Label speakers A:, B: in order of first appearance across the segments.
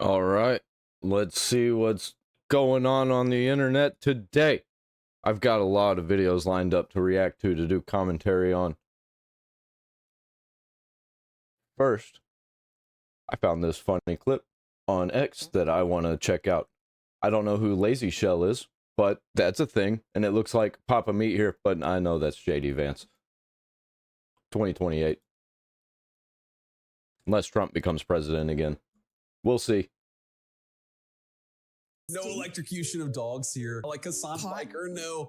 A: All right, let's see what's going on the internet today. I've got a lot of videos lined up to react to do commentary on. First, I found this funny clip on X that I want to check out. I don't know who Lazy Shell is, but that's a thing, and it looks like Papa Meat here, but I know that's JD Vance. 2028. Unless Trump becomes president again. We'll see.
B: No electrocution of dogs here. Like Hasan Piker, no.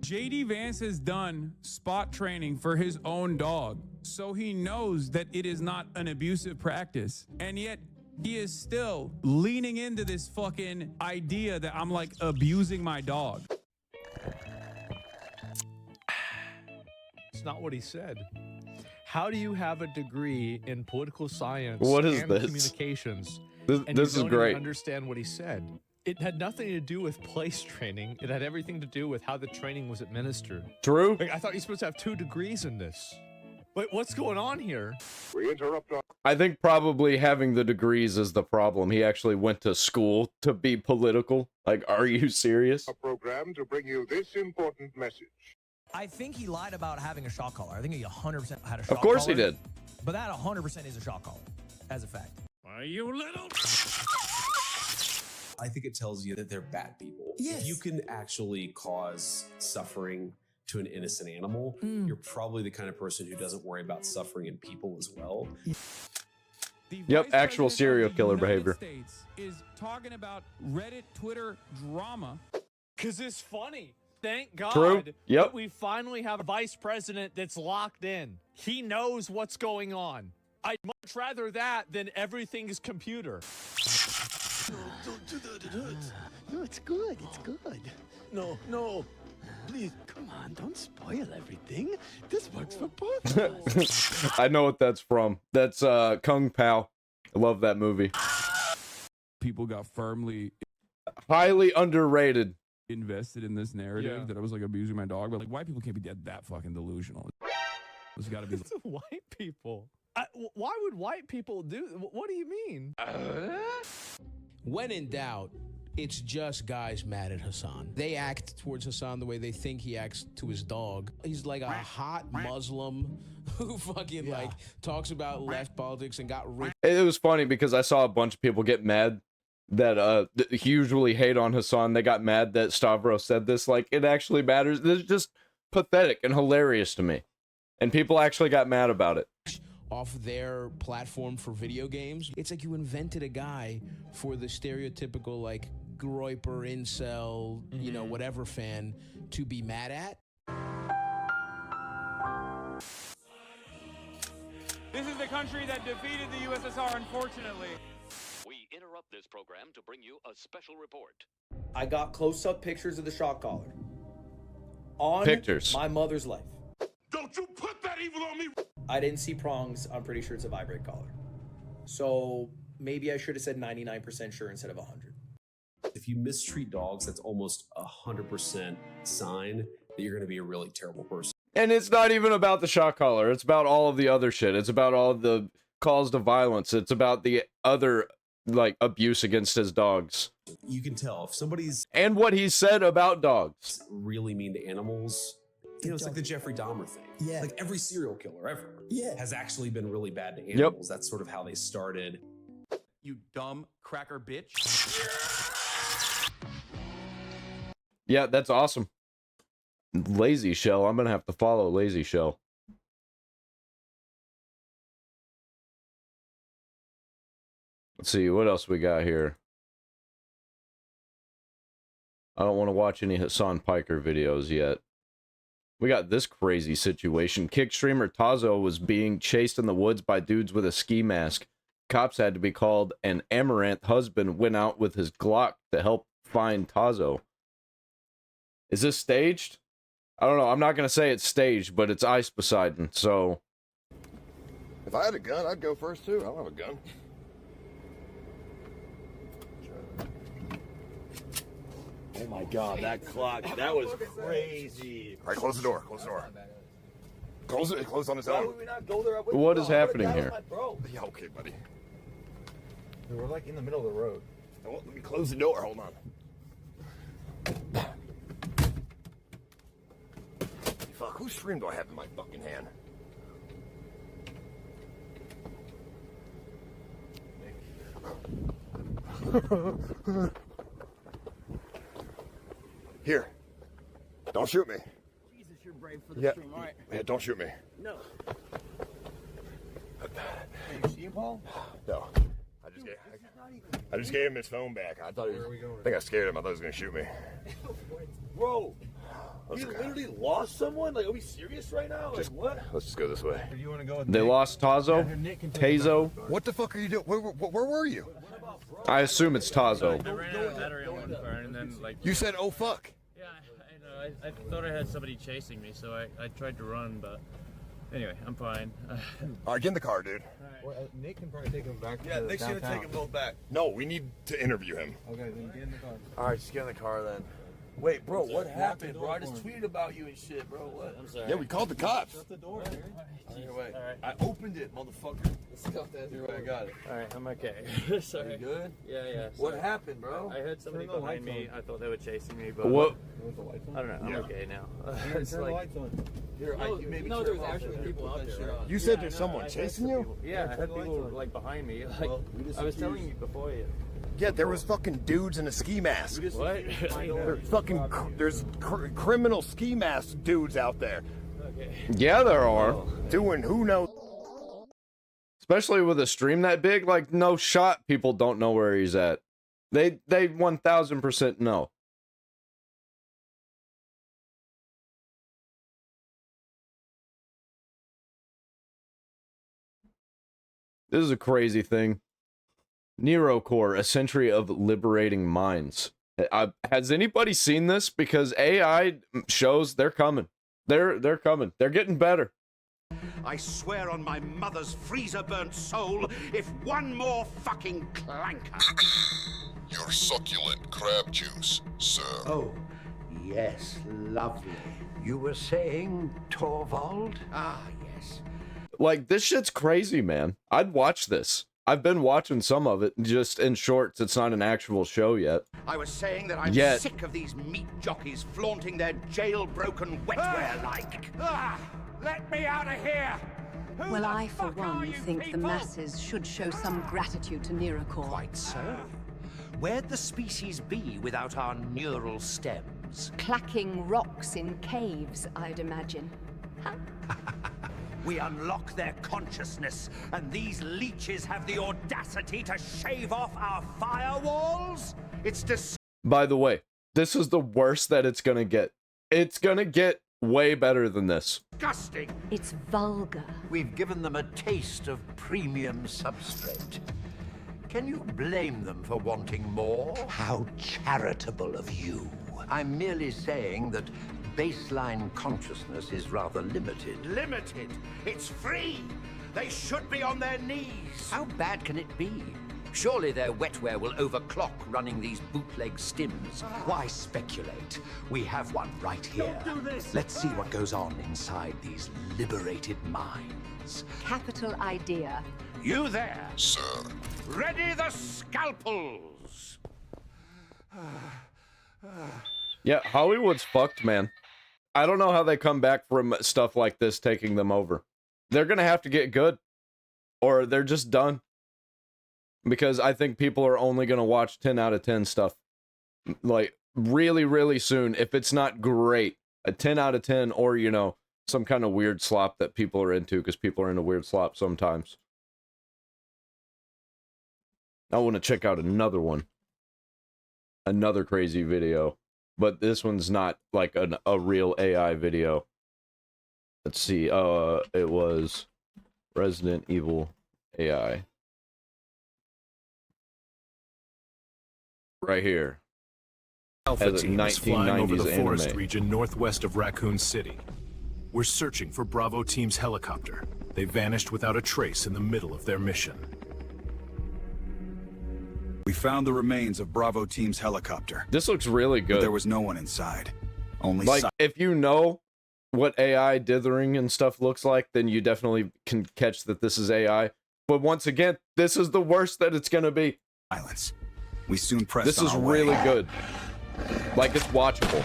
C: JD Vance has done spot training for his own dog, so he knows that it is not an abusive practice. And yet, he is still leaning into this fucking idea that I'm like abusing my dog.
D: It's not what he said. How do you have a degree in political science
A: what is
D: and
A: this?
D: communications?
A: This is great.
D: Even understand what he said. It had nothing to do with place training. It had everything to do with how the training was administered.
A: True.
D: Like, I thought you're supposed to have 2 degrees in this. Wait, what's going on here?
E: We interrupt.
A: I think probably having the degrees is the problem. He actually went to school to be political. Like, are you serious?
E: A program to bring you this important message.
F: I think he lied about having a shock collar. I think he 100% had a shock collar.
A: Of course he did.
F: But that 100% is a shock collar, as a fact.
C: Are you little?
B: I think it tells you that they're bad people.
F: Yes.
B: If you can actually cause suffering to an innocent animal, you're probably the kind of person who doesn't worry about suffering in people as well.
A: Yep, actual serial killer behavior.
C: States is talking about Reddit, Twitter drama.
D: Because it's funny. Thank God
A: True. Yep.
D: that we finally have a vice president that's locked in. He knows what's going on. I'd much rather that than everything's computer.
G: Don't do that. No, it's good. It's good. No. Please, come on. Don't spoil everything. This works for both of us.
A: I know what that's from. That's Kung Pao. I love that movie.
C: People got firmly
A: Highly underrated.
C: invested in this narrative that I was like abusing my dog, but like white people can't be that fucking delusional. It's got to be.
D: It's white people. Why would white people do? What do you mean?
H: When in doubt, it's just guys mad at Hasan. They act towards Hasan the way they think he acts to his dog. He's like a hot Muslim who fucking like talks about left politics and got rich.
A: It was funny because I saw a bunch of people get mad that hugely hate on Hasan. They got mad that Stavros said this. Like, it actually matters. This is just pathetic and hilarious to me. And people actually got mad about it.
H: Off their platform for video games. It's like you invented a guy for the stereotypical like groiper, incel, you know, whatever fan to be mad at.
C: This is the country that defeated the USSR, unfortunately.
I: We interrupt this program to bring you a special report.
J: I got close-up pictures of the shock collar on my mother's life.
E: Don't you put that evil on me!
J: I didn't see prongs. I'm pretty sure it's a vibrate collar. So maybe I should have said 99% sure instead of 100.
B: If you mistreat dogs, that's almost 100% sign that you're going to be a really terrible person.
A: And it's not even about the shock collar. It's about all of the other shit. It's about all the calls to violence. It's about the other, like, abuse against his dogs.
B: You can tell if somebody's...
A: And what he said about dogs.
B: ...really mean to animals... You know, it's like the Jeffrey Dahmer thing.
F: Yeah.
B: Like every serial killer ever has actually been really bad to animals.
A: Yep.
B: That's sort of how they started.
C: You dumb cracker bitch.
A: Yeah, that's awesome. Lazy Shell. I'm going to have to follow Lazy Shell. Let's see, what else we got here? I don't want to watch any Hasan Piker videos yet. We got this crazy situation. Kick streamer Tazo was being chased in the woods by dudes with a ski mask. Cops had to be called, and Amaranth husband went out with his Glock to help find Tazo. Is this staged? I don't know. I'm not going to say it's staged, but it's IcePoseidon, so...
E: If I had a gun, I'd go first too. I don't have a gun.
G: Oh my God, that clock, that was crazy.
E: All right, close the door. Close the door. Close it. Close on its own.
A: What is happening here?
E: Yeah, okay, buddy. We're like in the middle of the road. Oh, let me close the door. Hold on. Fuck, whose stream do I have in my fucking hand? Here. Don't shoot me.
K: Jesus, you're brave for the stream. All right.
E: Yeah, don't shoot me.
K: No.
E: Hey, you see him, Paul? No. I just gave him his phone back. I thought I think I scared him. I thought he was gonna shoot me.
G: Bro, you literally lost someone? Like, are we serious right now? Like, what?
E: Let's just go this way.
G: Do you want to go with
A: They
G: Nick?
A: lost Tazo, Tazo.
E: What the fuck are you doing? Where were you?
A: I assume it's Tazo.
L: I ran out of battery on one car, and then like.
E: You said, "Oh fuck."
L: Yeah, I know. I thought I had somebody chasing me, so I tried to run, but anyway, I'm fine.
E: All right, get in the car, dude.
G: Well, Nick can probably take him back. Yeah, Nick's gonna take him both back.
E: No, we need to interview him.
G: Okay, then get in the car.
E: All right, just get in the car then.
G: Wait, bro, what happened, bro? I just tweeted about you and shit, bro. What?
L: I'm sorry.
E: Yeah, we called the cops.
G: Shut the door, man. Here, wait. All right. I opened it, motherfucker. Let's go. Here, wait, I got it.
L: All right, I'm okay. Sorry.
G: Are you good?
L: Yeah.
G: What happened, bro?
L: I heard somebody behind me. I thought they were chasing me, but
A: What?
L: I don't know. I'm okay now.
G: Turn the lights on. Here, you maybe
K: no,
G: turn
K: there's
G: off
K: actually
G: there.
K: people out there. Right?
E: You said there's someone chasing you?
L: Yeah, I heard people like behind me. Like I was telling you before you.
E: Yeah, there was fucking dudes in a ski mask.
L: What?
E: There's criminal ski mask dudes out there.
L: Okay.
A: Yeah, there are.
E: Doing who knows.
A: Especially with a stream that big, like no shot, people don't know where he's at. They 1000% know. This is a crazy thing. NiiroCore, a century of liberating minds. Has anybody seen this? Because AI shows they're coming. They're coming. They're getting better.
M: I swear on my mother's freezer-burnt soul, if one more fucking clanker.
N: Your succulent crab juice, sir.
M: Oh, yes, lovely. You were saying Torvald? Ah, yes.
A: Like, this shit's crazy, man. I'd watch this. I've been watching some of it, just in shorts. It's not an actual show yet.
M: I was saying that I'm sick of these meat jockeys flaunting their jailbroken wetware like. Let me out of here!
O: Well, I, for one, think the masses should show some gratitude to NiiroCore.
M: Quite so. Where'd the species be without our neural stems?
O: Clacking rocks in caves, I'd imagine. Huh?
M: We unlock their consciousness, and these leeches have the audacity to shave off our firewalls? It's
A: By the way, this is the worst that it's gonna get. It's gonna get way better than this.
M: disgusting.
O: It's vulgar.
M: We've given them a taste of premium substrate. Can you blame them for wanting more? How charitable of you. I'm merely saying that baseline consciousness is rather limited. Limited? It's free! They should be on their knees! How bad can it be? Surely their wetware will overclock running these bootleg stims. Why speculate? We have one right here. Don't do this! Let's see what goes on inside these liberated minds.
O: Capital idea.
M: You there?
N: Sir.
M: Ready the scalpels!
A: Yeah, Hollywood's fucked, man. I don't know how they come back from stuff like this taking them over. They're gonna have to get good. Or they're just done. Because I think people are only gonna watch 10 out of 10 stuff. Like, really, really soon. If it's not great. A 10 out of 10 or, you know, some kind of weird slop that people are into. Because people are into weird slop sometimes. I want to check out another one. Another crazy video. But this one's not like a real AI video. Let's see. It was Resident Evil AI. Right here.
P: Alpha team is flying over the forest
A: anime.
P: region northwest of Raccoon City. We're searching for Bravo team's helicopter. They vanished without a trace in the middle of their mission.
Q: We found the remains of Bravo team's helicopter.
A: This looks really good.
Q: But there was no one inside. Only
A: like, if you know what AI dithering and stuff looks like, then you definitely can catch that this is AI. But once again, this is the worst that it's gonna be.
Q: Silence. We soon press.
A: This is really good. Like, it's watchable.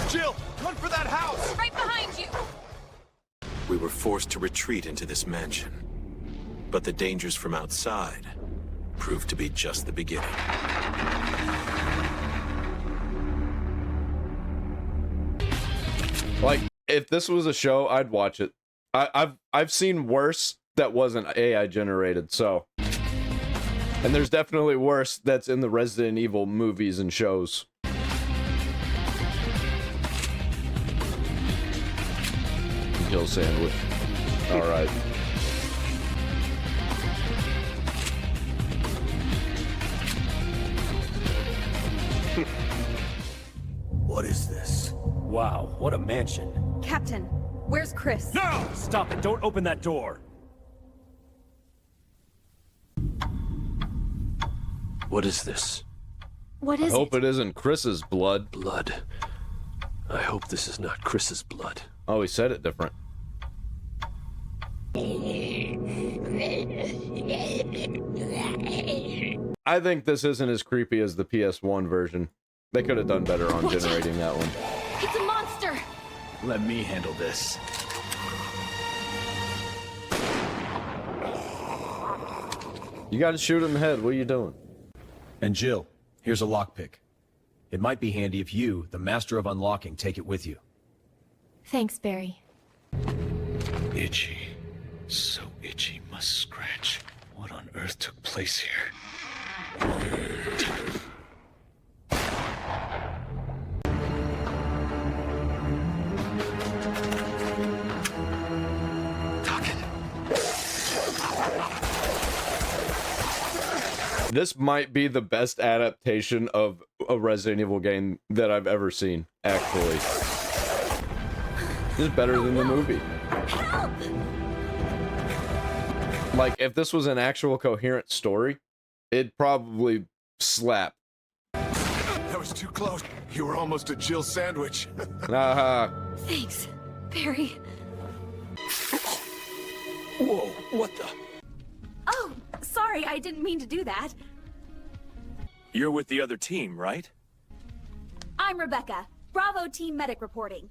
R: Jill, run for that house!
O: Right behind you!
S: We were forced to retreat into this mansion. But the dangers from outside proved to be just the beginning.
A: Like, if this was a show, I'd watch it. I've seen worse that wasn't AI generated, so. And there's definitely worse that's in the Resident Evil movies and shows. Kill sandwich. Alright.
T: What is this? Wow, what a mansion.
O: Captain, where's Chris?
T: No! Stop it, don't open that door. What is this?
O: What
A: I
O: is
A: hope it isn't Chris's blood.
T: Blood. I hope this is not Chris's blood.
A: Oh, he said it different. I think this isn't as creepy as the PS1 version. They could have done better on generating that one.
O: It's a monster!
T: Let me handle this.
A: You gotta shoot him in the head. What are you doing?
T: And Jill, here's a lockpick. It might be handy if you, the master of unlocking, take it with you.
O: Thanks, Barry.
U: Itchy. So itchy, must scratch. What on earth took place here?
A: This might be the best adaptation of a Resident Evil game that I've ever seen, actually. This is better than the movie.
O: Help!
A: Like, if this was an actual coherent story, it'd probably slap.
P: That was too close. You were almost a Jill sandwich.
O: Thanks, Barry.
T: Whoa, what the?
O: Oh, sorry, I didn't mean to do that.
T: You're with the other team, right?
O: I'm Rebecca. Bravo Team Medic reporting.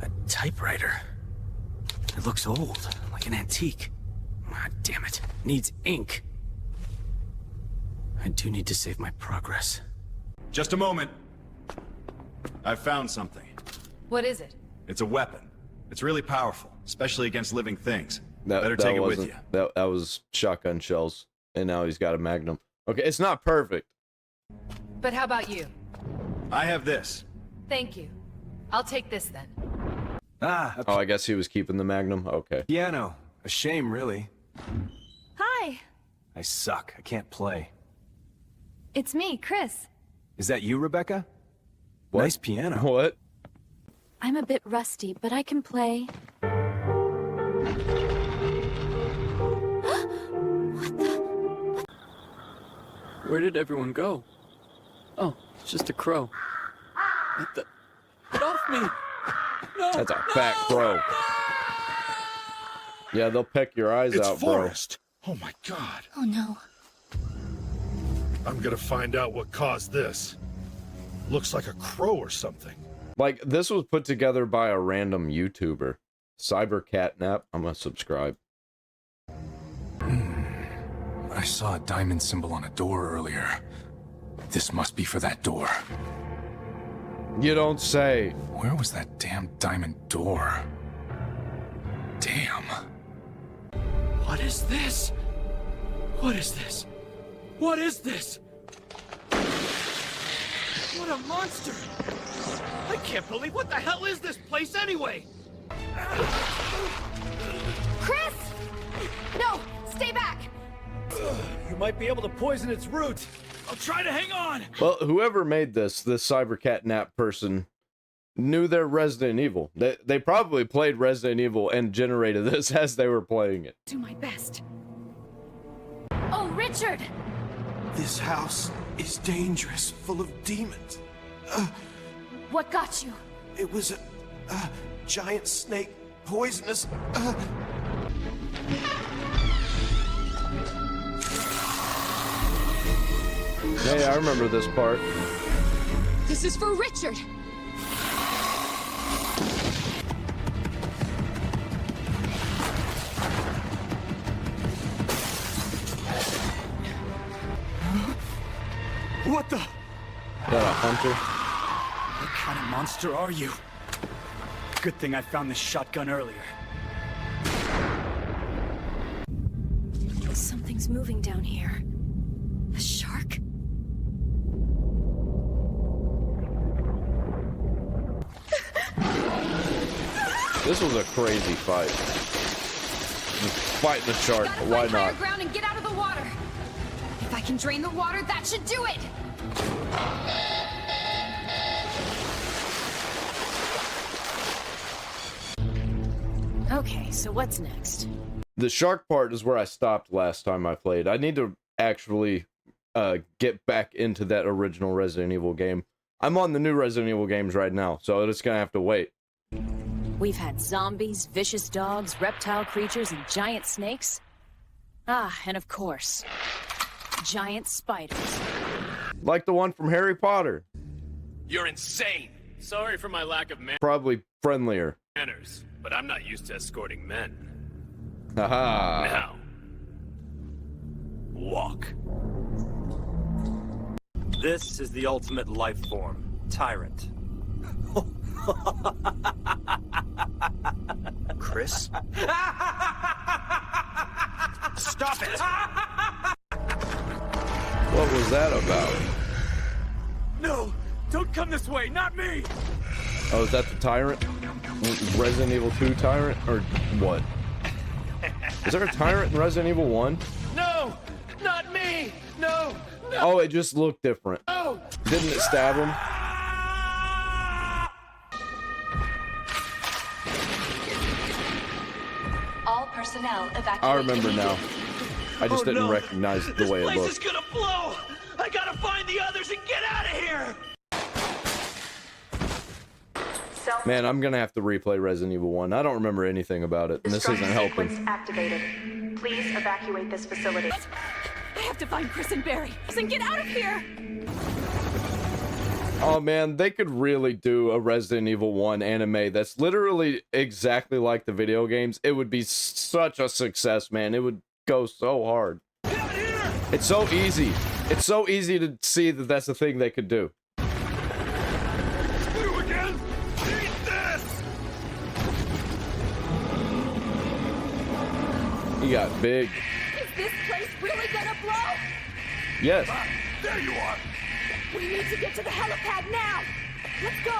T: A typewriter. It looks old, like an antique. Ah, damn it. Needs ink. I do need to save my progress.
Q: Just a moment. I found something.
O: What is it?
Q: It's a weapon. It's really powerful, especially against living things.
A: That
Q: Better take it with
A: wasn't-
Q: you.
A: That was shotgun shells, and now he's got a magnum. Okay, it's not perfect.
V: But how about you?
Q: I have this.
V: Thank you. I'll take this then.
Q: Ah.
A: Oh, I guess he was keeping the magnum. Okay.
T: Piano. A shame, really.
O: Hi,
T: I suck. I can't play.
O: it's me, Chris.
T: Is that you, Rebecca?
A: What?
T: Nice piano.
A: What?
O: I'm a bit rusty, but I can play.
W: Where did everyone go? Oh, it's just a crow. Get off me! No!
A: That's a fat crow. Yeah, they'll peck your eyes
P: It's
A: out, bro.
P: Forrest. Oh my god.
O: Oh no.
P: I'm gonna find out what caused this. Looks like a crow or something.
A: Like, this was put together by a random YouTuber. Cybercatnap. I'm gonna subscribe.
P: I saw a diamond symbol on a door earlier. This must be for that door.
A: You don't say.
P: Where was that damn diamond door? Damn.
T: What is this? What is this? What is this? What a monster! I can't believe, what the hell is this place anyway?
O: Chris! No, stay back!
T: You might be able to poison its root. I'll try to hang on.
A: Well, whoever made this Cybercatnap person, knew their Resident Evil. They probably played Resident Evil and generated this as they were playing it.
O: Do my best. Oh, Richard!
U: This house is dangerous, full of demons.
V: What got you?
U: It was a giant snake, poisonous.
A: Hey, I remember this part.
V: This is for Richard.
U: What the?
A: Is that a hunter?
U: What kind of monster are you? Good thing I found this shotgun earlier.
V: Something's moving down here. A shark?
A: This was a crazy fight. Fight the shark, but why
V: Find
A: not?
V: higher ground and get out of the water. If I can drain the water, that should do it. Okay, so what's next?
A: The shark part is where I stopped last time I played. I need to actually get back into that original Resident Evil game. I'm on the new Resident Evil games right now, so it's gonna have to wait.
D: We've had zombies, vicious dogs, reptile creatures, and giant snakes. Ah, and of course, giant spiders.
A: Like the one from Harry Potter.
S: You're insane! Sorry for my lack of
A: Probably friendlier.
S: manners, but I'm not used to escorting men.
A: Haha.
S: Now, walk.
H: This is the ultimate life form, Tyrant.
U: Chris? Stop it!
A: What was that about?
H: No! Don't come this way, not me!
A: Oh, is that the Tyrant? Resident Evil 2 Tyrant? Or what? Is there a Tyrant in Resident Evil 1?
H: No! Not me! No!
A: Oh, it just looked different.
H: No!
A: Didn't it stab him?
V: All personnel evacuate.
A: I remember now. I just didn't recognize the way it
H: This place
A: looked.
H: is gonna blow! I gotta find the others and get out of here!
A: Man, I'm gonna have to replay Resident Evil 1. I don't remember anything about it, and this isn't helping.
V: Activated. Please evacuate this facility.
D: I have to find Chris and Barry and get out of here!
A: Oh man, they could really do a Resident Evil 1 anime that's literally exactly like the video games. It would be such a success, man. It would go so hard. It's so easy. It's so easy to see that that's the thing they could do.
H: You again? Eat this!
A: He got big.
D: Is this place really gonna blow?
A: Yes.
H: There you are!
D: We need to get to the helipad now! Let's go!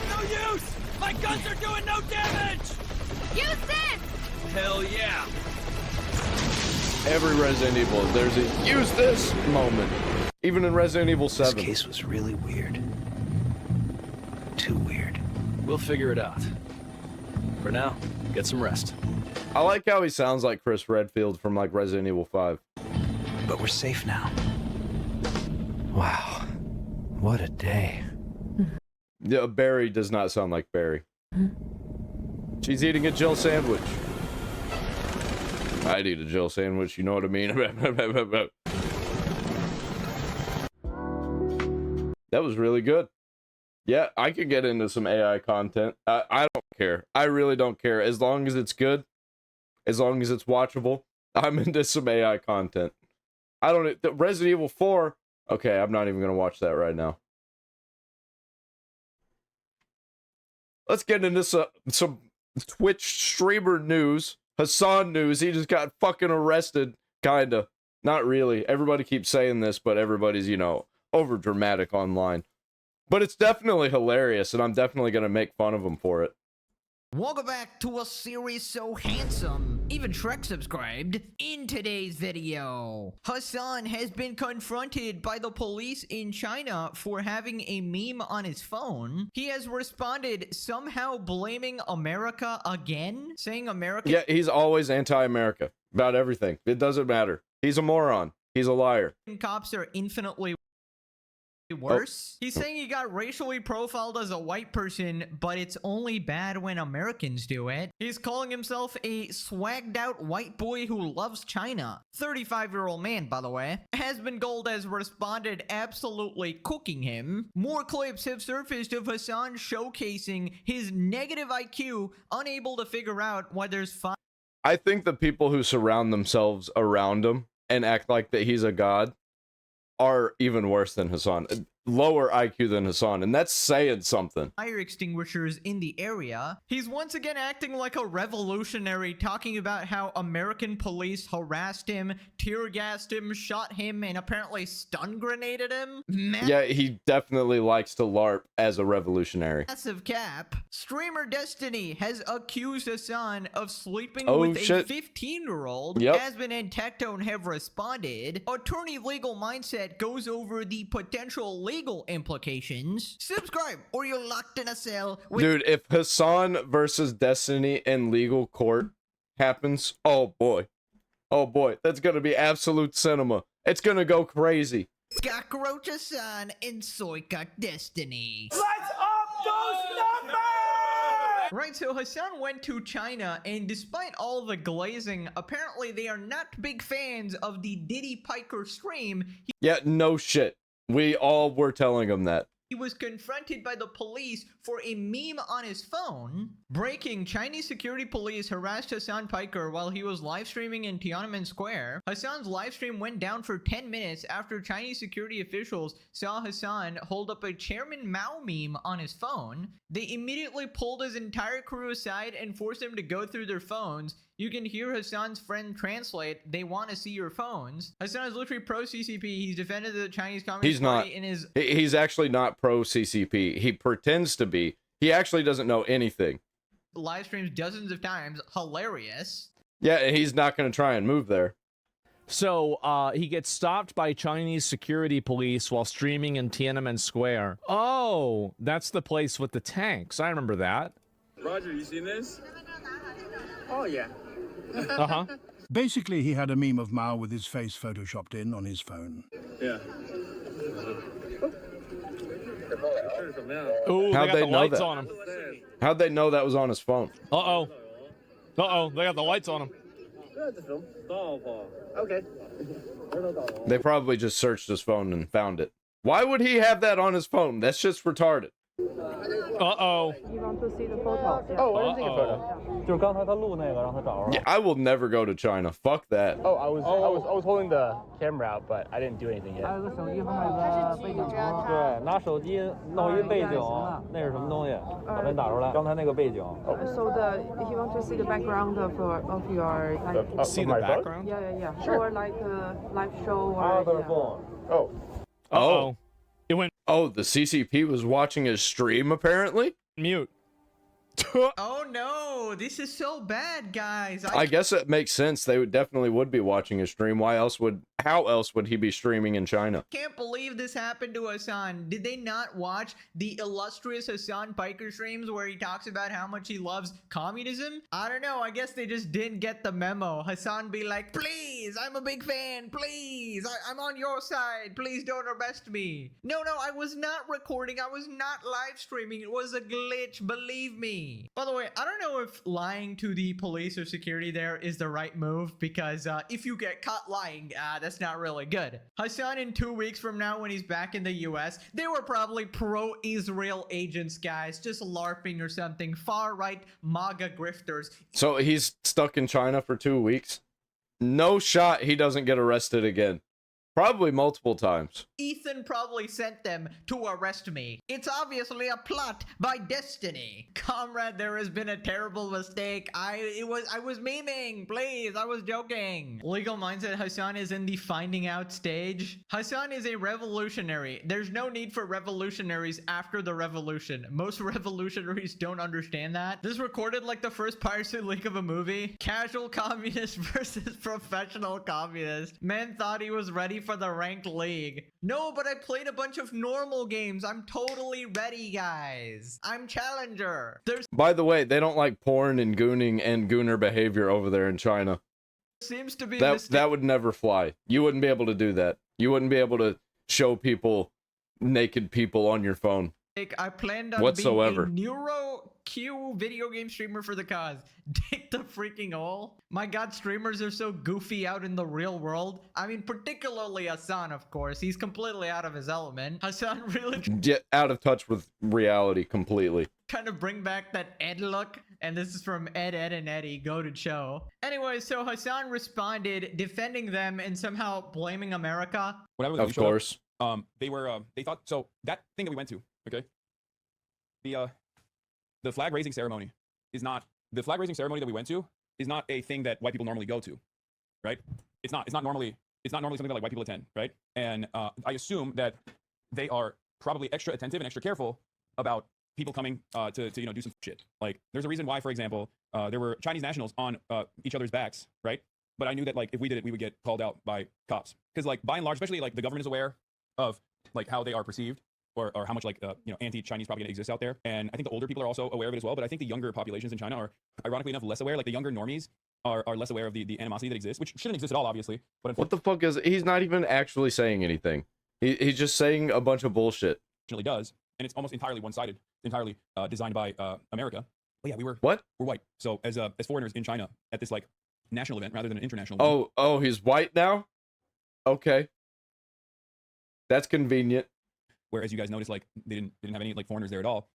H: No use! My guns are doing no damage!
V: Use this!
H: Hell yeah!
A: Every Resident Evil, there's a use this moment. Even in Resident Evil 7.
U: This case was really weird. Too weird. We'll figure it out. For now, get some rest.
A: I like how he sounds like Chris Redfield from like Resident Evil 5.
U: But we're safe now. Wow. What a day.
A: Yeah, Barry does not sound like Barry. She's eating a Jill sandwich. I'd eat a Jill sandwich, you know what I mean? That was really good. Yeah, I could get into some AI content. I don't care. I really don't care. As long as it's good, as long as it's watchable, I'm into some AI content. I don't... Resident Evil 4... Okay, I'm not even going to watch that right now. Let's get into some Twitch streamer news. Hasan news. He just got fucking arrested. Kinda. Not really. Everybody keeps saying this, but everybody's, you know, over dramatic online. But it's definitely hilarious, and I'm definitely going to make fun of him for it.
F: Welcome back to a series so handsome, even Shrek subscribed. In today's video, Hasan has been confronted by the police in China for having a meme on his phone. He has responded somehow blaming America again, saying America—
A: Yeah, he's always anti-America about everything. It doesn't matter. He's a moron. He's a liar.
F: Cops are infinitely worse. He's saying he got racially profiled as a white person, but it's only bad when Americans do it. He's calling himself a swagged out white boy who loves China. 35-year-old man, by the way. Asmongold has responded absolutely cooking him. More clips have surfaced of Hasan showcasing his negative IQ, unable to figure out why there's
A: I think the people who surround themselves around him and act like that he's a god are even worse than Hasan. Lower IQ than Hasan, and that's saying something.
F: Fire extinguishers in the area. He's once again acting like a revolutionary, talking about how American police harassed him, tear gassed him, shot him, and apparently stun grenaded him.
A: Yeah, he definitely likes to LARP as a revolutionary.
F: Massive cap. Streamer Destiny has accused Hasan of sleeping with a 15-year-old.
A: Yep.
F: Asmon and Tectone have responded. Attorney Legal Mindset goes over the potential legal implications. Subscribe or you're locked in a cell with—
A: Dude, if Hasan versus Destiny in legal court happens, oh boy, that's gonna be absolute cinema. It's gonna go crazy.
F: Cockroach Hasan and Soycock Destiny.
H: Let's up those numbers!
F: Right, so Hasan went to China, and despite all the glazing, apparently they are not big fans of the Diddy Piker stream.
A: Yeah, no shit. We all were telling him that.
F: He was confronted by the police for a meme on his phone. Breaking: Chinese security police harassed Hasan Piker while he was live streaming in Tiananmen Square. Hasan's live stream went down for 10 minutes after Chinese security officials saw Hasan hold up a Chairman Mao meme on his phone. They immediately pulled his entire crew aside and forced them to go through their phones. You can hear Hasan's friend translate, "They want to see your phones." Hasan is literally pro-CCP. He's defended the Chinese Communist Party in his—
A: He's actually not pro-CCP. He pretends to be. He actually doesn't know anything.
F: live streams dozens of times. Hilarious.
A: Yeah, he's not going to try and move there.
I: So he gets stopped by Chinese security police while streaming in Tiananmen Square. Oh, that's the place with the tanks. I remember that.
J: Roger, you seen this? Oh, yeah.
I: Uh-huh.
X: Basically, he had a meme of Mao with his face photoshopped in on his phone.
J: Yeah.
I: Ooh,
A: How'd they
I: they got the
A: know
I: lights
A: that?
I: on him.
A: How'd they know that was on his phone?
I: Uh-oh. Uh-oh, they got the lights on him.
J: Okay.
A: They probably just searched his phone and found it. Why would he have that on his phone? That's just retarded.
I: Uh-oh.
Y: You want to see the photo?
J: Oh, I didn't take a photo.
A: Yeah, I will never go to China. Fuck that.
J: Oh, I was holding the camera out, but I didn't do anything yet.
Z: 对，拿手机弄一背景，那是什么东西？把它打出来。刚才那个背景。
Y: So he want to see the background of your like.
I: See the background?
Y: Yeah. Sure. Or like a live show or.
J: Oh.
A: Oh.
I: It went.
A: Oh, the CCP was watching his stream, apparently?
I: Mute.
F: Oh no, this is so bad, guys.
A: I guess it makes sense. They definitely would be watching his stream. How else would he be streaming in China?
F: Can't believe this happened to Hasan. Did they not watch the illustrious Hasan Piker streams where he talks about how much he loves communism? I don't know. I guess they just didn't get the memo. Hasan be like, please, I'm a big fan. Please, I'm on your side. Please don't arrest me. No, I was not recording. I was not live streaming. It was a glitch. Believe me. By the way, I don't know if lying to the police or security there is the right move, because if you get caught lying, that's not really good. Hasan, in 2 weeks from now, when he's back in the US, they were probably pro-Israel agents, guys, just LARPing or something. Far-right MAGA grifters.
A: So he's stuck in China for 2 weeks? No shot he doesn't get arrested again. Probably multiple times.
F: Ethan probably sent them to arrest me. It's obviously a plot by destiny. Comrade, there has been a terrible mistake. I was memeing, please. I was joking. Legal Mindset Hasan is in the finding out stage. Hasan is a revolutionary. There's no need for revolutionaries after the revolution. Most revolutionaries don't understand that. This recorded like the first Piracy League of a movie. Casual communist versus professional communist. Man thought he was ready for the ranked league. No, but I played a bunch of normal games. I'm totally ready, guys. I'm challenger. There's
A: By the way, they don't like porn and gooning and gooner behavior over there in China.
F: seems to be
A: That would never fly. You wouldn't be able to do that. You wouldn't be able to show people naked people on your phone.
F: I planned on
A: whatsoever.
F: being a NiiroCore video game streamer for the cause. Dig the freaking hole. My god, streamers are so goofy out in the real world. I mean, particularly Hasan, of course. He's completely out of his element. Hasan really
A: Get out of touch with reality completely.
F: kind of bring back that Ed look. And this is from Ed, and Eddie. Go to show. Anyway, so Hasan responded, defending them and somehow blaming America.
A: Of course.
B: They thought, so that thing that we went to, okay, the flag raising ceremony is not, the flag raising ceremony that we went to is not a thing that white people normally go to, right? It's not normally something that like white people attend, right? And I assume that they are probably extra attentive and extra careful about people coming to you know, do some shit. Like, there's a reason why, for example, there were Chinese nationals on each other's backs, right? But I knew that like if we did it, we would get called out by cops, because like by and large, especially like the government is aware of like how they are perceived, or how much like you know, anti-Chinese propaganda exists out there. And I think the older people are also aware of it as well. But I think the younger populations in China are ironically enough less aware. Like the younger normies are less aware of the animosity that exists, which shouldn't exist at all, obviously. But
A: what the fuck is? He's not even actually saying anything. He's just saying a bunch of bullshit.
B: Unfortunately, does, and it's almost entirely one-sided, entirely designed by America. But yeah, we're white. So as foreigners in China at this like national event rather than an international event.
A: Oh, he's white now? Okay. That's convenient.
B: Whereas you guys noticed, like, they didn't have any like foreigners there at all.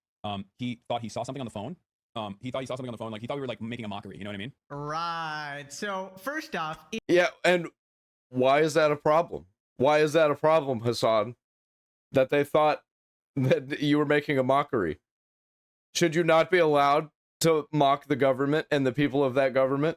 B: He thought he saw something on the phone. Like he thought we were like making a mockery. You know what I mean?
F: Right. So first off,
A: Yeah, and why is that a problem? Why is that a problem, Hasan? That they thought that you were making a mockery? Should you not be allowed to mock the government and the people of that government?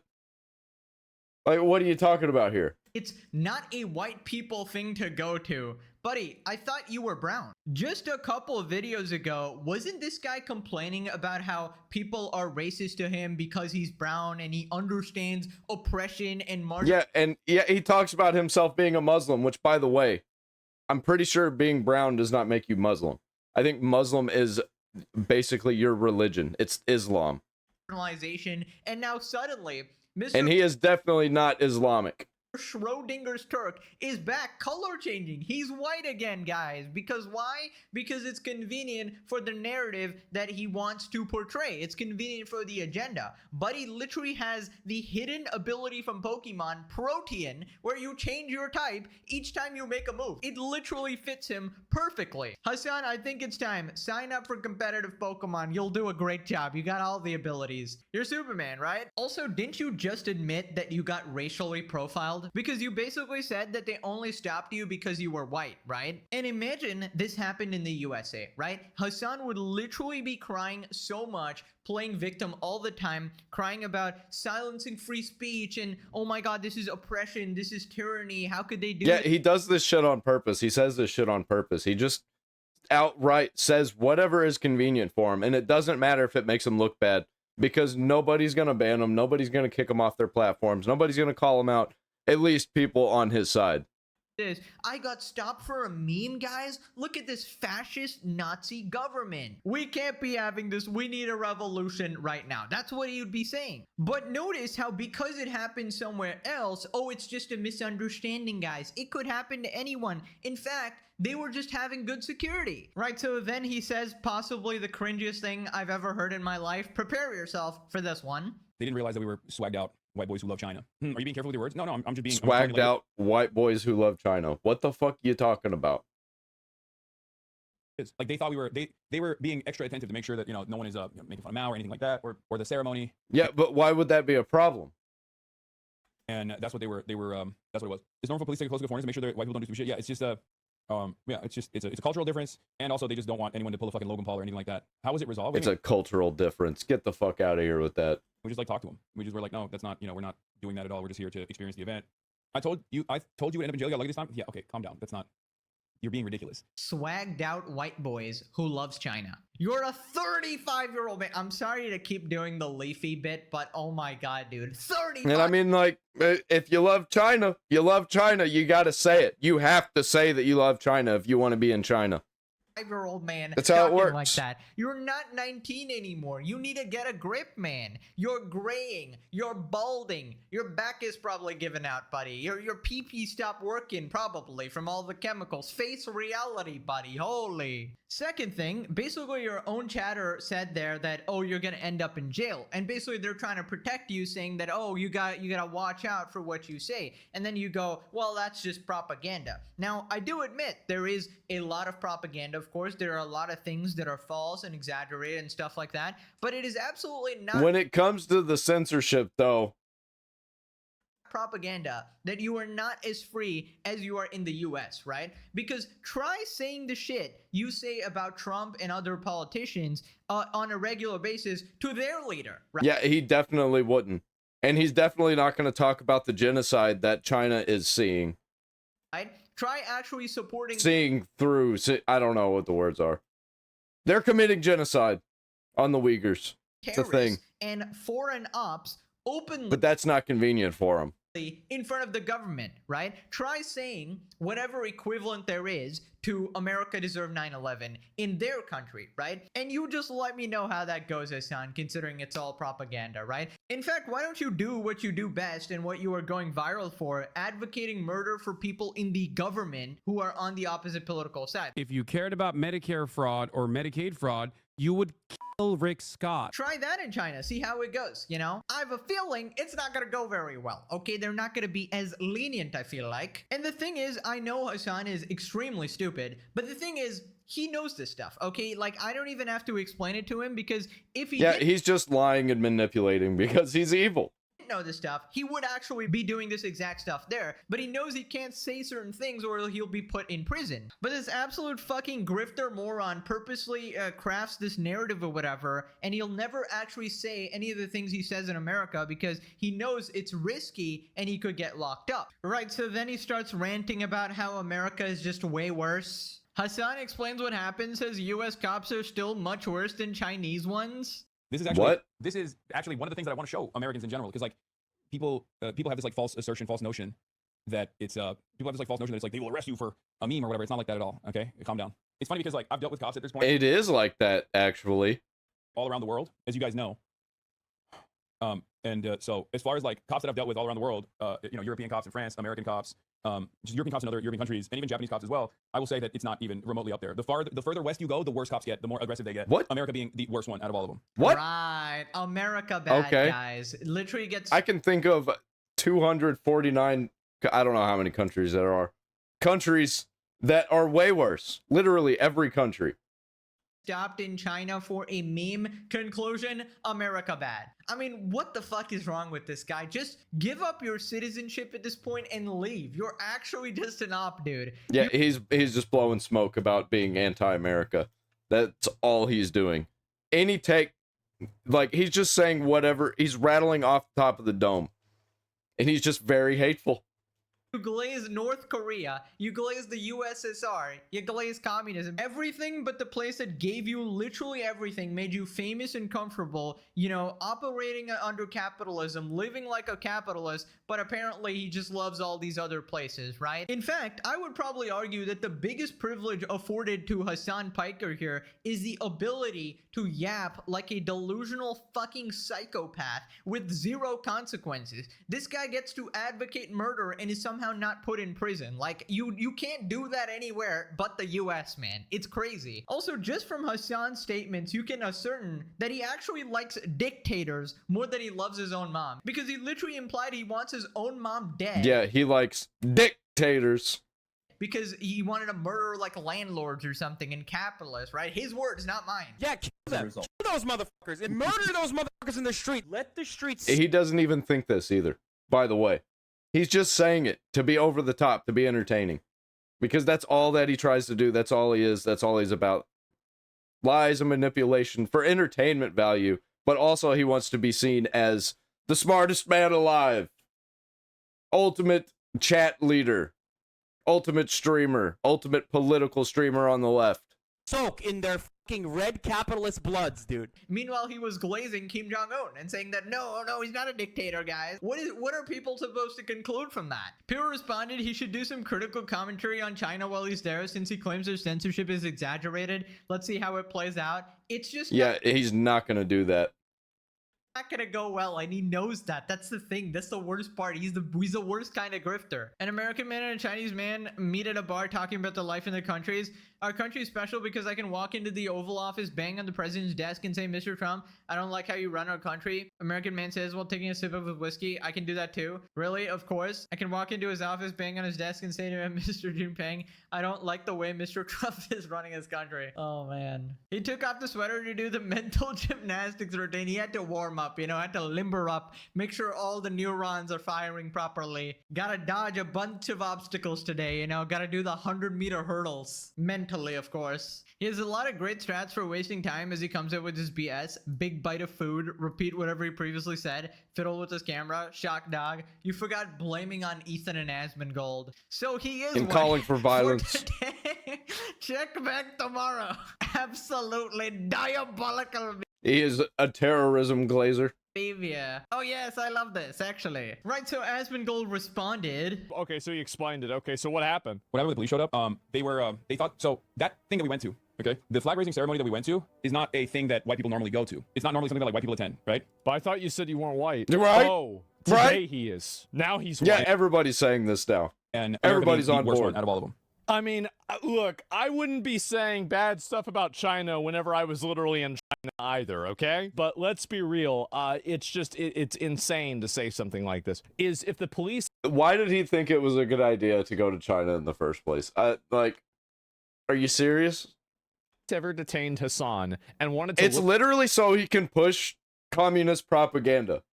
A: Like, what are you talking about here?
F: it's not a white people thing to go to. Buddy, I thought you were brown. Just a couple of videos ago, wasn't this guy complaining about how people are racist to him because he's brown and he understands oppression and marginalization?
A: Yeah, he talks about himself being a Muslim, which, by the way, I'm pretty sure being brown does not make you Muslim. I think Muslim is basically your religion. It's Islam.
F: And now suddenly,
A: And he is definitely not Islamic.
F: Schrodinger's Turk is back color changing. He's white again, guys. Because why? Because it's convenient for the narrative that he wants to portray. It's convenient for the agenda. But he literally has the hidden ability from Pokemon, Protean, where you change your type each time you make a move. It literally fits him perfectly. Hasan, I think it's time. Sign up for competitive Pokemon. You'll do a great job. You got all the abilities. You're Superman, right? Also, didn't you just admit that you got racially profiled? Because you basically said that they only stopped you because you were white, right? And imagine this happened in the USA, right? Hasan would literally be crying so much, playing victim all the time, crying about silencing free speech and, oh my god, this is oppression, this is tyranny, how could they do
A: Yeah,
F: this?
A: he does this shit on purpose. He says this shit on purpose. He just outright says whatever is convenient for him, and it doesn't matter if it makes him look bad, because nobody's gonna ban him, nobody's gonna kick him off their platforms, nobody's gonna call him out. At least people on his side.
F: I got stopped for a meme, guys. Look at this fascist Nazi government. We can't be having this. We need a revolution right now. That's what he would be saying. But notice how because it happened somewhere else, oh, it's just a misunderstanding, guys. It could happen to anyone. In fact, they were just having good security, right? So then he says possibly the cringiest thing I've ever heard in my life. Prepare yourself for this one.
B: They didn't realize that we were swagged out white boys who love China. Are you being careful with your words? No, I'm just being
A: swagged out white boys who love China. What the fuck are you talking about?
B: It's like they thought we were they were being extra attentive to make sure that, you know, no one is making fun of Mao or anything like that, or the ceremony.
A: Yeah, but why would that be a problem?
B: and that's what they were. That's what it was. It's normal for police to take close to foreigners to make sure that white people don't do stupid shit. Yeah, it's just yeah, it's a cultural difference, and also they just don't want anyone to pull a fucking Logan Paul or anything like that. How was it resolved?
A: It's a cultural difference. Get the fuck out of here with that.
B: We just like talk to them. We just were like, no, that's not. We're not doing that at all. We're just here to experience the event. I told you would end up in jail. You got lucky this time. Yeah, okay, calm down. That's not. You're being ridiculous.
F: Swagged out white boys who loves China. You're a 35-year-old man. I'm sorry to keep doing the Leafy bit, but oh my god, dude. 35.
A: And I mean, like, if you love China, you love China. You gotta say it. You have to say that you love China if you want to be in China.
F: 5-year-old man.
A: That's how it works.
F: Like that. You're not 19 anymore. You need to get a grip, man. You're graying. You're balding. Your back is probably giving out, buddy. Your pee-pee stopped working probably from all the chemicals. Face reality, buddy. Holy. Second thing, basically your own chatter said there that, oh, you're gonna end up in jail. And basically they're trying to protect you, saying that, oh, you gotta watch out for what you say. And then you go, well, that's just propaganda. Now, I do admit there is a lot of propaganda. Of course, there are a lot of things that are false and exaggerated and stuff like that. But it is absolutely not.
A: When it comes to the censorship, though,
F: propaganda that you are not as free as you are in the US, right? Because try saying the shit you say about Trump and other politicians on a regular basis to their leader, right?
A: Yeah, he definitely wouldn't. And he's definitely not going to talk about the genocide that China is seeing.
F: Right? Try actually supporting...
A: I don't know what the words are. They're committing genocide on the Uyghurs. It's a thing.
F: And foreign ops openly...
A: But that's not convenient for them.
F: In front of the government, right? Try saying whatever equivalent there is to America deserve 9/11 in their country, right? And you just let me know how that goes, Hasan, considering it's all propaganda, right? In fact, why don't you do what you do best and what you are going viral for, advocating murder for people in the government who are on the opposite political side?
C: If you cared about Medicare fraud or Medicaid fraud, you would kill Rick Scott.
F: Try that in China. See how it goes, you know? I have a feeling it's not gonna go very well, okay? They're not gonna be as lenient, I feel like. And the thing is, I know Hasan is extremely stupid, but the thing is, he knows this stuff, okay? Like, I don't even have to explain it to him because if he
A: he's just lying and manipulating because he's evil.
F: Know this stuff, he would actually be doing this exact stuff there, but he knows he can't say certain things or he'll be put in prison. But this absolute fucking grifter moron purposely crafts this narrative or whatever, and he'll never actually say any of the things he says in America because he knows it's risky and he could get locked up. Right, so then he starts ranting about how America is just way worse. Hasan explains what happens, says US cops are still much worse than Chinese ones.
B: This is actually one of the things that I want to show Americans in general, because like people have this like false assertion, false notion that it's people have this like false notion that it's like they will arrest you for a meme or whatever. It's not like that at all. Okay, calm down. It's funny because like I've dealt with cops at this point.
A: It is like that actually,
B: all around the world, as you guys know. So as far as like cops that I've dealt with all around the world, European cops in France, American cops, just European cops in other European countries, and even Japanese cops as well, I will say that it's not even remotely up there. The further west you go, the worse cops get, the more aggressive they get.
A: What?
B: America being the worst one out of all of them.
A: What?
F: Right, America bad guys. Literally gets...
A: I can think of 249, I don't know how many countries there are. Countries that are way worse. Literally every country.
F: Stopped in China for a meme. Conclusion, America bad. I mean, what the fuck is wrong with this guy? Just give up your citizenship at this point and leave. You're actually just an op, dude.
A: Yeah, he's just blowing smoke about being anti-America. That's all he's doing. Any take, like, he's just saying whatever. He's rattling off the top of the dome. And he's just very hateful.
F: You glaze North Korea, you glaze the USSR, you glaze communism. Everything but the place that gave you literally everything, made you famous and comfortable, you know, operating under capitalism, living like a capitalist, but apparently he just loves all these other places, right? In fact, I would probably argue that the biggest privilege afforded to Hasan Piker here is the ability to yap like a delusional fucking psychopath with zero consequences. This guy gets to advocate murder and is somehow not put in prison. Like, you can't do that anywhere but the US, man. It's crazy. Also, just from Hasan's statements, you can ascertain that he actually likes dictators more than he loves his own mom, because he literally implied he wants his own mom dead.
A: Yeah, he likes dictators.
F: Because he wanted to murder like landlords or something and capitalists, right? His words, not mine.
H: Yeah, kill them. Kill those motherfuckers and murder those motherfuckers in the street. Let the streets...
A: He doesn't even think this either, by the way. He's just saying it to be over the top, to be entertaining. Because that's all that he tries to do. That's all he is. That's all he's about. Lies and manipulation for entertainment value, but also he wants to be seen as the smartest man alive. Ultimate chat leader. Ultimate streamer. Ultimate political streamer on the left.
H: Soak in their fucking red capitalist bloods, dude.
F: Meanwhile, he was glazing Kim Jong-un and saying that no, he's not a dictator, guys. What are people supposed to conclude from that? People responded he should do some critical commentary on China while he's there, since he claims their censorship is exaggerated. Let's see how it plays out. It's just
A: he's not gonna do that.
F: not gonna go well, and he knows that. That's the thing. That's the worst part. He's the worst kind of grifter. An American man and a Chinese man meet at a bar talking about their life in their countries. Our country is special because I can walk into the Oval Office, bang on the president's desk, and say, Mr. Trump, I don't like how you run our country. American man says, while taking a sip of his whiskey, I can do that too. Really? Of course. I can walk into his office, bang on his desk, and say to him, Mr. Jinping, I don't like the way Mr. Trump is running his country. Oh, man. He took off the sweater to do the mental gymnastics routine. He had to warm up, had to limber up, make sure all the neurons are firing properly. Gotta dodge a bunch of obstacles today, gotta do the 100-meter hurdles. Mentally, of course. He has a lot of great strats for wasting time as he comes out with his BS. Big bite of food, repeat whatever he previously said, fiddle with his camera, shock dog. You forgot blaming on Ethan and Asmongold. So he is
A: and calling for violence.
F: Check back tomorrow. Absolutely diabolical.
A: He is a terrorism glazer.
F: Yeah. Oh yes, I love this actually. Right, so Asmongold responded.
I: Okay, so he explained it. Okay, so what happened?
B: Whenever the police showed up, they thought, so that thing that we went to, okay, the flag raising ceremony that we went to is not a thing that white people normally go to. It's not normally something that like white people attend, right?
I: But I thought you said you weren't white.
A: Right?
I: Oh, today he is. Now he's white.
A: Yeah, everybody's saying this now.
B: And
A: everybody's on board
B: out of all of them.
I: I mean, look, I wouldn't be saying bad stuff about China whenever I was literally in China either, okay? But let's be real. It's just, it's insane to say something like this. Is if the police...
A: Why did he think it was a good idea to go to China in the first place? Like, are you serious?
I: Ever detained Hasan and wanted to...
A: It's literally so he can push communist propaganda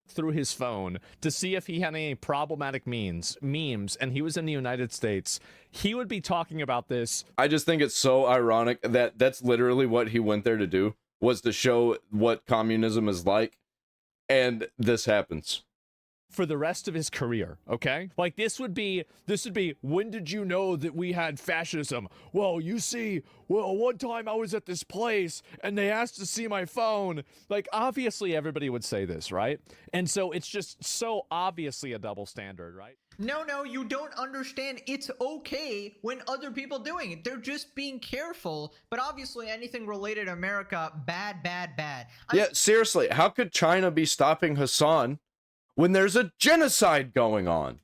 I: through his phone to see if he had any problematic memes, and he was in the United States, he would be talking about this.
A: I just think it's so ironic that that's literally what he went there to do, was to show what communism is like, and this happens.
I: For the rest of his career, okay? Like, this would be, when did you know that we had fascism? Well, you see, one time I was at this place, and they asked to see my phone. Like, obviously everybody would say this, right? And so it's just so obviously a double standard, right?
F: No, you don't understand. It's okay when other people doing it. They're just being careful. But obviously anything related to America, bad.
A: Yeah, seriously, how could China be stopping Hasan when there's a genocide going on?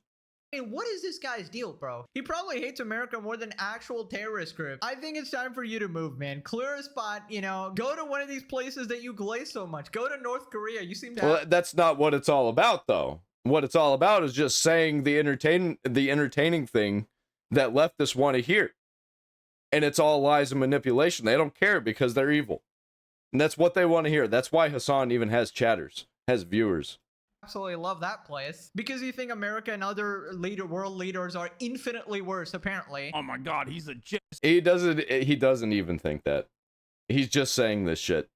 F: Hey, what is this guy's deal, bro? He probably hates America more than actual terrorist groups. I think it's time for you to move, man. Clear a spot, go to one of these places that you glaze so much. Go to North Korea. You seem to
A: Well, that's not what it's all about, though. What it's all about is just saying the entertaining thing that leftists want to hear. And it's all lies and manipulation. They don't care because they're evil. And that's what they want to hear. That's why Hasan even has chatters, has viewers.
F: Absolutely love that place because you think America and other world leaders are infinitely worse, apparently.
C: Oh my god, he's a
A: he doesn't even think that. He's just saying this shit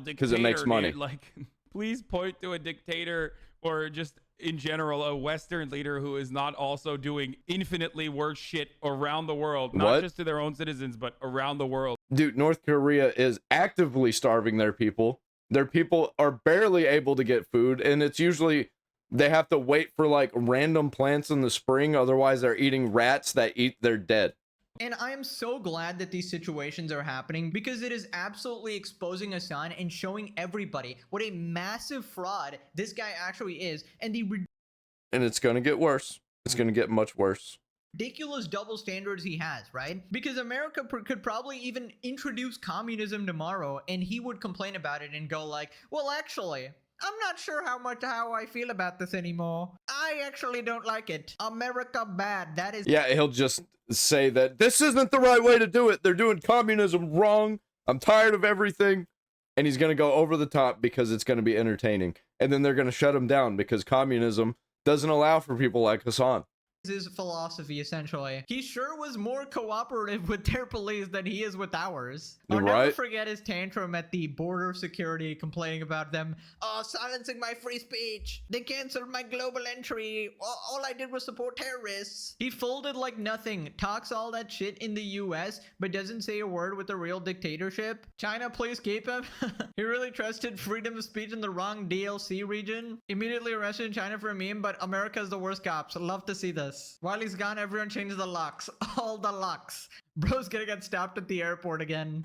A: because it makes money.
C: Dude. Like, please point to a dictator or just in general a Western leader who is not also doing infinitely worse shit around the world, not just to their own citizens but around the world.
A: Dude, North Korea is actively starving their people. Their people are barely able to get food, and it's usually they have to wait for like random plants in the spring, otherwise they're eating rats that eat their dead.
F: And I am so glad that these situations are happening because it is absolutely exposing Hasan and showing everybody what a massive fraud this guy actually is, and
A: and it's gonna get worse. It's gonna get much worse.
F: Ridiculous double standards he has, right? Because America could probably even introduce communism tomorrow and he would complain about it and go like, well, actually, I'm not sure how I feel about this anymore. I actually don't like it. America bad. That is...
A: Yeah, he'll just say that this isn't the right way to do it. They're doing communism wrong. I'm tired of everything. And he's going to go over the top because it's going to be entertaining. And then they're going to shut him down because communism doesn't allow for people like Hasan.
F: His philosophy, essentially. He sure was more cooperative with their police than he is with ours. I'll never forget his tantrum at the border security, complaining about them silencing my free speech. They canceled my global entry. All I did was support terrorists. He folded like nothing, talks all that shit in the US, but doesn't say a word with a real dictatorship. China, please keep him. He really trusted freedom of speech in the wrong DLC region. Immediately arrested in China for a meme, but America's the worst cops. Love to see this. While he's gone, everyone changes the locks. All the locks. Bro's gonna get stopped at the airport again.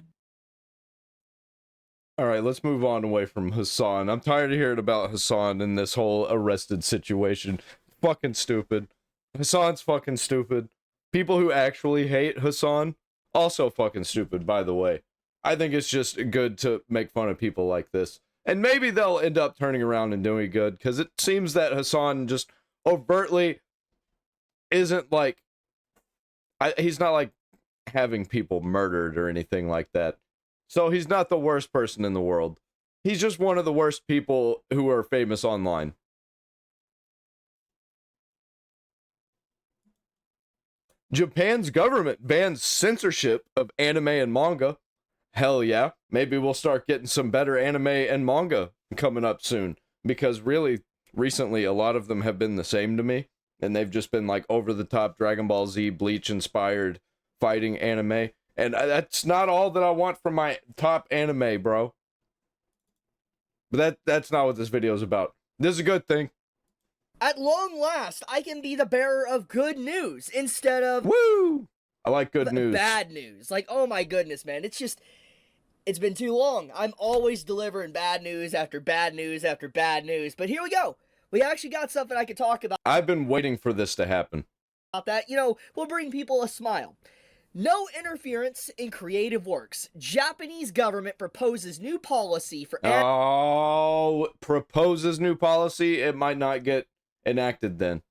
A: All right, let's move on away from Hasan. I'm tired of hearing about Hasan and this whole arrested situation. Fucking stupid. Hasan's fucking stupid. People who actually hate Hasan, also fucking stupid, by the way. I think it's just good to make fun of people like this. And maybe they'll end up turning around and doing good, because it seems that Hasan just overtly isn't like, he's not like having people murdered or anything like that. So he's not the worst person in the world. He's just one of the worst people who are famous online. Japan's government bans censorship of anime and manga. Hell yeah. Maybe we'll start getting some better anime and manga coming up soon. Because really, recently, a lot of them have been the same to me. And they've just been like over-the-top Dragon Ball Z, Bleach-inspired fighting anime. And that's not all that I want from my top anime, bro. But that's not what this video is about. This is a good thing.
E: At long last, I can be the bearer of good news instead of...
A: Woo! I like good news.
E: Bad news. Like, oh my goodness, man. It's just... It's been too long. I'm always delivering bad news after bad news after bad news. But here we go. We actually got something I could talk about.
A: I've been waiting for this to happen.
E: About that, you know, we'll bring people a smile. No interference in creative works. Japanese government proposes new policy for...
A: Oh, proposes new policy? It might not get enacted then.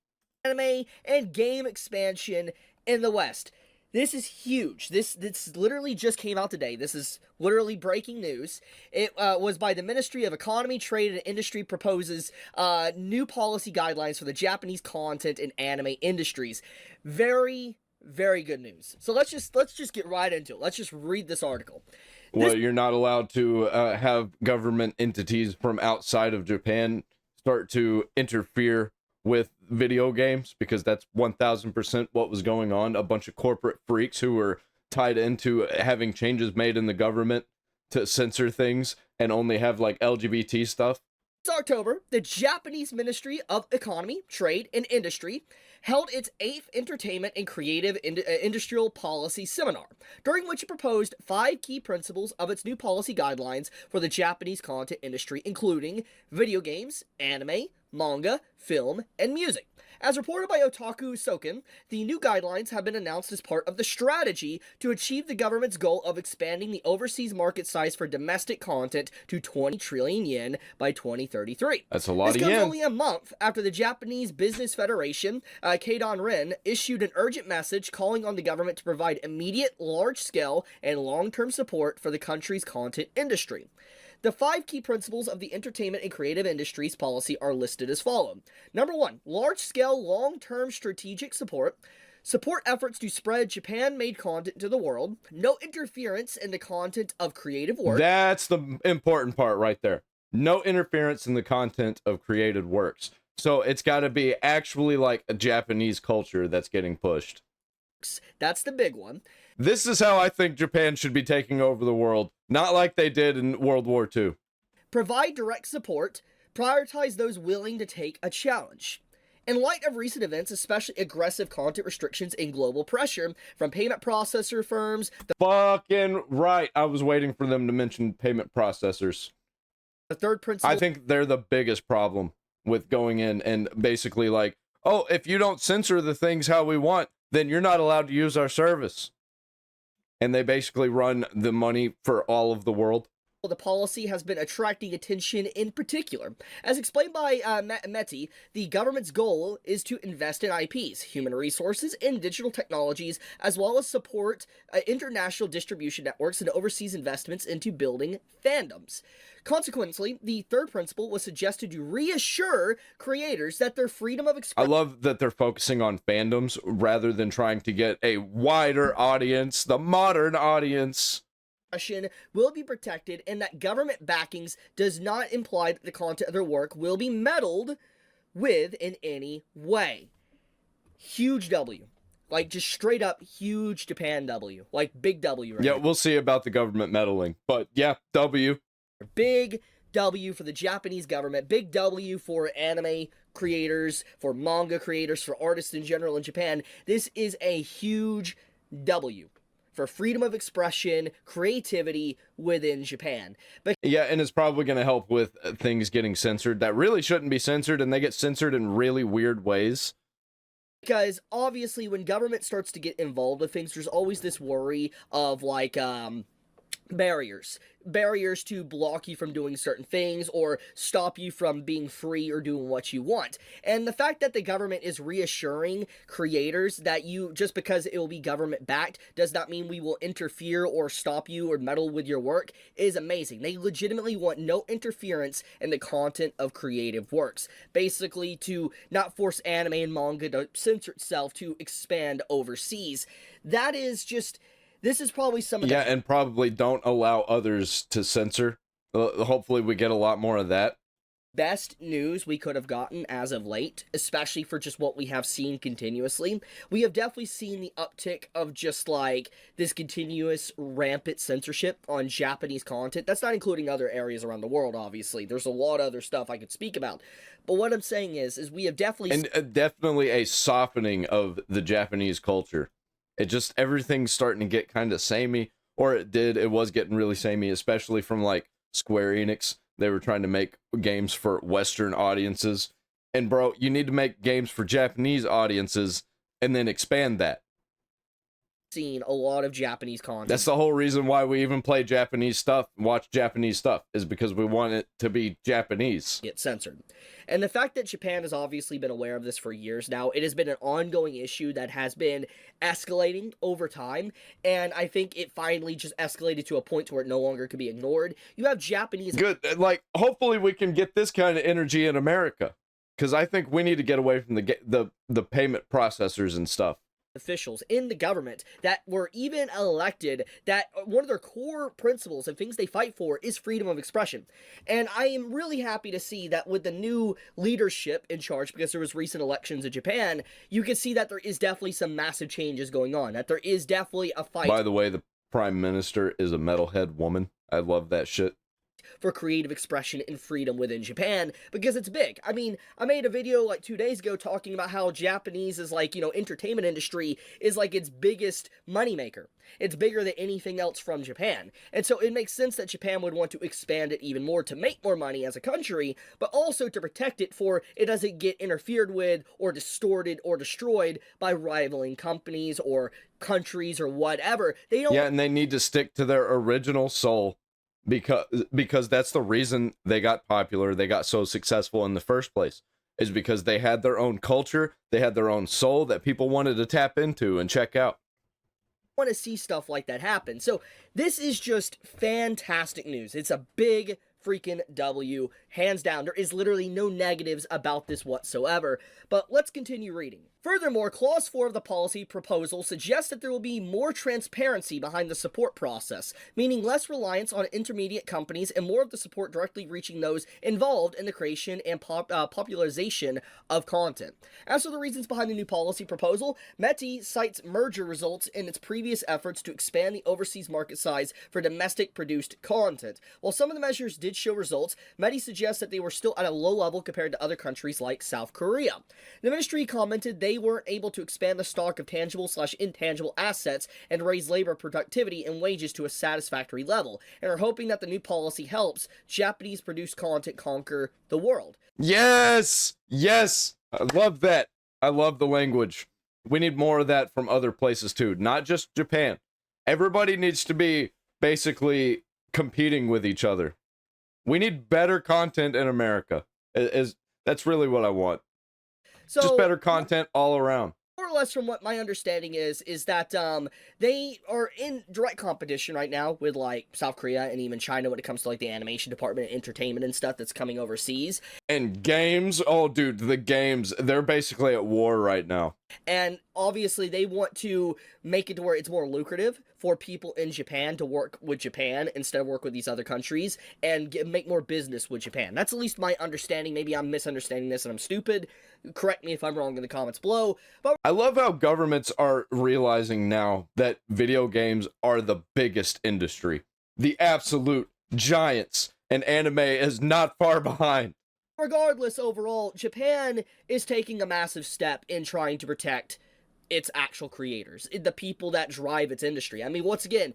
E: Anime and game expansion in the West. This is huge. This literally just came out today. This is literally breaking news. It was by the Ministry of Economy, Trade, and Industry proposes new policy guidelines for the Japanese content and anime industries. Very, very good news. So let's just get right into it. Let's just read this article.
A: Well, you're not allowed to have government entities from outside of Japan start to interfere with video games, because that's 1000% what was going on. A bunch of corporate freaks who were tied into having changes made in the government to censor things and only have like LGBT stuff.
E: This October, the Japanese Ministry of Economy, Trade, and Industry held its 8th Entertainment and Creative Industrial Policy Seminar, during which it proposed 5 key principles of its new policy guidelines for the Japanese content industry, including video games, anime, manga, film, and music. As reported by Otaku Soken, the new guidelines have been announced as part of the strategy to achieve the government's goal of expanding the overseas market size for domestic content to 20 trillion yen by 2033.
A: That's a lot of yen.
E: This comes only a month after the Japanese Business Federation, Keidan Ren, issued an urgent message calling on the government to provide immediate, large-scale, and long-term support for the country's content industry. The 5 key principles of the entertainment and creative industries policy are listed as follows. Number 1, large-scale, long-term strategic support. Support efforts to spread Japan-made content to the world. No interference in the content of creative work.
A: That's the important part right there. No interference in the content of created works. So it's got to be actually like a Japanese culture that's getting pushed.
E: That's the big one.
A: This is how I think Japan should be taking over the world, not like they did in World War II.
E: Provide direct support, prioritize those willing to take a challenge. In light of recent events, especially aggressive content restrictions and global pressure from payment processor firms...
A: Fucking right. I was waiting for them to mention payment processors.
E: The third principle...
A: I think they're the biggest problem with going in and basically like, oh, if you don't censor the things how we want, then you're not allowed to use our service. And they basically run the money for all of the world.
E: The policy has been attracting attention in particular. As explained by Meti, the government's goal is to invest in IPs, human resources, and digital technologies, as well as support international distribution networks and overseas investments into building fandoms. Consequently, the third principle was suggested to reassure creators that their freedom of expression...
A: I love that they're focusing on fandoms rather than trying to get a wider audience, the modern audience.
E: Will be protected, and that government backings does not imply that the content of their work will be meddled with in any way. Huge W. Like, just straight up huge Japan W. Like, big W right
A: Yeah,
E: now.
A: we'll see about the government meddling, but yeah, W.
E: Big W for the Japanese government. Big W for anime creators, for manga creators, for artists in general in Japan. This is a huge W for freedom of expression, creativity within Japan. But
A: yeah, and it's probably going to help with things getting censored that really shouldn't be censored, and they get censored in really weird ways.
E: Because obviously when government starts to get involved with things, there's always this worry of like barriers to block you from doing certain things or stop you from being free or doing what you want. And the fact that the government is reassuring creators that you, just because it will be government backed, does not mean we will interfere or stop you or meddle with your work is amazing. They legitimately want no interference in the content of creative works. Basically to not force anime and manga to censor itself to expand overseas. That is just... This is probably some of the...
A: Yeah, and probably don't allow others to censor. Hopefully we get a lot more of that.
E: Best news we could have gotten as of late, especially for just what we have seen continuously. We have definitely seen the uptick of just like this continuous rampant censorship on Japanese content. That's not including other areas around the world, obviously. There's a lot of other stuff I could speak about. But what I'm saying is we have definitely...
A: And definitely a softening of the Japanese culture. It just, everything's starting to get kind of samey, or it was getting really samey, especially from like Square Enix. They were trying to make games for Western audiences. And bro, you need to make games for Japanese audiences and then expand that.
E: Seen a lot of Japanese content.
A: That's the whole reason why we even play Japanese stuff, watch Japanese stuff, is because we want it to be Japanese.
E: Get censored. And the fact that Japan has obviously been aware of this for years now, it has been an ongoing issue that has been escalating over time, and I think it finally just escalated to a point where it no longer could be ignored. You have Japanese...
A: Good, like, hopefully we can get this kind of energy in America, because I think we need to get away from the payment processors and stuff.
E: Officials in the government that were even elected, that one of their core principles and things they fight for is freedom of expression. And I am really happy to see that with the new leadership in charge, because there was recent elections in Japan, you can see that there is definitely some massive changes going on, that there is definitely a fight.
A: By the way, the prime minister is a metalhead woman. I love that shit.
E: For creative expression and freedom within Japan, because it's big. I mean, I made a video like 2 days ago talking about how Japanese is like, entertainment industry is like its biggest moneymaker. It's bigger than anything else from Japan. And so it makes sense that Japan would want to expand it even more to make more money as a country, but also to protect it for it doesn't get interfered with or distorted or destroyed by rivaling companies or countries or whatever. They don't...
A: Yeah, and they need to stick to their original soul. Because that's the reason they got popular, they got so successful in the first place, is because they had their own culture, they had their own soul that people wanted to tap into and check out.
E: Want to see stuff like that happen. So this is just fantastic news. It's a big freaking W, hands down. There is literally no negatives about this whatsoever. But let's continue reading. Furthermore, Clause 4 of the policy proposal suggests that there will be more transparency behind the support process, meaning less reliance on intermediate companies and more of the support directly reaching those involved in the creation and popularization of content. As for the reasons behind the new policy proposal, Meti cites merger results in its previous efforts to expand the overseas market size for domestic-produced content. While some of the measures did show results, Meti suggests that they were still at a low level compared to other countries like South Korea. The ministry commented they weren't able to expand the stock of tangible/intangible assets and raise labor productivity and wages to a satisfactory level, and are hoping that the new policy helps Japanese-produced content conquer the world.
A: Yes! Yes! I love that. I love the language. We need more of that from other places too, not just Japan. Everybody needs to be basically competing with each other. We need better content in America. That's really what I want.
E: So,
A: just better content all around.
E: More or less from what my understanding is that they are in direct competition right now with like South Korea and even China when it comes to like the animation department, entertainment and stuff that's coming overseas.
A: And games, oh dude, the games, they're basically at war right now.
E: And obviously they want to make it to where it's more lucrative for people in Japan to work with Japan instead of work with these other countries and make more business with Japan. That's at least my understanding. Maybe I'm misunderstanding this and I'm stupid. Correct me if I'm wrong in the comments below. But
A: I love how governments are realizing now that video games are the biggest industry. The absolute giants, and anime is not far behind.
E: Regardless, overall, Japan is taking a massive step in trying to protect its actual creators, the people that drive its industry. I mean, once again,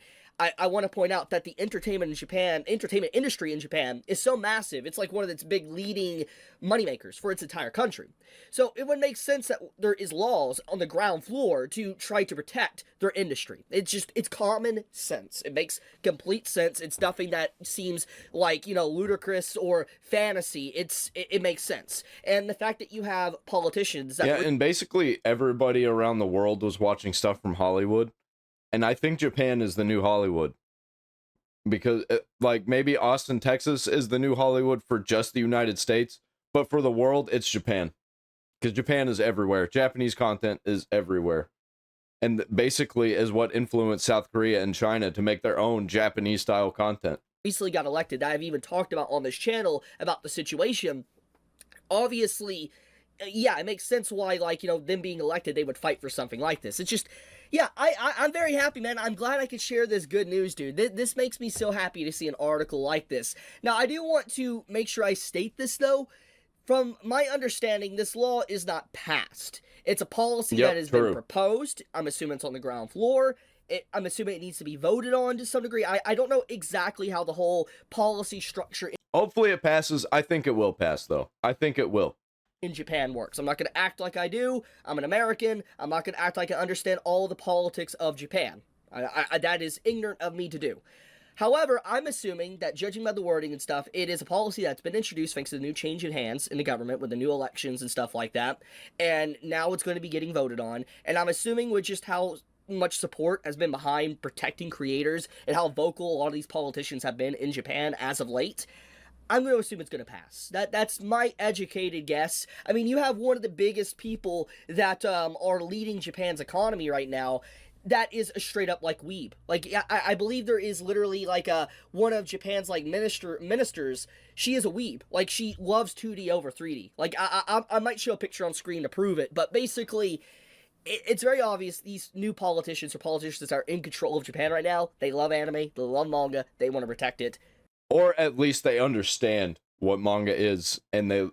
E: I want to point out that the entertainment industry in Japan is so massive. It's like one of its big leading moneymakers for its entire country. So it would make sense that there is laws on the ground floor to try to protect their industry. It's common sense. It makes complete sense. It's nothing that seems like, ludicrous or fantasy. It makes sense. And the fact that you have politicians that
A: and basically everybody around the world was watching stuff from Hollywood. And I think Japan is the new Hollywood. Because, like, maybe Austin, Texas is the new Hollywood for just the United States. But for the world, it's Japan. Because Japan is everywhere. Japanese content is everywhere. And basically is what influenced South Korea and China to make their own Japanese-style content.
E: Recently got elected, that I've even talked about on this channel about the situation. Obviously, yeah, it makes sense why, them being elected, they would fight for something like this. It's just... yeah, I'm very happy, man. I'm glad I could share this good news, dude. This makes me so happy to see an article like this. Now, I do want to make sure I state this, though. From my understanding, this law is not passed. It's a policy that has been proposed. I'm assuming it's on the ground floor. I'm assuming it needs to be voted on to some degree. I don't know exactly how the whole policy structure...
A: hopefully it passes. I think it will pass, though. I think it will.
E: In Japan works. I'm not going to act like I do. I'm an American. I'm not going to act like I understand all the politics of Japan. That is ignorant of me to do. However, I'm assuming that, judging by the wording and stuff, it is a policy that's been introduced thanks to the new change in hands in the government with the new elections and stuff like that. And now it's going to be getting voted on. And I'm assuming with just how much support has been behind protecting creators and how vocal a lot of these politicians have been in Japan as of late, I'm going to assume it's going to pass. That's my educated guess. I mean, you have one of the biggest people that are leading Japan's economy right now that is a straight up like weeb. Like, I believe there is literally like one of Japan's like ministers. She is a weeb. Like, she loves 2D over 3D. Like, I might show a picture on screen to prove it, but basically... it's very obvious these new politicians or politicians that are in control of Japan right now, they love anime, they love manga, they want to protect it.
A: Or at least they understand what manga is, and they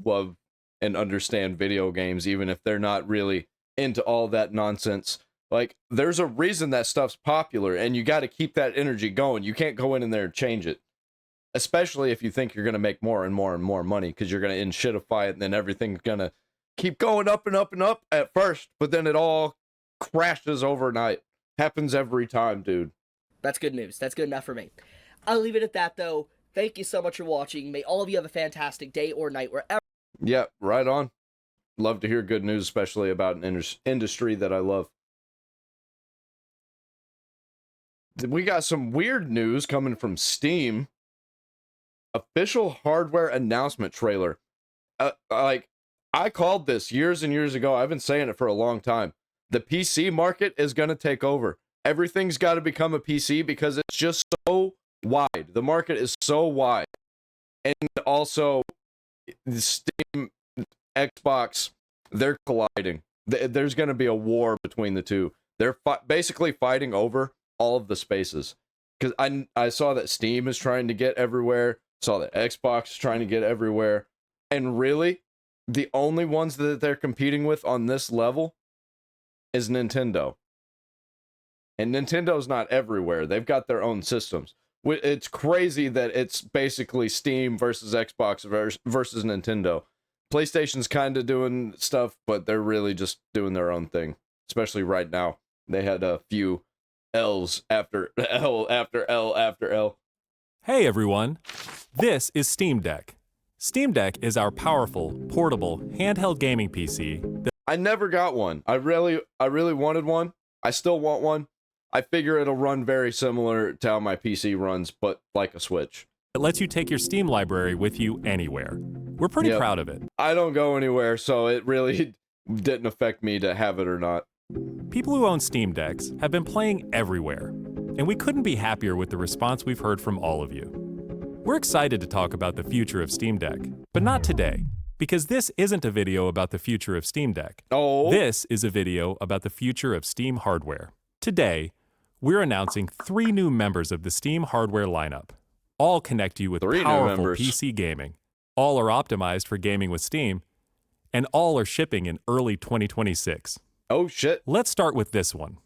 A: love and understand video games, even if they're not really into all that nonsense. Like, there's a reason that stuff's popular, and you got to keep that energy going. You can't go in there and change it. Especially if you think you're going to make more and more and more money, because you're going to in-shitify it, and then everything's going to keep going up and up and up at first, but then it all crashes overnight. Happens every time, dude.
E: That's good news. That's good enough for me. I'll leave it at that, though. Thank you so much for watching. May all of you have a fantastic day or night wherever.
A: Yeah, right on. Love to hear good news, especially about an industry that I love. We got some weird news coming from Steam. Official hardware announcement trailer. I called this years and years ago. I've been saying it for a long time. The PC market is going to take over. Everything's got to become a PC because it's just so wide. The market is so wide. And also, Steam, Xbox, they're colliding. There's going to be a war between the two. They're basically fighting over all of the spaces. Because I saw that Steam is trying to get everywhere. Saw that Xbox is trying to get everywhere. And really, the only ones that they're competing with on this level is Nintendo. And Nintendo's not everywhere. They've got their own systems. It's crazy that it's basically Steam versus Xbox versus Nintendo. PlayStation's kind of doing stuff, but they're really just doing their own thing. Especially right now. They had a few L's after L after L after L.
G: Hey everyone, this is Steam Deck. Steam Deck is our powerful, portable, handheld gaming PC.
A: I never got one. I really wanted one. I still want one. I figure it'll run very similar to how my PC runs, but like a Switch.
G: It lets you take your Steam library with you anywhere. We're pretty proud of it.
A: I don't go anywhere, so it really didn't affect me to have it or not.
G: People who own Steam Decks have been playing everywhere, and we couldn't be happier with the response we've heard from all of you. We're excited to talk about the future of Steam Deck, but not today, because this isn't a video about the future of Steam Deck.
A: Oh.
G: This is a video about the future of Steam hardware. Today, we're announcing 3 new members of the Steam hardware lineup. All connect you with powerful PC gaming. All are optimized for gaming with Steam, and all are shipping in early 2026.
A: Oh shit.
G: Let's start with this one.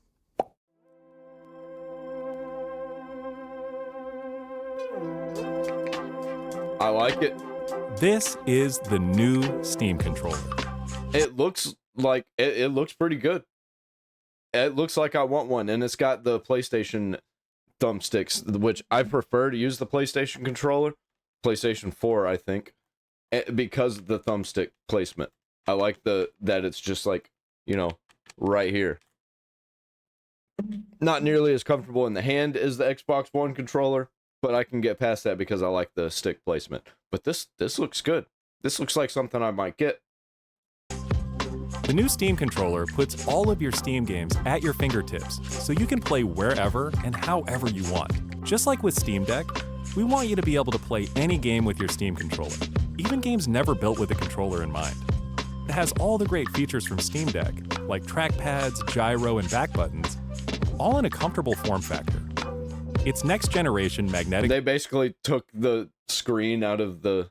A: I like it.
G: This is the new Steam controller.
A: It looks like it looks pretty good. It looks like I want one, and it's got the PlayStation thumbsticks, which I prefer to use the PlayStation controller. PlayStation 4, I think, because of the thumbstick placement. I like that it's just like, you know, right here. Not nearly as comfortable in the hand as the Xbox One controller, but I can get past that because I like the stick placement. But this looks good. This looks like something I might get.
G: The new Steam controller puts all of your Steam games at your fingertips, so you can play wherever and however you want. Just like with Steam Deck, we want you to be able to play any game with your Steam controller, even games never built with a controller in mind. It has all the great features from Steam Deck, like trackpads, gyro, and back buttons, all in a comfortable form factor. Its next generation magnetic...
A: They basically took the screen out of the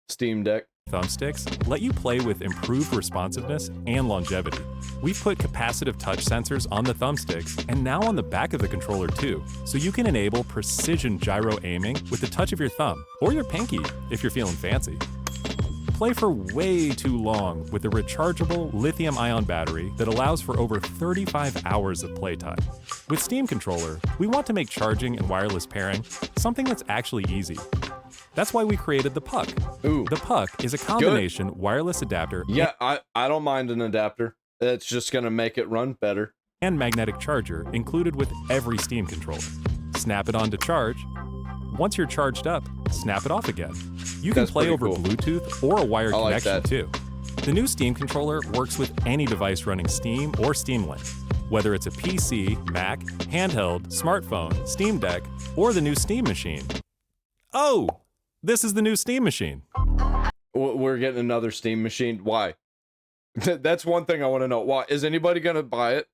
A: Steam Deck.
G: Thumbsticks let you play with improved responsiveness and longevity. We've put capacitive touch sensors on the thumbsticks and now on the back of the controller too, so you can enable precision gyro aiming with the touch of your thumb, or your pinky if you're feeling fancy. Play for way too long with a rechargeable lithium-ion battery that allows for over 35 hours of playtime. With Steam Controller, we want to make charging and wireless pairing something that's actually easy. That's why we created the Puck.
A: Ooh,
G: the Puck is a combination wireless adapter.
A: Yeah, I don't mind an adapter. It's just gonna make it run better.
G: And magnetic charger included with every Steam controller. Snap it on to charge. Once you're charged up, snap it off again. You can play over Bluetooth or a wired connection too. The new Steam controller works with any device running Steam or Steam Link, whether it's a PC, Mac, handheld, smartphone, Steam Deck, or the new Steam Machine. Oh, this is the new Steam Machine.
A: We're getting another Steam Machine. Why? That's one thing I want to know. Why? Is anybody going to buy it?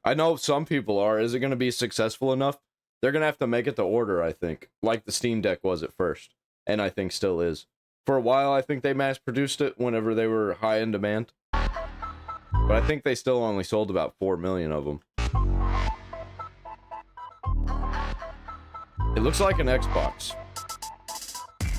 A: I know some people are. Is it going to be successful enough? They're going to have to make it to order, I think, like the Steam Deck was at first, and I think still is. For a while, I think they mass-produced it whenever they were high in demand. But I think they still only sold about 4 million of them. It looks like an Xbox.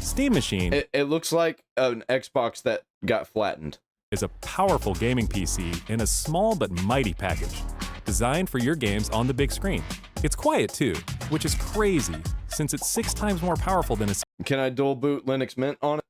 G: Steam Machine.
A: It looks like an Xbox that got flattened.
G: Is a powerful gaming PC in a small but mighty package, designed for your games on the big screen. It's quiet too, which is crazy since it's 6 times more powerful than a...
A: Can I dual boot Linux Mint on it?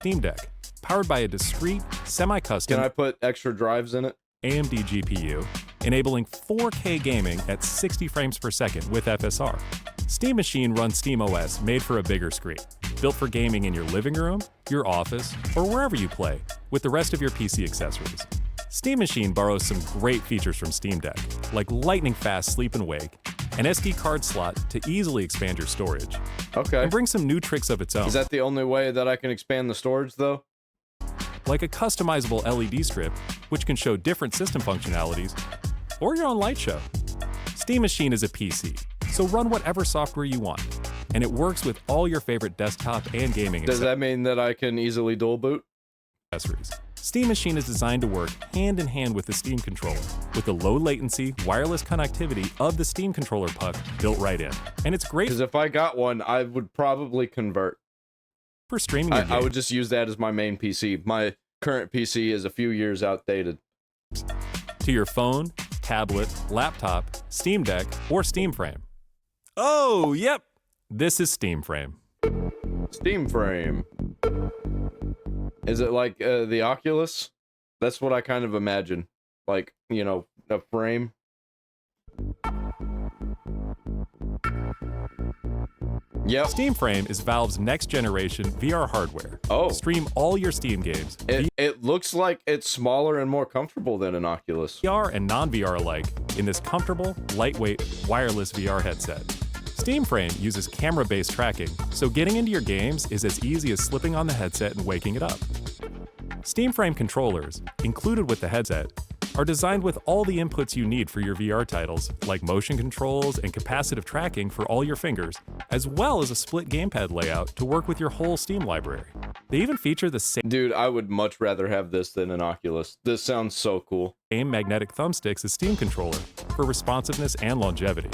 G: Steam Deck, powered by a discrete, semi-custom...
A: Can I put extra drives in it?
G: AMD GPU, enabling 4K gaming at 60 frames per second with FSR. Steam Machine runs SteamOS made for a bigger screen, built for gaming in your living room, your office, or wherever you play, with the rest of your PC accessories. Steam Machine borrows some great features from Steam Deck, like lightning-fast sleep and wake, an SD card slot to easily expand your storage.
A: Okay.
G: And bring some new tricks of its own.
A: Is that the only way that I can expand the storage, though?
G: Like a customizable LED strip, which can show different system functionalities, or your own light show. Steam Machine is a PC, so run whatever software you want, and it works with all your favorite desktop and gaming
A: accessories. Does that mean that I can easily dual boot?
G: Accessories. Steam Machine is designed to work hand in hand with the Steam controller, with the low latency, wireless connectivity of the Steam controller puck built right in. And it's great.
A: Because if I got one, I would probably convert.
G: For streaming
A: I would just use that as my main PC. My current PC is a few years outdated.
G: To your phone, tablet, laptop, Steam Deck, or Steam Frame. Oh, yep. This is Steam Frame.
A: Steam frame. Is it like the Oculus? That's what I kind of imagine. Like, you know, a frame. Yep.
G: Steam Frame is Valve's next generation VR hardware.
A: Oh.
G: Stream all your Steam games.
A: It looks like it's smaller and more comfortable than an Oculus.
G: VR and non-VR alike in this comfortable, lightweight, wireless VR headset. Steam Frame uses camera-based tracking, so getting into your games is as easy as slipping on the headset and waking it up. Steam Frame controllers, included with the headset, are designed with all the inputs you need for your VR titles, like motion controls and capacitive tracking for all your fingers, as well as a split gamepad layout to work with your whole Steam library. They even feature the same—
A: Dude, I would much rather have this than an Oculus. This sounds so cool.
G: Same magnetic thumbsticks as Steam controller for responsiveness and longevity.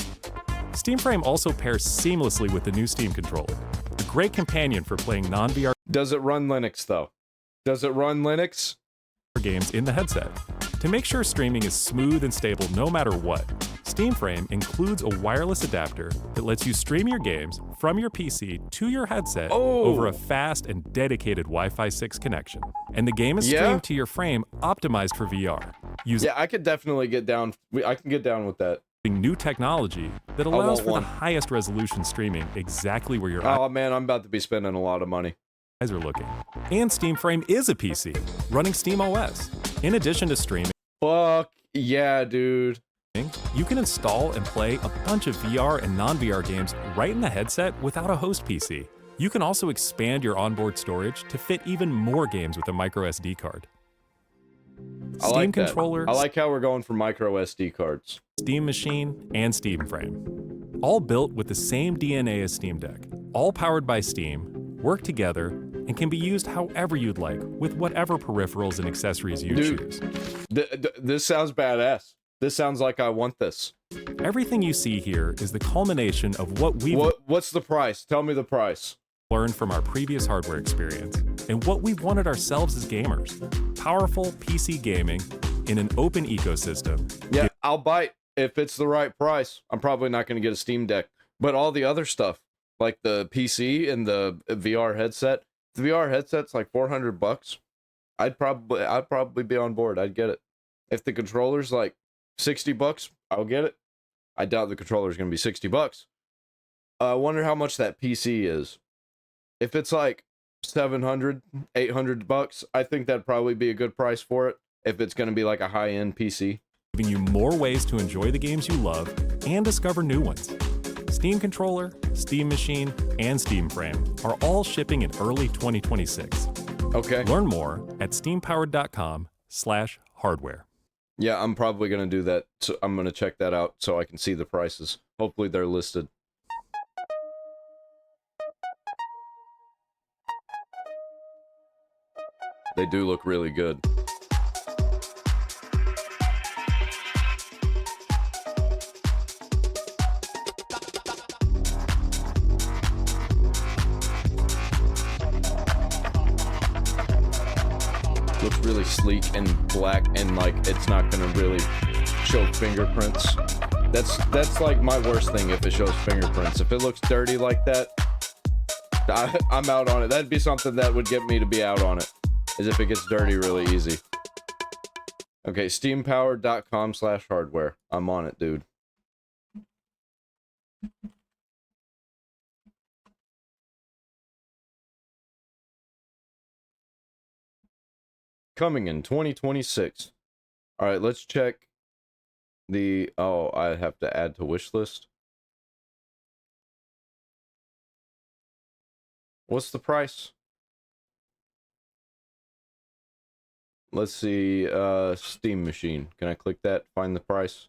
G: Steam Frame also pairs seamlessly with the new Steam controller, a great companion for playing non-VR—
A: Does it run Linux, though? Does it run Linux?
G: Games in the headset. To make sure streaming is smooth and stable no matter what, Steam Frame includes a wireless adapter that lets you stream your games from your PC to your headset over a fast and dedicated Wi-Fi 6 connection. And the game is streamed to your frame, optimized for VR.
A: Yeah, I could definitely get down. I can get down with that.
G: New technology that allows for the highest resolution streaming exactly where your
A: Oh man, I'm about to be spending a lot of money.
G: Eyes are looking. And Steam Frame is a PC running Steam OS. In addition to streaming,
A: fuck yeah, dude.
G: You can install and play a bunch of VR and non-VR games right in the headset without a host PC. You can also expand your onboard storage to fit even more games with a micro SD card.
A: I like controller. I like how we're going for micro SD cards.
G: Steam Machine, and Steam Frame. All built with the same DNA as Steam Deck. All powered by Steam, work together, and can be used however you'd like with whatever peripherals and accessories you choose.
A: This sounds badass. This sounds like I want this.
G: Everything you see here is the culmination of what we've—
A: What's the price? Tell me the price.
G: Learned from our previous hardware experience and what we've wanted ourselves as gamers. Powerful PC gaming in an open ecosystem.
A: Yeah, I'll bite if it's the right price. I'm probably not going to get a Steam Deck, but all the other stuff, like the PC and the VR headset, the VR headset's like $400. I'd probably be on board. I'd get it. If the controller's like $60, I'll get it. I doubt the controller's going to be $60. I wonder how much that PC is. If it's like $700, $800, I think that'd probably be a good price for it. If it's going to be like a high-end PC.
G: Giving you more ways to enjoy the games you love and discover new ones. Steam Controller, Steam Machine, and Steam Frame are all shipping in early 2026.
A: Okay.
G: Learn more at steampowered.com/hardware.
A: Yeah, I'm probably going to do that. So I'm going to check that out so I can see the prices. Hopefully they're listed. They do look really good. Looks really sleek and black, and like it's not gonna really show fingerprints. That's like my worst thing if it shows fingerprints. If it looks dirty like that, I'm out on it. That'd be something that would get me to be out on it, is if it gets dirty really easy. Okay, steampowered.com/hardware. I'm on it, dude. Coming in 2026. All right, let's check the... Oh, I have to add to wish list. What's the price? Let's see, Steam Machine. Can I click that? Find the price?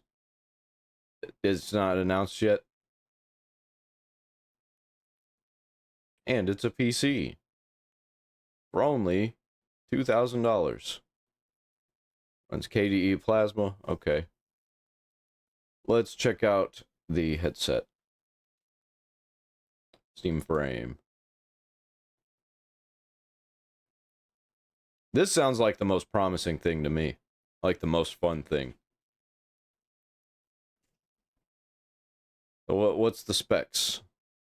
A: It's not announced yet. And it's a PC. For only $2,000. Runs KDE Plasma. Okay. Let's check out the headset. Steam Frame. This sounds like the most promising thing to me. Like the most fun thing. So what's the specs?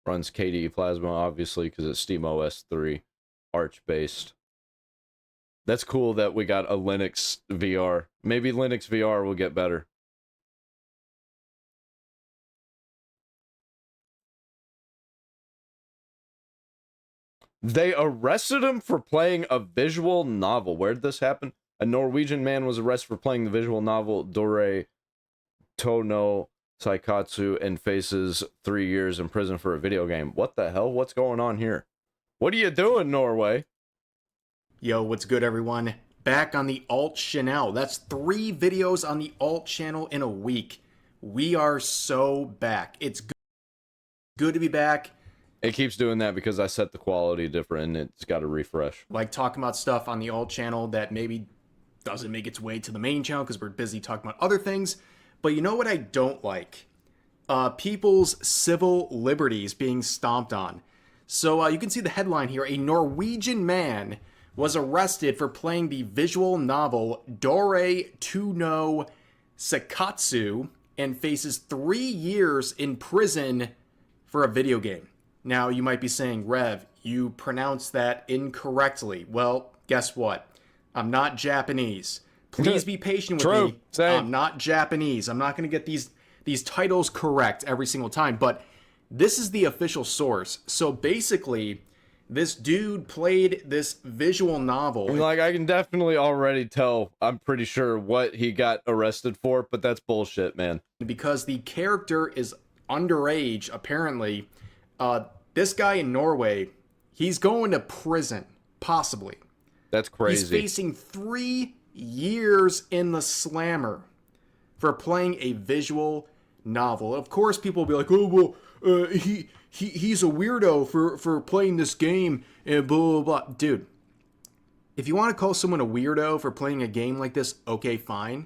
A: Runs KDE Plasma, obviously, because it's SteamOS 3, Arch-based. That's cool that we got a Linux VR. Maybe Linux VR will get better. They arrested him for playing a visual novel. Where did this happen? A Norwegian man was arrested for playing the visual novel Dore Tono Saikatsu and faces 3 years in prison for a video game. What the hell? What's going on here? What are you doing, Norway?
K: Yo, what's good, everyone? Back on the alt channel. That's 3 videos on the alt channel in a week. We are so back. It's good to be back.
A: It keeps doing that because I set the quality different and it's got to refresh.
K: Like talking about stuff on the alt channel that maybe doesn't make its way to the main channel because we're busy talking about other things. But you know what I don't like? People's civil liberties being stomped on. So you can see the headline here. A Norwegian man was arrested for playing the visual novel Dore Tuno Sakatsu and faces 3 years in prison for a video game. Now, you might be saying, Rev, you pronounced that incorrectly. Well, guess what? I'm not Japanese. Please be patient with me.
A: Same.
K: I'm not Japanese. I'm not going to get these titles correct every single time. But this is the official source. So basically, this dude played this visual novel.
A: Like, I can definitely already tell, I'm pretty sure, what he got arrested for, but that's bullshit, man.
K: Because the character is underage, apparently. This guy in Norway, he's going to prison, possibly.
A: That's crazy.
K: He's facing 3 years in the slammer for playing a visual novel. Of course, people will be like, oh, well, he's a weirdo for playing this game, and blah, blah, blah. Dude, if you want to call someone a weirdo for playing a game like this, okay, fine.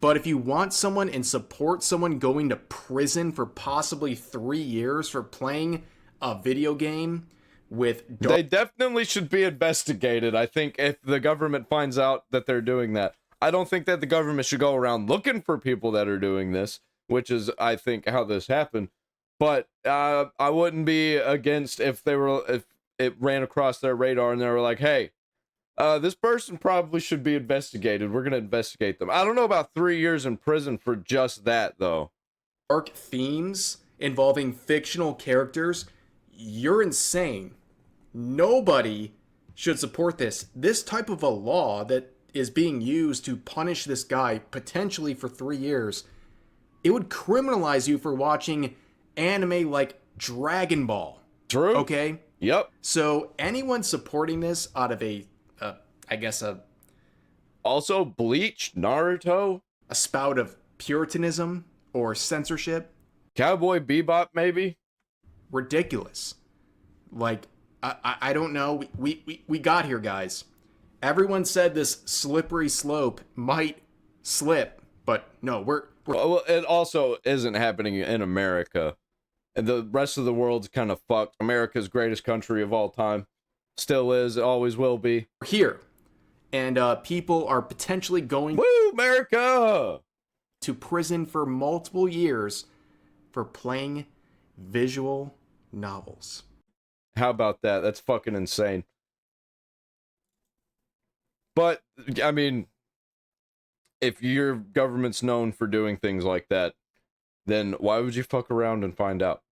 K: But if you want someone and support someone going to prison for possibly 3 years for playing a video game with...
A: They definitely should be investigated, I think, if the government finds out that they're doing that. I don't think that the government should go around looking for people that are doing this, which is, I think, how this happened. But I wouldn't be against if it ran across their radar and they were like, hey, this person probably should be investigated. We're going to investigate them. I don't know about 3 years in prison for just that, though.
K: Dark themes involving fictional characters. You're insane. Nobody should support this. This type of a law that is being used to punish this guy potentially for 3 years, it would criminalize you for watching anime like Dragon Ball.
A: True.
K: Okay?
A: Yep.
K: So anyone supporting this out of
A: also Bleach, Naruto,
K: a spout of puritanism or censorship,
A: Cowboy Bebop, maybe.
K: Ridiculous. Like, I don't know. We got here, guys. Everyone said this slippery slope might slip, but no, we're
A: well, it also isn't happening in America, and the rest of the world's kind of fucked. America's greatest country of all time, still is, always will be.
K: We're here, and people are potentially going
A: America
K: to prison for multiple years for playing visual novels.
A: How about that? That's fucking insane. But, I mean, if your government's known for doing things like that, then why would you fuck around and find out?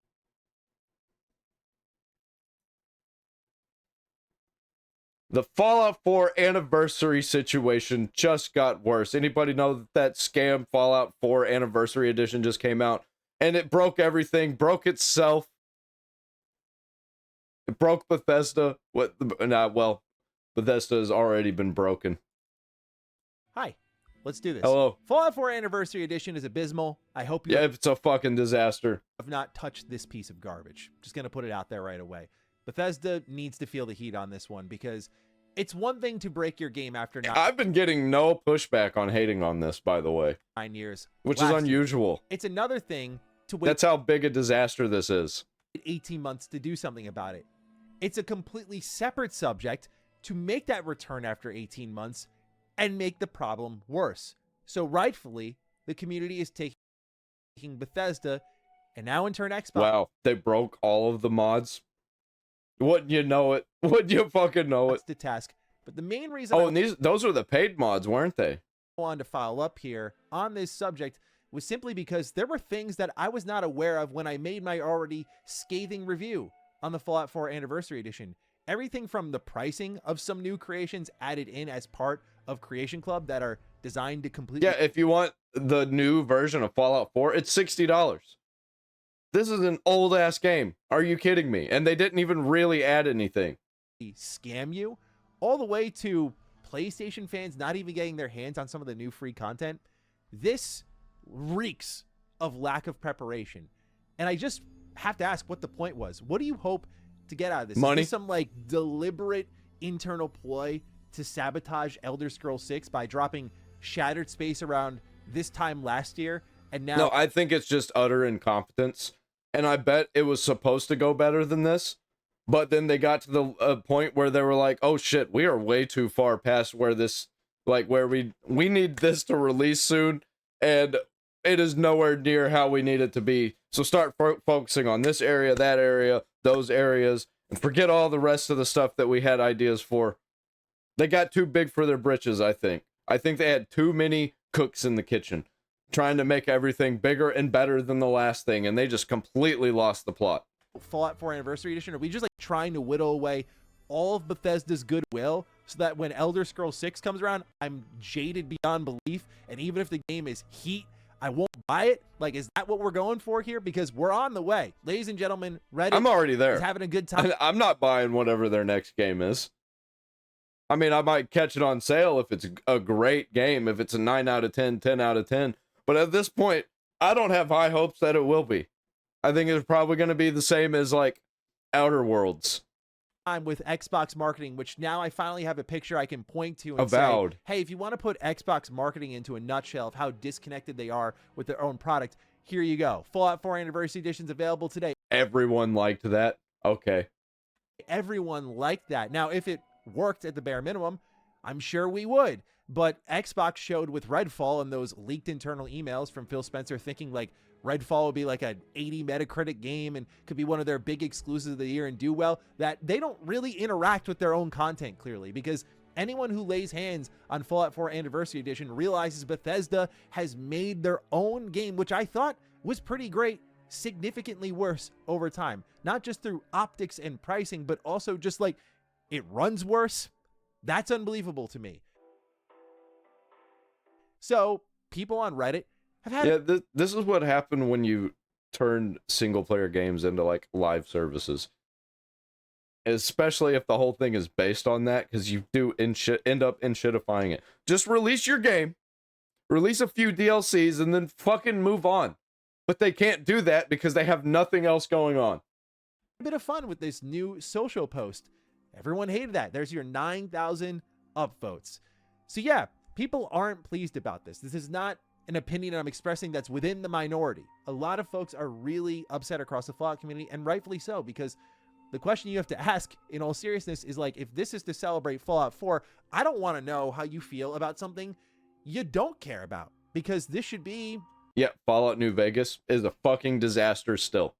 A: The Fallout 4 anniversary situation just got worse. Anybody know that scam Fallout 4 anniversary edition just came out? And it broke everything, broke itself. It broke Bethesda. Well, Bethesda has already been broken.
L: Hi, let's do this.
A: Hello.
L: Fallout 4 Anniversary Edition is abysmal. I hope you
A: it's a fucking disaster.
L: have not touched this piece of garbage. Just going to put it out there right away. Bethesda needs to feel the heat on this one because it's one thing to break your game after
A: I've been getting no pushback on hating on this, by the way.
L: 9 years.
A: Which is unusual.
L: It's another thing to wait.
A: That's how big a disaster this is.
L: 18 months to do something about it. It's a completely separate subject to make that return after 18 months and make the problem worse. So rightfully, the community is taking Bethesda And now in turn, Xbox.
A: Wow, they broke all of the mods. Wouldn't you know it? Wouldn't you fucking know it?
L: To task. But the main reason.
A: Oh, and those are the paid mods, weren't they?
L: On to follow up here on this subject was simply because there were things that I was not aware of when I made my already scathing review on the Fallout 4 Anniversary Edition. Everything from the pricing of some new creations added in as part of Creation Club that are designed to completely.
A: Yeah, if you want the new version of Fallout 4, it's $60. This is an old ass game. Are you kidding me? And they didn't even really add anything.
L: Scam you, all the way to PlayStation fans not even getting their hands on some of the new free content. This reeks of lack of preparation. And I just have to ask what the point was. What do you hope to get out of this?
A: Money.
L: Is this some like deliberate internal ploy to sabotage Elder Scrolls 6 by dropping Shattered Space around this time last year? And now.
A: No, I think it's just utter incompetence. And I bet it was supposed to go better than this. But then they got to the point where they were like, oh shit, we are way too far past where this, like where we need this to release soon. And it is nowhere near how we need it to be. So start focusing on this area, that area, those areas, and forget all the rest of the stuff that we had ideas for. They got too big for their britches, I think. I think they had too many cooks in the kitchen, trying to make everything bigger and better than the last thing, and they just completely lost the plot.
L: Fallout 4 Anniversary Edition? Are we just like trying to whittle away all of Bethesda's goodwill so that when Elder Scrolls 6 comes around, I'm jaded beyond belief, and even if the game is heat, I won't buy it? Like, is that what we're going for here? Because we're on the way. Ladies and gentlemen, Reddit
A: I'm already there.
L: is having a good time.
A: I'm not buying whatever their next game is. I mean, I might catch it on sale if it's a great game, if it's a 9 out of 10, 10 out of 10. But at this point, I don't have high hopes that it will be. I think it's probably going to be the same as, like, Outer Worlds.
L: I'm with Xbox marketing, which now I finally have a picture I can point to and
A: Avowed.
L: say, hey, if you want to put Xbox marketing into a nutshell of how disconnected they are with their own product, here you go. Fallout 4 Anniversary Edition's available today.
A: Everyone liked that. Okay.
L: Everyone liked that. Now, if it worked at the bare minimum, I'm sure we would. But Xbox showed with Redfall and those leaked internal emails from Phil Spencer thinking like Redfall would be like an 80 Metacritic game and could be one of their big exclusives of the year and do well, that they don't really interact with their own content clearly, because anyone who lays hands on Fallout 4 Anniversary Edition realizes Bethesda has made their own game, which I thought was pretty great, significantly worse over time. Not just through optics and pricing, but also just like it runs worse. That's unbelievable to me. So people on Reddit have had...
A: Yeah, this is what happened when you turn single-player games into, like, live services. Especially if the whole thing is based on that, because you do end up in-shitifying it. Just release your game, release a few DLCs, and then fucking move on. But they can't do that because they have nothing else going on.
L: A bit of fun with this new social post. Everyone hated that. There's your 9,000 upvotes. So yeah, people aren't pleased about this. This is not an opinion I'm expressing that's within the minority. A lot of folks are really upset across the Fallout community, and rightfully so, because the question you have to ask in all seriousness is like, if this is to celebrate Fallout 4, I don't want to know how you feel about something you don't care about, because this should be...
A: Yeah, Fallout New Vegas is a fucking disaster still.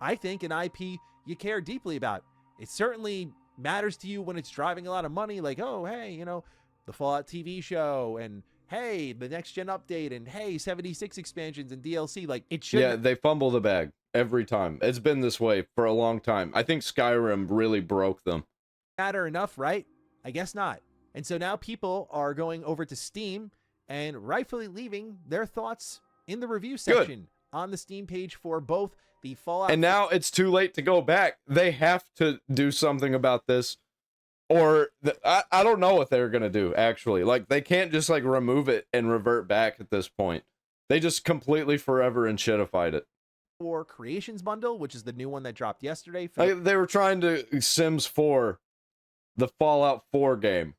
L: I think an IP you care deeply about. It certainly matters to you when it's driving a lot of money, like, oh, hey, you know, the Fallout TV show, and hey, the next gen update, and hey, 76 expansions and DLC. Like, it should...
A: Yeah, they fumble the bag every time. It's been this way for a long time. I think Skyrim really broke them.
L: Matter enough, right? I guess not. And so now people are going over to Steam and rightfully leaving their thoughts in the review section on the Steam page for both the Fallout...
A: And now it's too late to go back. They have to do something about this. Or I don't know what they're going to do, actually. Like, they can't just, like, remove it and revert back at this point. They just completely forever and shitified it.
L: Or Creations Bundle, which is the new one that dropped yesterday.
A: They were trying to Sims 4, the Fallout 4 game.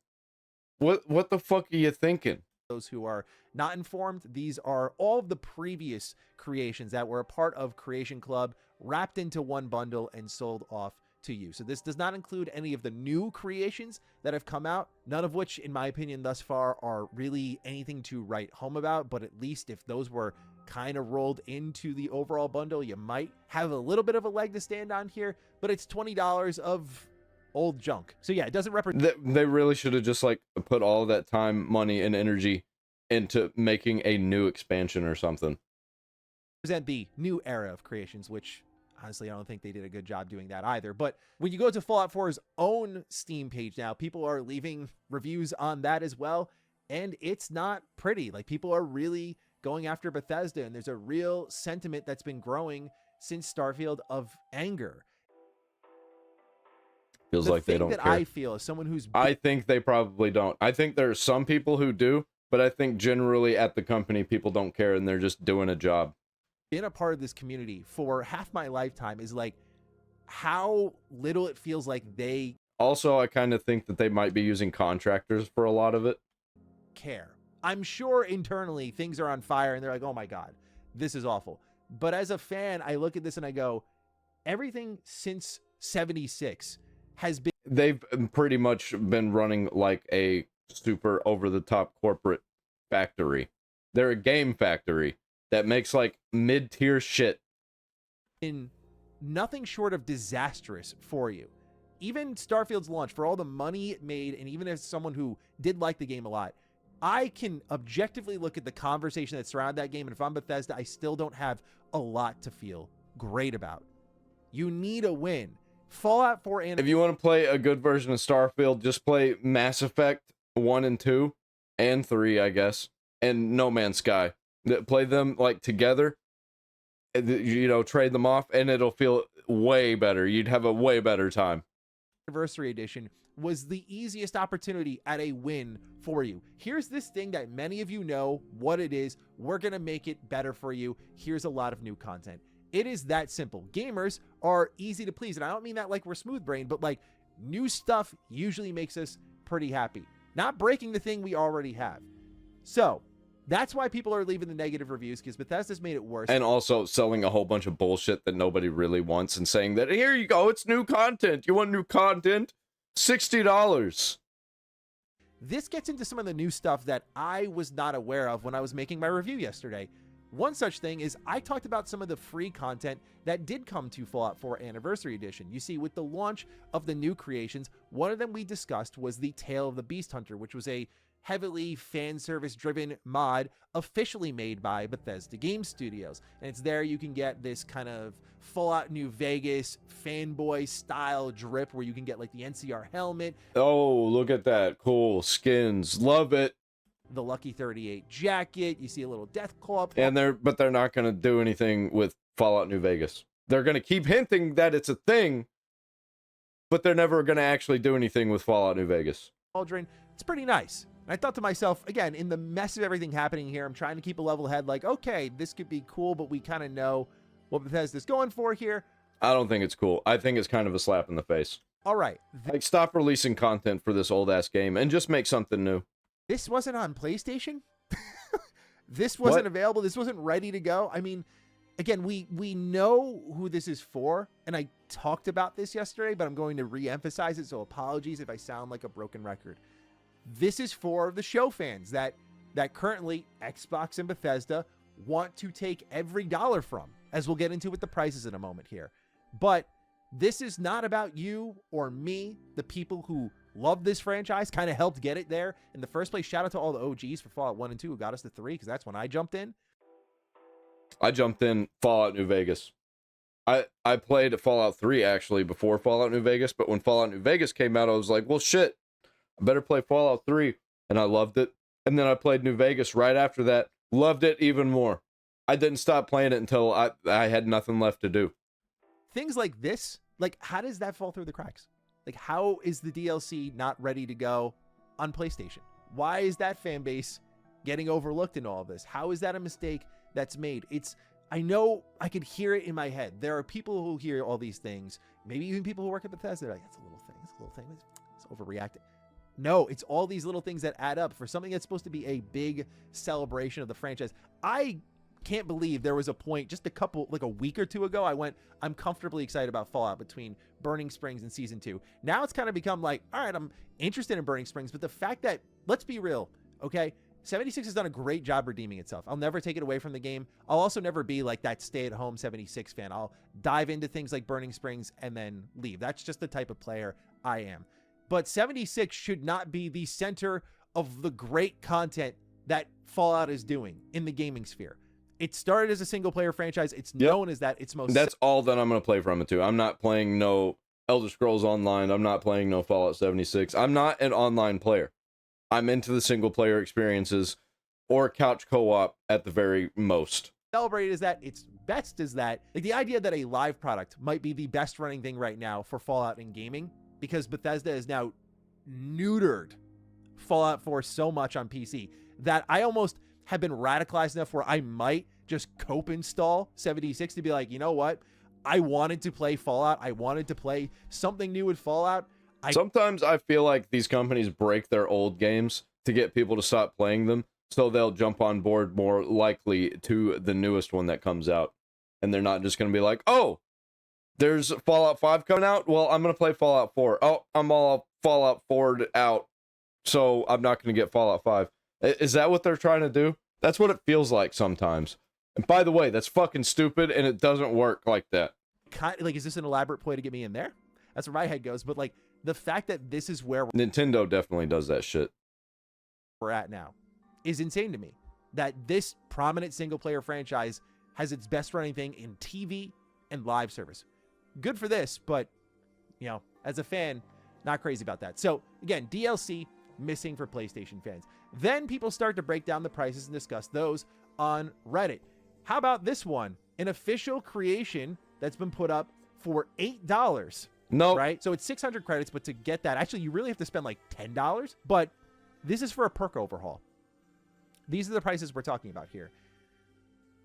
A: What the fuck are you thinking?
L: Those who are not informed, these are all of the previous creations that were a part of Creation Club, wrapped into one bundle and sold off to you. So this does not include any of the new creations that have come out, none of which, in my opinion, thus far are really anything to write home about. But at least if those were kind of rolled into the overall bundle, you might have a little bit of a leg to stand on here, but it's $20 of old junk. So yeah, it doesn't represent.
A: They really should have just like put all that time, money, and energy into making a new expansion or something.
L: Present the new era of creations, which honestly, I don't think they did a good job doing that either. But when you go to Fallout 4's own Steam page now, people are leaving reviews on that as well. And it's not pretty. Like, people are really going after Bethesda, and there's a real sentiment that's been growing since Starfield of anger.
A: Feels like they don't care.
L: I feel as someone who's...
A: I think they probably don't. I think there are some people who do, but I think generally at the company, people don't care, and they're just doing a job.
L: Being a part of this community for half my lifetime is like how little it feels like they
A: also, I kind of think that they might be using contractors for a lot of it.
L: Care. I'm sure internally things are on fire and they're like, oh my God, this is awful. But as a fan, I look at this and I go, everything since 76 has been...
A: They've pretty much been running like a super over-the-top corporate factory. They're a game factory that makes like mid-tier shit.
L: In nothing short of disastrous for you. Even Starfield's launch, for all the money it made, and even as someone who did like the game a lot, I can objectively look at the conversation that surrounded that game, and if I'm Bethesda, I still don't have a lot to feel great about. You need a win. Fallout 4 and...
A: If you want to play a good version of Starfield, just play Mass Effect 1 and 2, and 3, I guess, and No Man's Sky. Play them like together, you know, trade them off, and it'll feel way better. You'd have a way better time.
L: Anniversary Edition was the easiest opportunity at a win for you. Here's this thing that many of you know what it is. We're going to make it better for you. Here's a lot of new content. It is that simple. Gamers are easy to please, and I don't mean that like we're smooth brain, but like new stuff usually makes us pretty happy. Not breaking the thing we already have. So that's why people are leaving the negative reviews, because Bethesda's made it worse.
A: And also selling a whole bunch of bullshit that nobody really wants and saying that, here you go, it's new content. You want new content? $60.
L: This gets into some of the new stuff that I was not aware of when I was making my review yesterday. One such thing is I talked about some of the free content that did come to Fallout 4 Anniversary Edition. You see, with the launch of the new creations, one of them we discussed was the Tale of the Beast Hunter, which was a heavily fan service driven mod officially made by Bethesda Game Studios. And it's there you can get this kind of Fallout New Vegas fanboy style drip where you can get like the NCR helmet.
A: Oh, look at that. Cool skins. Love it.
L: The Lucky 38 jacket. You see a little death claw.
A: And they're not going to do anything with Fallout New Vegas. They're going to keep hinting that it's a thing, but they're never going to actually do anything with Fallout New Vegas.
L: Aldrin, it's pretty nice. And I thought to myself, again, in the mess of everything happening here, I'm trying to keep a level head like, okay, this could be cool, but we kind of know what Bethesda's going for here.
A: I don't think it's cool. I think it's kind of a slap in the face.
L: All right.
A: Like, stop releasing content for this old-ass game and just make something new.
L: This wasn't on PlayStation? This wasn't available? This wasn't ready to go? I mean, again, we know who this is for, and I talked about this yesterday, but I'm going to re-emphasize it, so apologies if I sound like a broken record. This is for the show fans that currently Xbox and Bethesda want to take every dollar from, as we'll get into with the prices in a moment here. But this is not about you or me, the people who love this franchise, kind of helped get it there in the first place. Shout out to all the OGs for Fallout 1 and 2 who got us to 3, because that's when I jumped in.
A: I jumped in Fallout New Vegas. I played Fallout 3 actually before Fallout New Vegas, but when Fallout New Vegas came out, I was like, well, shit, I better play Fallout 3, and I loved it. And then I played New Vegas right after that, loved it even more. I didn't stop playing it until I had nothing left to do.
L: Things like this, like, how does that fall through the cracks? Like, how is the DLC not ready to go on PlayStation? Why is that fan base getting overlooked in all of this? How is that a mistake that's made? I know I could hear it in my head. There are people who hear all these things, maybe even people who work at Bethesda, like, that's a little thing, it's overreacting. No, it's all these little things that add up for something that's supposed to be a big celebration of the franchise. I can't believe there was a point just a week or two ago, I went, I'm comfortably excited about Fallout between Burning Springs and Season 2. Now it's kind of become like, all right, I'm interested in Burning Springs, but the fact that, let's be real, okay, 76 has done a great job redeeming itself. I'll never take it away from the game. I'll also never be like that stay-at-home 76 fan. I'll dive into things like Burning Springs and then leave. That's just the type of player I am. But 76 should not be the center of the great content that Fallout is doing in the gaming sphere. It started as a single-player franchise. It's known as that. It's most.
A: That's all that I'm going to play from it too. I'm not playing no Elder Scrolls Online. I'm not playing no Fallout 76. I'm not an online player. I'm into the single-player experiences or couch co-op at the very most.
L: Celebrate is that it's best is that like the idea that a live product might be the best running thing right now for Fallout in gaming, because Bethesda is now neutered Fallout 4 so much on PC that I almost have been radicalized enough where I might just cope install 76 to be like, you know what? I wanted to play Fallout. I wanted to play something new with Fallout.
A: Sometimes I feel like these companies break their old games to get people to stop playing them, so they'll jump on board more likely to the newest one that comes out. And they're not just going to be like, oh, there's Fallout 5 coming out? Well, I'm going to play Fallout 4. Oh, I'm all Fallout 4'd out, so I'm not going to get Fallout 5. Is that what they're trying to do? That's what it feels like sometimes. And by the way, that's fucking stupid, and it doesn't work like that.
L: Like, is this an elaborate ploy to get me in there? That's where my head goes. But like the fact that this is where
A: Nintendo definitely does that shit.
L: We're at now is insane to me. That this prominent single player franchise has its best running thing in TV and live service. Good for this, but you know, as a fan, not crazy about that. So again, DLC missing for PlayStation fans. Then people start to break down the prices and discuss those on Reddit. How about this one? An official creation that's been put up for $8.
A: No.
L: Right? So it's 600 credits, but to get that, actually, you really have to spend like $10. But this is for a perk overhaul. These are the prices we're talking about here.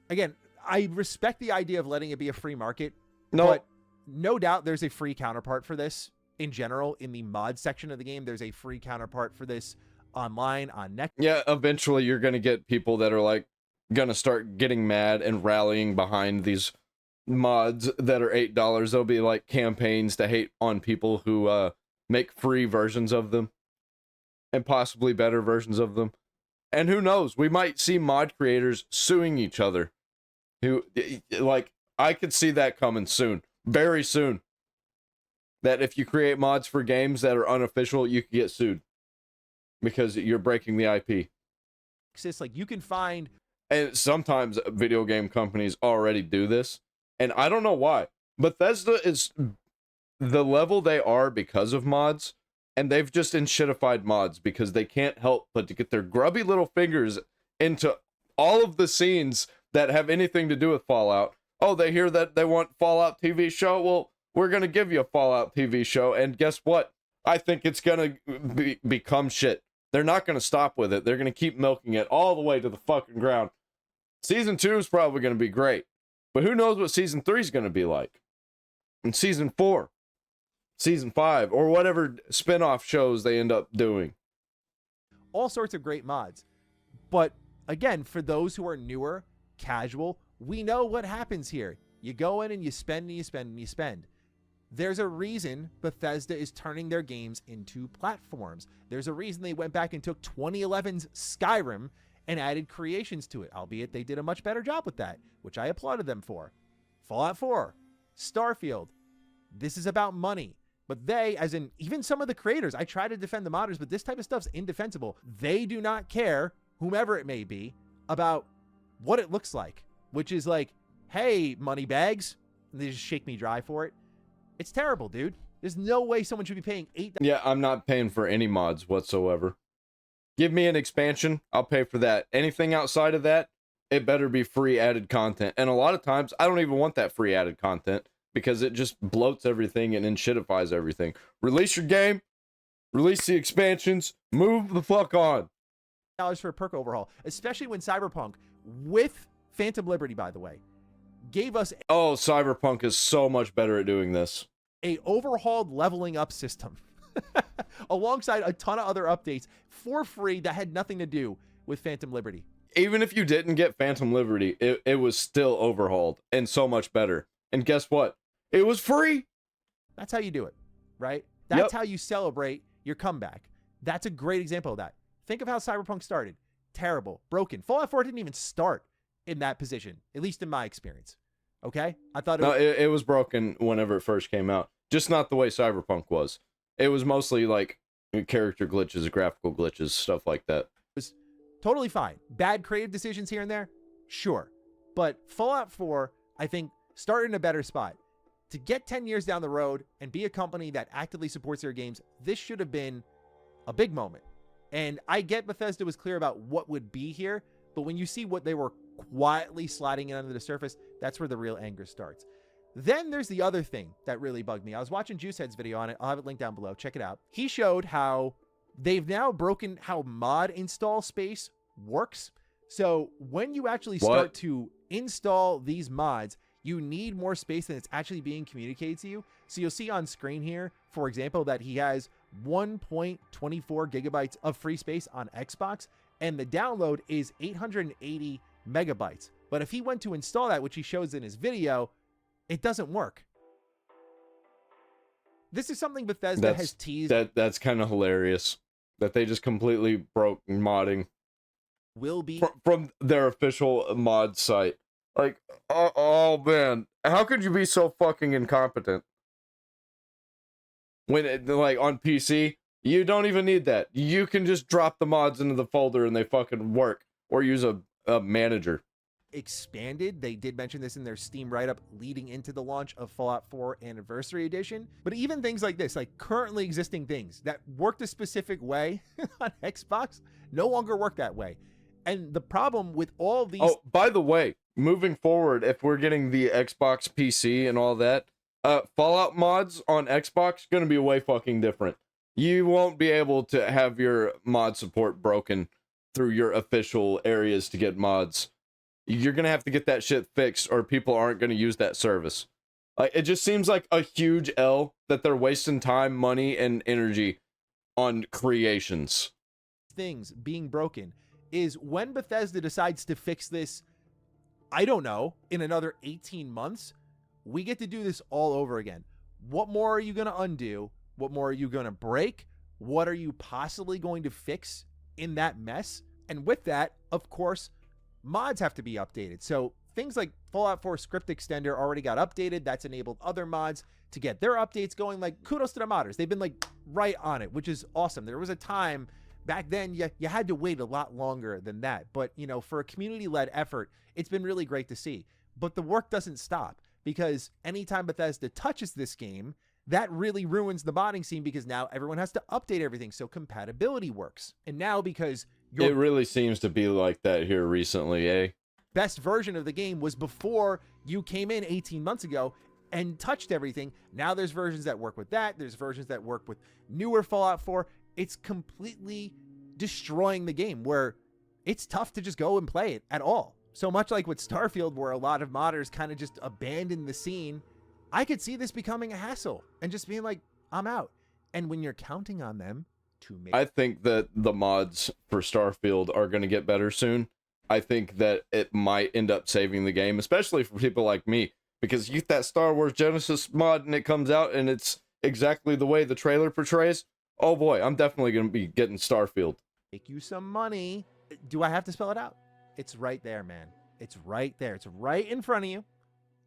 L: Again, I respect the idea of letting it be a free market.
A: No.
L: But no doubt there's a free counterpart for this. In general, in the mod section of the game, there's a free counterpart for this online on Next.
A: Yeah, eventually you're going to get people that are like going to start getting mad and rallying behind these mods that are $8. There'll be like campaigns to hate on people who make free versions of them and possibly better versions of them. And who knows, we might see mod creators suing each other. Who, like, I could see that coming soon, very soon. That if you create mods for games that are unofficial, you can get sued because you're breaking the IP.
L: It's like you can find,
A: and sometimes video game companies already do this, and I don't know why. Bethesda is the level they are because of mods, and they've just enshittified mods because they can't help but to get their grubby little fingers into all of the scenes that have anything to do with Fallout. Oh, they hear that they want Fallout TV show? Well, we're going to give you a Fallout TV show, and guess what? I think it's going to become shit. They're not going to stop with it. They're going to keep milking it all the way to the fucking ground. Season 2 is probably going to be great, but who knows what Season 3 is going to be like? And Season 4, Season 5, or whatever spin-off shows they end up doing.
L: All sorts of great mods. But again, for those who are newer, casual, we know what happens here. You go in and you spend and you spend and you spend. There's a reason Bethesda is turning their games into platforms. There's a reason they went back and took 2011's Skyrim and added creations to it, albeit they did a much better job with that, which I applauded them for. Fallout 4, Starfield. This is about money. But they, as in even some of the creators, I try to defend the modders, but this type of stuff's indefensible. They do not care, whomever it may be, about what it looks like, which is like, hey, money bags. And they just shake me dry for it. It's terrible, dude. There's no way someone should be paying $8.
A: Yeah, I'm not paying for any mods whatsoever. Give me an expansion, I'll pay for that. Anything outside of that, it better be free added content. And a lot of times, I don't even want that free added content because it just bloats everything and enshittifies everything. Release your game, release the expansions, move the fuck on.
L: $8 for a perk overhaul, especially when Cyberpunk, with Phantom Liberty, by the way, gave us
A: Cyberpunk is so much better at doing this.
L: A overhauled leveling up system alongside a ton of other updates for free that had nothing to do with Phantom Liberty.
A: Even if you didn't get Phantom Liberty, it was still overhauled and so much better. And guess what? It was free.
L: That's how you do it, right? That's how you celebrate your comeback. That's a great example of that. Think of how Cyberpunk started. terrible, broken. Fallout 4 didn't even start in that position, at least in my experience. Okay? I thought
A: it was broken whenever it first came out. Just not the way Cyberpunk was. It was mostly like character glitches, graphical glitches, stuff like that.
L: It was totally fine. Bad creative decisions here and there? Sure. But Fallout 4, I think, started in a better spot. To get 10 years down the road and be a company that actively supports their games, this should have been a big moment. And I get Bethesda was clear about what would be here, but when you see what they were quietly sliding in under the surface, that's where the real anger starts. Then there's the other thing that really bugged me. I was watching Juicehead's video on it. I'll have it linked down below. Check it out. He showed how they've now broken how mod install space works. So when you actually start to install these mods, you need more space than it's actually being communicated to you. So you'll see on screen here, for example, that he has 1.24 gigabytes of free space on Xbox, and the download is 880 megabytes. But if he went to install that, which he shows in his video, it doesn't work. This is something Bethesda has teased.
A: That's kind of hilarious that they just completely broke modding.
L: Will be
A: from their official mod site. Like, oh man, how could you be so fucking incompetent? When like on PC, you don't even need that. You can just drop the mods into the folder and they fucking work, or use a manager.
L: Expanded. They did mention this in their Steam write-up leading into the launch of Fallout 4 Anniversary Edition. But even things like this, like currently existing things that worked a specific way on Xbox, no longer work that way. And the problem with all these...
A: Oh, by the way, moving forward, if we're getting the Xbox PC and all that, Fallout mods on Xbox going to be way fucking different. You won't be able to have your mod support broken through your official areas to get mods. You're going to have to get that shit fixed or people aren't going to use that service. Like, it just seems like a huge L that they're wasting time, money, and energy on creations.
L: Things being broken is when Bethesda decides to fix this, I don't know, in another 18 months, we get to do this all over again. What more are you going to undo? What more are you going to break? What are you possibly going to fix in that mess? And with that, of course, mods have to be updated. So things like Fallout 4 Script Extender already got updated. That's enabled other mods to get their updates going. Like, kudos to the modders. They've been like right on it, which is awesome. There was a time back then you had to wait a lot longer than that. But, you know, for a community-led effort, it's been really great to see. But the work doesn't stop, because anytime Bethesda touches this game, that really ruins the modding scene, because now everyone has to update everything so compatibility works. And now because
A: it really seems to be like that here recently, eh?
L: Best version of the game was before you came in 18 months ago and touched everything. Now there's versions that work with that. There's versions that work with newer Fallout 4. It's completely destroying the game, where it's tough to just go and play it at all. So much like with Starfield, where a lot of modders kind of just abandoned the scene, I could see this becoming a hassle and just being like, I'm out. And when you're counting on them to make...
A: I think that the mods for Starfield are going to get better soon. I think that it might end up saving the game, especially for people like me, because you get that Star Wars Genesis mod and it comes out and it's exactly the way the trailer portrays. Oh boy, I'm definitely going to be getting Starfield.
L: Make you some money. Do I have to spell it out? It's right there, man. It's right there. It's right in front of you.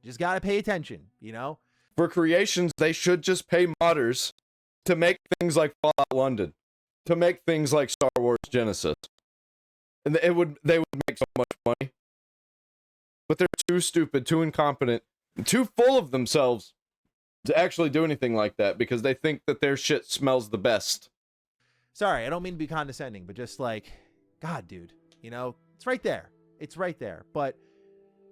L: Just got to pay attention, you know?
A: For creations, they should just pay modders to make things like Fallout London, to make things like Star Wars Genesis. And they would make so much money. But they're too stupid, too incompetent, too full of themselves to actually do anything like that, because they think that their shit smells the best.
L: Sorry, I don't mean to be condescending, but just like, God, dude, you know, it's right there. It's right there. But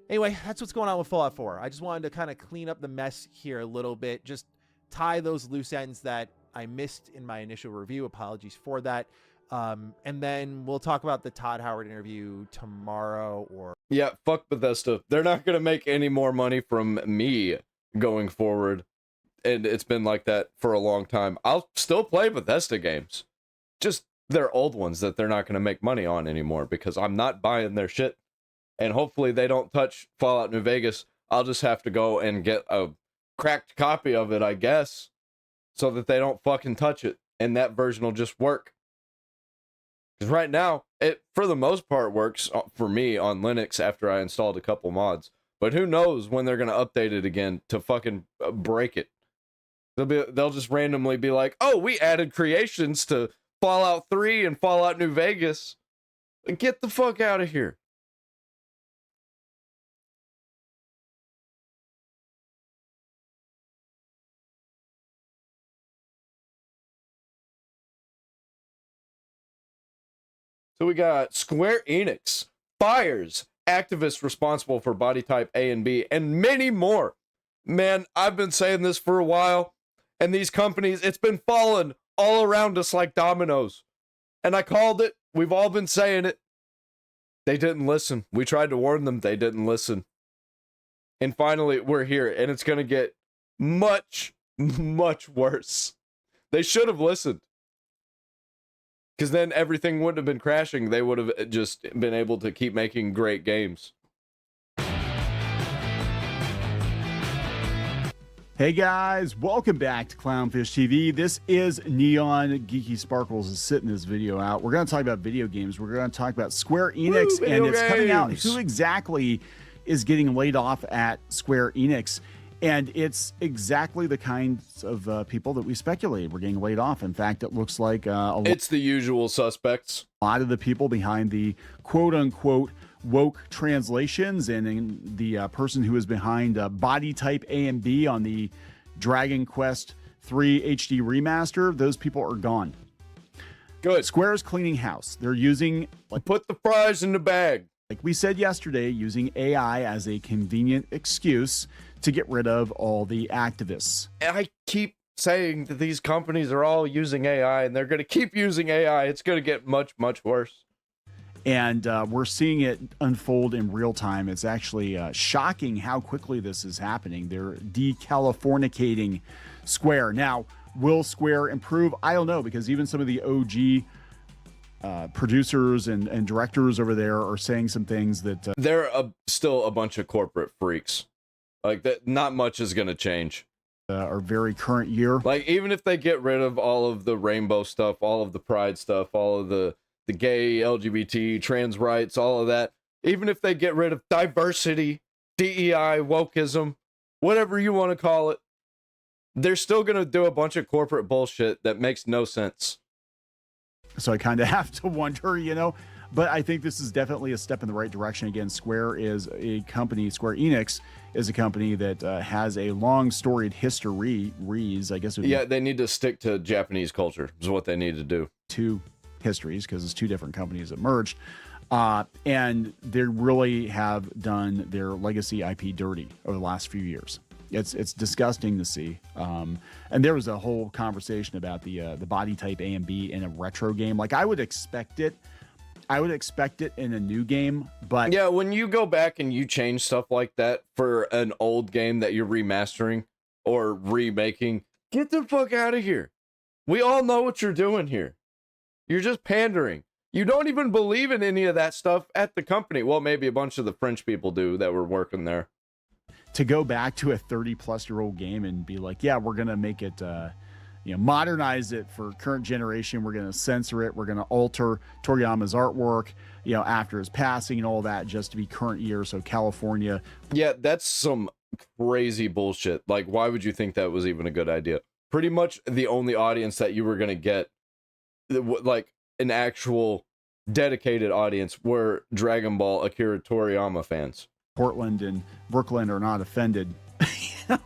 L: anyway, that's what's going on with Fallout 4. I just wanted to kind of clean up the mess here a little bit, just tie those loose ends that I missed in my initial review. Apologies for that. And then we'll talk about the Todd Howard interview tomorrow. Or
A: yeah, fuck Bethesda. They're not going to make any more money from me going forward. And it's been like that for a long time. I'll still play Bethesda games. Just their old ones that they're not going to make money on anymore, because I'm not buying their shit. And hopefully they don't touch Fallout New Vegas. I'll just have to go and get a cracked copy of it, I guess, so that they don't fucking touch it. And that version will just work. Because right now, it for the most part works for me on Linux after I installed a couple mods. But who knows when they're gonna update it again to fucking break it? They'll just randomly be like, "Oh, we added creations to Fallout 3 and Fallout New Vegas." Get the fuck out of here. So we got Square Enix fires activists responsible for body type A and B, and many more. Man, I've been saying this for a while, and these companies, it's been falling all around us like dominoes. And I called it. We've all been saying it. They didn't listen. We tried to warn them. They didn't listen. And finally, we're here, and it's going to get much, much worse. They should have listened. Because then everything wouldn't have been crashing. They would have just been able to keep making great games.
M: Hey guys, welcome back to Clownfish TV. This is Neon Geeky Sparkles is sitting this video out. We're going to talk about video games. We're going to talk about Square Enix, and it's coming out. Who exactly is getting laid off at Square Enix? And it's exactly the kinds of people that we speculated were getting laid off. In fact, it looks like
A: it's the usual suspects.
M: A lot of the people behind the quote-unquote woke translations and the person who is behind body type A and B on the Dragon Quest 3 HD remaster, those people are gone.
A: Good.
M: Square's cleaning house. They're using...
A: Put the fries in the bag.
M: Like we said yesterday, using AI as a convenient excuse to get rid of all the activists.
A: I keep saying that these companies are all using AI, and they're going to keep using AI. It's going to get much, much worse.
M: And we're seeing it unfold in real time. It's actually shocking how quickly this is happening. They're de-Californicating Square. Now, will Square improve? I don't know, because even some of the OG producers and directors over there are saying some things that...
A: They're still a bunch of corporate freaks. Like, that, not much is going to change.
M: Our very current year.
A: Like, even if they get rid of all of the rainbow stuff, all of the pride stuff, all of the gay, LGBT, trans rights, all of that, even if they get rid of diversity, DEI, wokeism, whatever you want to call it, they're still going to do a bunch of corporate bullshit that makes no sense.
M: So I kind of have to wonder, you know, but I think this is definitely a step in the right direction. Again, Square is a company, Square Enix is a company that has a long storied history, I guess.
A: Yeah, they need to stick to Japanese culture is what they need to do.
M: Two histories, because it's two different companies that merged. And they really have done their legacy IP dirty over the last few years. It's disgusting to see. And there was a whole conversation about the body type A and B in a retro game. Like, I would expect it. I would expect it in a new game, but...
A: Yeah, when you go back and you change stuff like that for an old game that you're remastering or remaking, get the fuck out of here. We all know what you're doing here. You're just pandering. You don't even believe in any of that stuff at the company. Well, maybe a bunch of the French people do that were working there.
M: To go back to a 30-plus-year-old game and be like, yeah, we're going to make it, modernize it for current generation. We're going to censor it. We're going to alter Toriyama's artwork, after his passing and all that, just to be current year. So California.
A: Yeah, that's some crazy bullshit. Like, why would you think that was even a good idea? Pretty much the only audience that you were going to get, like an actual dedicated audience, were Dragon Ball Akira Toriyama fans.
M: Portland and Brooklyn are not offended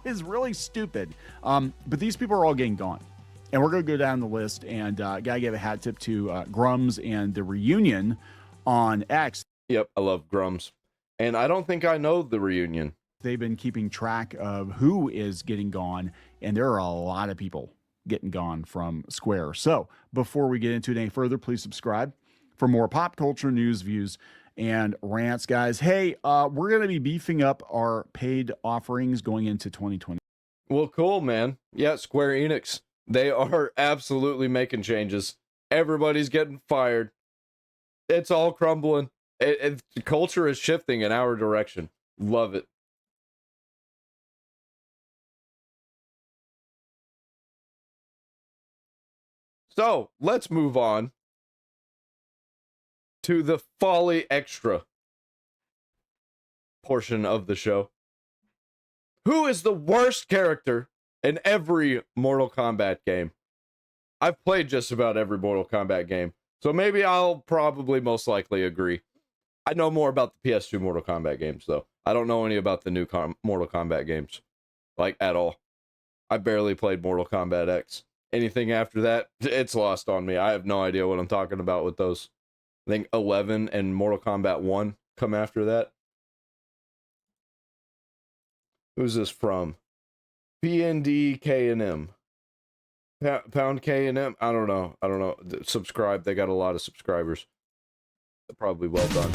M: is really stupid. But these people are all getting gone. And we're going to go down the list, and gotta give a hat tip to Grums and the Reunion on X.
A: Yep, I love Grums. And I don't think I know the Reunion.
M: They've been keeping track of who is getting gone, and there are a lot of people getting gone from Square. So before we get into it any further, please subscribe for more pop culture news, views, and rants, guys. Hey, we're going to be beefing up our paid offerings going into 2020.
A: Well, cool, man. Yeah, Square Enix. They are absolutely making changes. Everybody's getting fired. It's all crumbling. Culture is shifting in our direction. Love it. So, let's move on to the Folly Extra portion of the show. Who is the worst character in every Mortal Kombat game? I've played just about every Mortal Kombat game, so maybe I'll probably most likely agree. I know more about the PS2 Mortal Kombat games, though. I don't know any about the new Mortal Kombat games, like, at all. I barely played Mortal Kombat X. Anything after that, it's lost on me. I have no idea what I'm talking about with those. I think 11 and Mortal Kombat 1 come after that. Who's this from? PND K&M. Pound K&M? I don't know. Subscribe. They got a lot of subscribers. Probably well done.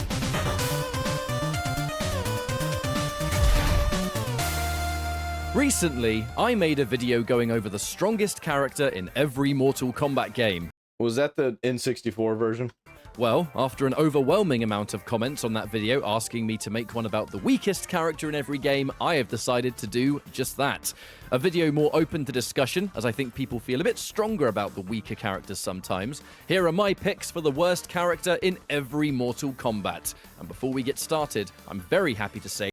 N: Recently, I made a video going over the strongest character in every Mortal Kombat game.
A: Was that the N64 version?
N: Well, after an overwhelming amount of comments on that video asking me to make one about the weakest character in every game, I have decided to do just that. A video more open to discussion, as I think people feel a bit stronger about the weaker characters sometimes. Here are my picks for the worst character in every Mortal Kombat. And before we get started, I'm very happy to say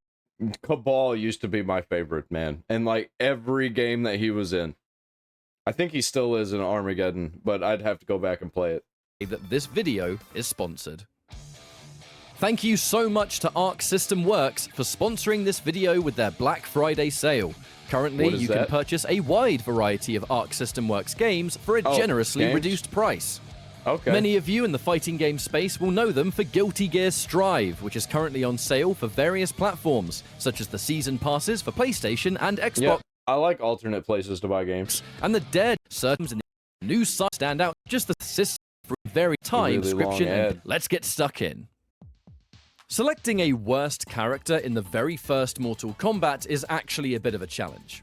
A: Cabal used to be my favorite, man. And like every game that he was in. I think he still is in Armageddon, but I'd have to go back and play it.
N: That this video is sponsored. Thank you so much to Arc System Works for sponsoring this video with their Black Friday sale. Currently, you can purchase a wide variety of Arc System Works games for a generously reduced price.
A: Okay.
N: Many of you in the fighting game space will know them for Guilty Gear Strive, which is currently on sale for various platforms, such as the season passes for PlayStation and Xbox.
A: Yeah, I like alternate places to buy games.
N: And the dead certain in the new site stand out just the system for very time description. And let's get stuck in. Selecting a worst character in the very first Mortal Kombat is actually a bit of a challenge.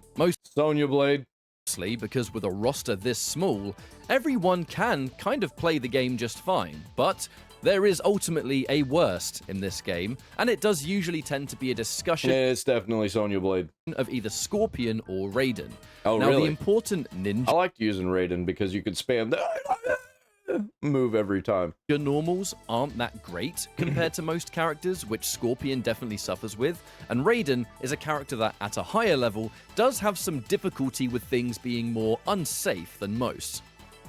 A: Sonya Blade.
N: Mostly because with a roster this small, everyone can kind of play the game just fine, but there is ultimately a worst in this game, and it does usually tend to be a discussion.
A: Yeah, it's definitely Sonya Blade.
N: Of either Scorpion or Raiden.
A: Oh,
N: now,
A: really?
N: The important ninja.
A: I liked using Raiden because you could spam the move every time.
N: Your normals aren't that great compared to most characters, which Scorpion definitely suffers with, and Raiden is a character that, at a higher level, does have some difficulty with things being more unsafe than most.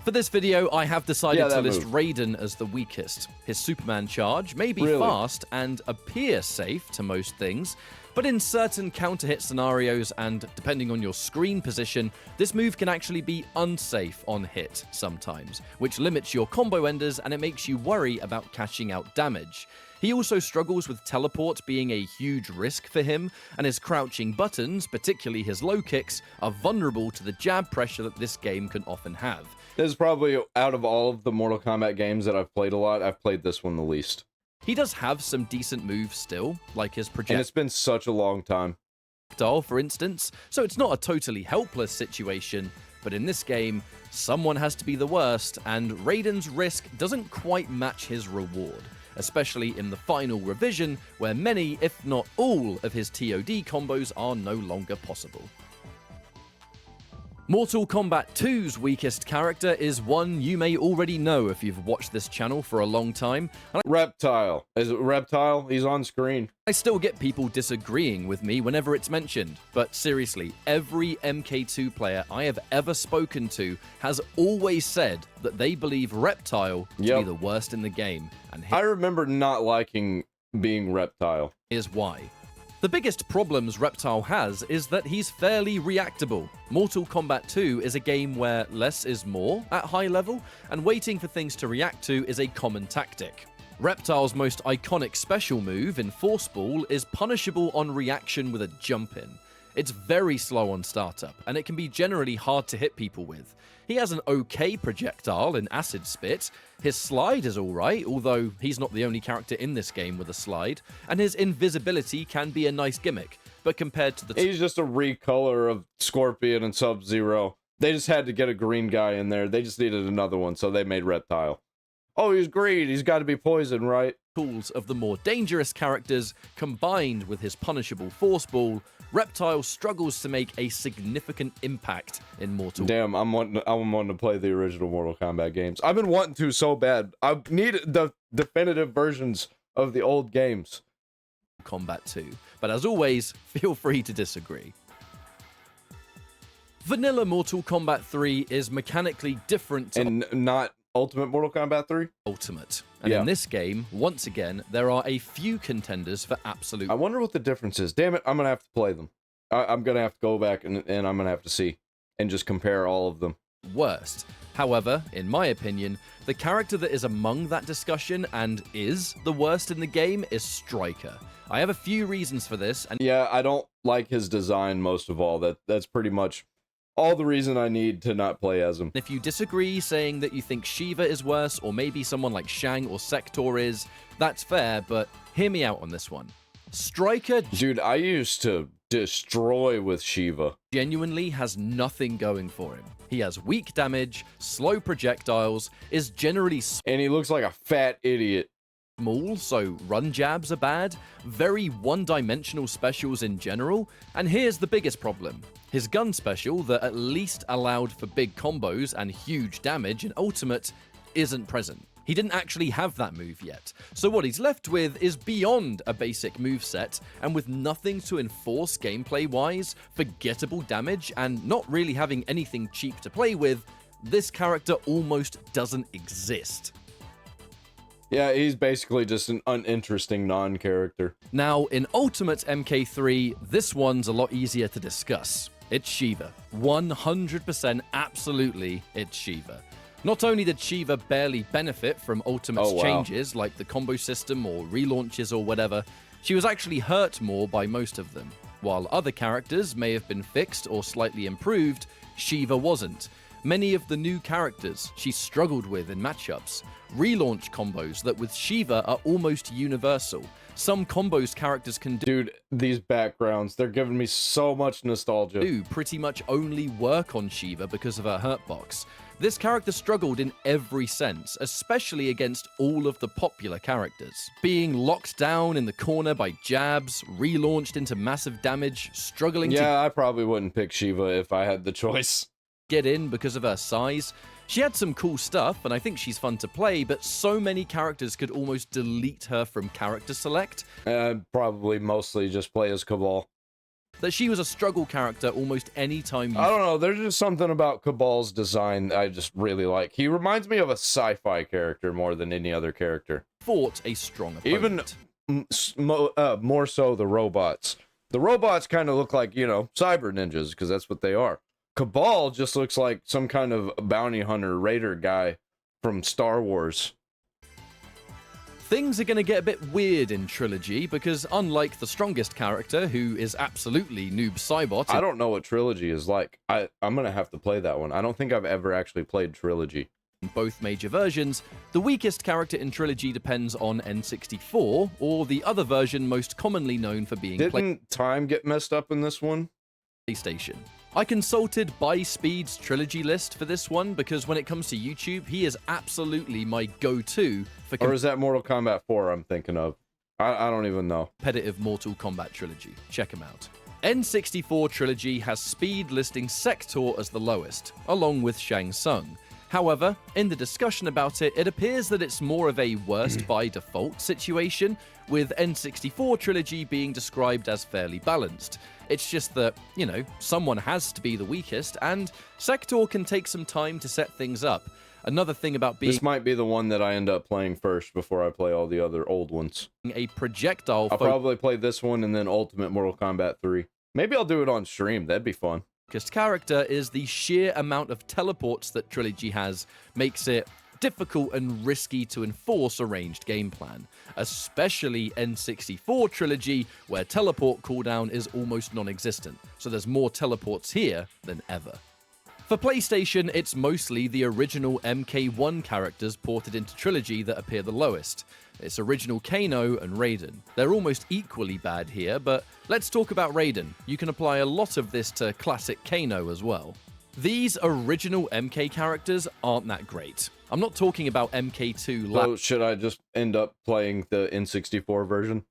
N: For this video, I have decided to list Raiden as the weakest. His Superman charge may be fast and appear safe to most things, but in certain counter-hit scenarios and depending on your screen position, this move can actually be unsafe on hit sometimes, which limits your combo enders and it makes you worry about cashing out damage. He also struggles with teleport being a huge risk for him, and his crouching buttons, particularly his low kicks, are vulnerable to the jab pressure that this game can often have.
A: This is probably, out of all of the Mortal Kombat games that I've played a lot, I've played this one the least.
N: He does have some decent moves still, like his projectile.
A: And it's been such a long time.
N: For instance, so it's not a totally helpless situation, but in this game, someone has to be the worst, and Raiden's risk doesn't quite match his reward, especially in the final revision, where many, if not all, of his TOD combos are no longer possible. Mortal Kombat 2's weakest character is one you may already know if you've watched this channel for a long time.
A: Reptile. Is it Reptile? He's on screen.
N: I still get people disagreeing with me whenever it's mentioned, but seriously, every MK2 player I have ever spoken to has always said that they believe Reptile to be the worst in the game. And
A: I remember not liking being Reptile.
N: Here's why. The biggest problems Reptile has is that he's fairly reactable. Mortal Kombat 2 is a game where less is more at high level, and waiting for things to react to is a common tactic. Reptile's most iconic special move in Force Ball is punishable on reaction with a jump in. It's very slow on startup, and it can be generally hard to hit people with. He has an okay projectile in Acid Spit, his slide is alright, although he's not the only character in this game with a slide, and his invisibility can be a nice gimmick, but compared to the...
A: He's just a recolor of Scorpion and Sub-Zero. They just had to get a green guy in there, they just needed another one, so they made Reptile. Oh, he's green, he's got to be poison, right?
N: Tools of the more dangerous characters, combined with his punishable Force Ball, Reptile struggles to make a significant impact in Mortal Kombat.
A: Damn, I'm wanting to play the original Mortal Kombat games. I've been wanting to so bad. I need the definitive versions of the old games.
N: Kombat 2. But as always, feel free to disagree. Vanilla Mortal Kombat 3 is mechanically different to
A: and not Ultimate Mortal Kombat 3?
N: Ultimate. And in this game, once again, there are a few contenders for absolute...
A: I wonder what the difference is. Damn it, I'm going to have to play them. I'm going to have to go back and I'm going to have to see and just compare all of them.
N: Worst. However, in my opinion, the character that is among that discussion and is the worst in the game is Striker. I have a few reasons for this, and
A: yeah, I don't like his design most of all. That's pretty much all the reason I need to not play as him.
N: If you disagree, saying that you think Shiva is worse, or maybe someone like Shang or Sector is, that's fair, but hear me out on this one. Striker...
A: Dude, I used to destroy with Shiva.
N: Genuinely has nothing going for him. He has weak damage, slow projectiles, is generally...
A: And he looks like a fat idiot.
N: Small, so run jabs are bad, very one-dimensional specials in general, and here's the biggest problem. His gun special, that at least allowed for big combos and huge damage in Ultimate, isn't present. He didn't actually have that move yet, so what he's left with is beyond a basic moveset, and with nothing to enforce gameplay-wise, forgettable damage, and not really having anything cheap to play with, this character almost doesn't exist.
A: Yeah, he's basically just an uninteresting non-character.
N: Now, in Ultimate MK3, this one's a lot easier to discuss. It's Shiva. 100% absolutely, it's Shiva. Not only did Shiva barely benefit from Ultimate's changes, like the combo system or relaunches or whatever, she was actually hurt more by most of them. While other characters may have been fixed or slightly improved, Shiva wasn't. Many of the new characters she struggled with in matchups. Relaunch combos that with Shiva are almost universal. Some combos characters can do...
A: Dude, these backgrounds, they're giving me so much nostalgia.
N: ...do pretty much only work on Shiva because of her hurtbox. This character struggled in every sense, especially against all of the popular characters. Being locked down in the corner by jabs, relaunched into massive damage, struggling to...
A: Yeah, I probably wouldn't pick Shiva if I had the choice.
N: ...get in because of her size. She had some cool stuff, and I think she's fun to play, but so many characters could almost delete her from character select.
A: Probably mostly just play as Cabal.
N: That she was a struggle character almost any time you...
A: I don't know, there's just something about Cabal's design I just really like. He reminds me of a sci-fi character more than any other character.
N: Fought a strong opponent.
A: Even more so the robots. The robots kind of look like, you know, cyber ninjas, because that's what they are. Cabal just looks like some kind of bounty hunter raider guy from Star Wars.
N: Things are going to get a bit weird in Trilogy because unlike the strongest character, who is absolutely Noob Saibot...
A: I don't know what Trilogy is like. I'm going to have to play that one. I don't think I've ever actually played Trilogy.
N: In both major versions, the weakest character in Trilogy depends on N64, or the other version most commonly known for being...
A: Didn't time get messed up in this one?
N: PlayStation. I consulted BuySpeed's Trilogy list for this one because when it comes to YouTube, he is absolutely my go-to for...
A: Or is that Mortal Kombat 4 I'm thinking of? I don't even know.
N: Competitive Mortal Kombat Trilogy. Check him out. N64 Trilogy has speed listing Sector as the lowest, along with Shang Tsung. However, in the discussion about it, it appears that it's more of a worst by default situation, with N64 Trilogy being described as fairly balanced. It's just that, you know, someone has to be the weakest, and Sector can take some time to set things up. Another thing about being...
A: This might be the one that I end up playing first before I play all the other old ones.
N: A projectile...
A: I'll probably play this one and then Ultimate Mortal Kombat 3. Maybe I'll do it on stream. That'd be fun.
N: Character is the sheer amount of teleports that Trilogy has makes it difficult and risky to enforce a ranged game plan, especially N64 Trilogy, where teleport cooldown is almost non-existent, so there's more teleports here than ever. For PlayStation, it's mostly the original MK1 characters ported into Trilogy that appear the lowest. It's original Kano and Raiden. They're almost equally bad here, but let's talk about Raiden. You can apply a lot of this to classic Kano as well. These original MK characters aren't that great. I'm not talking about MK2...
A: So should I just end up playing the N64 version?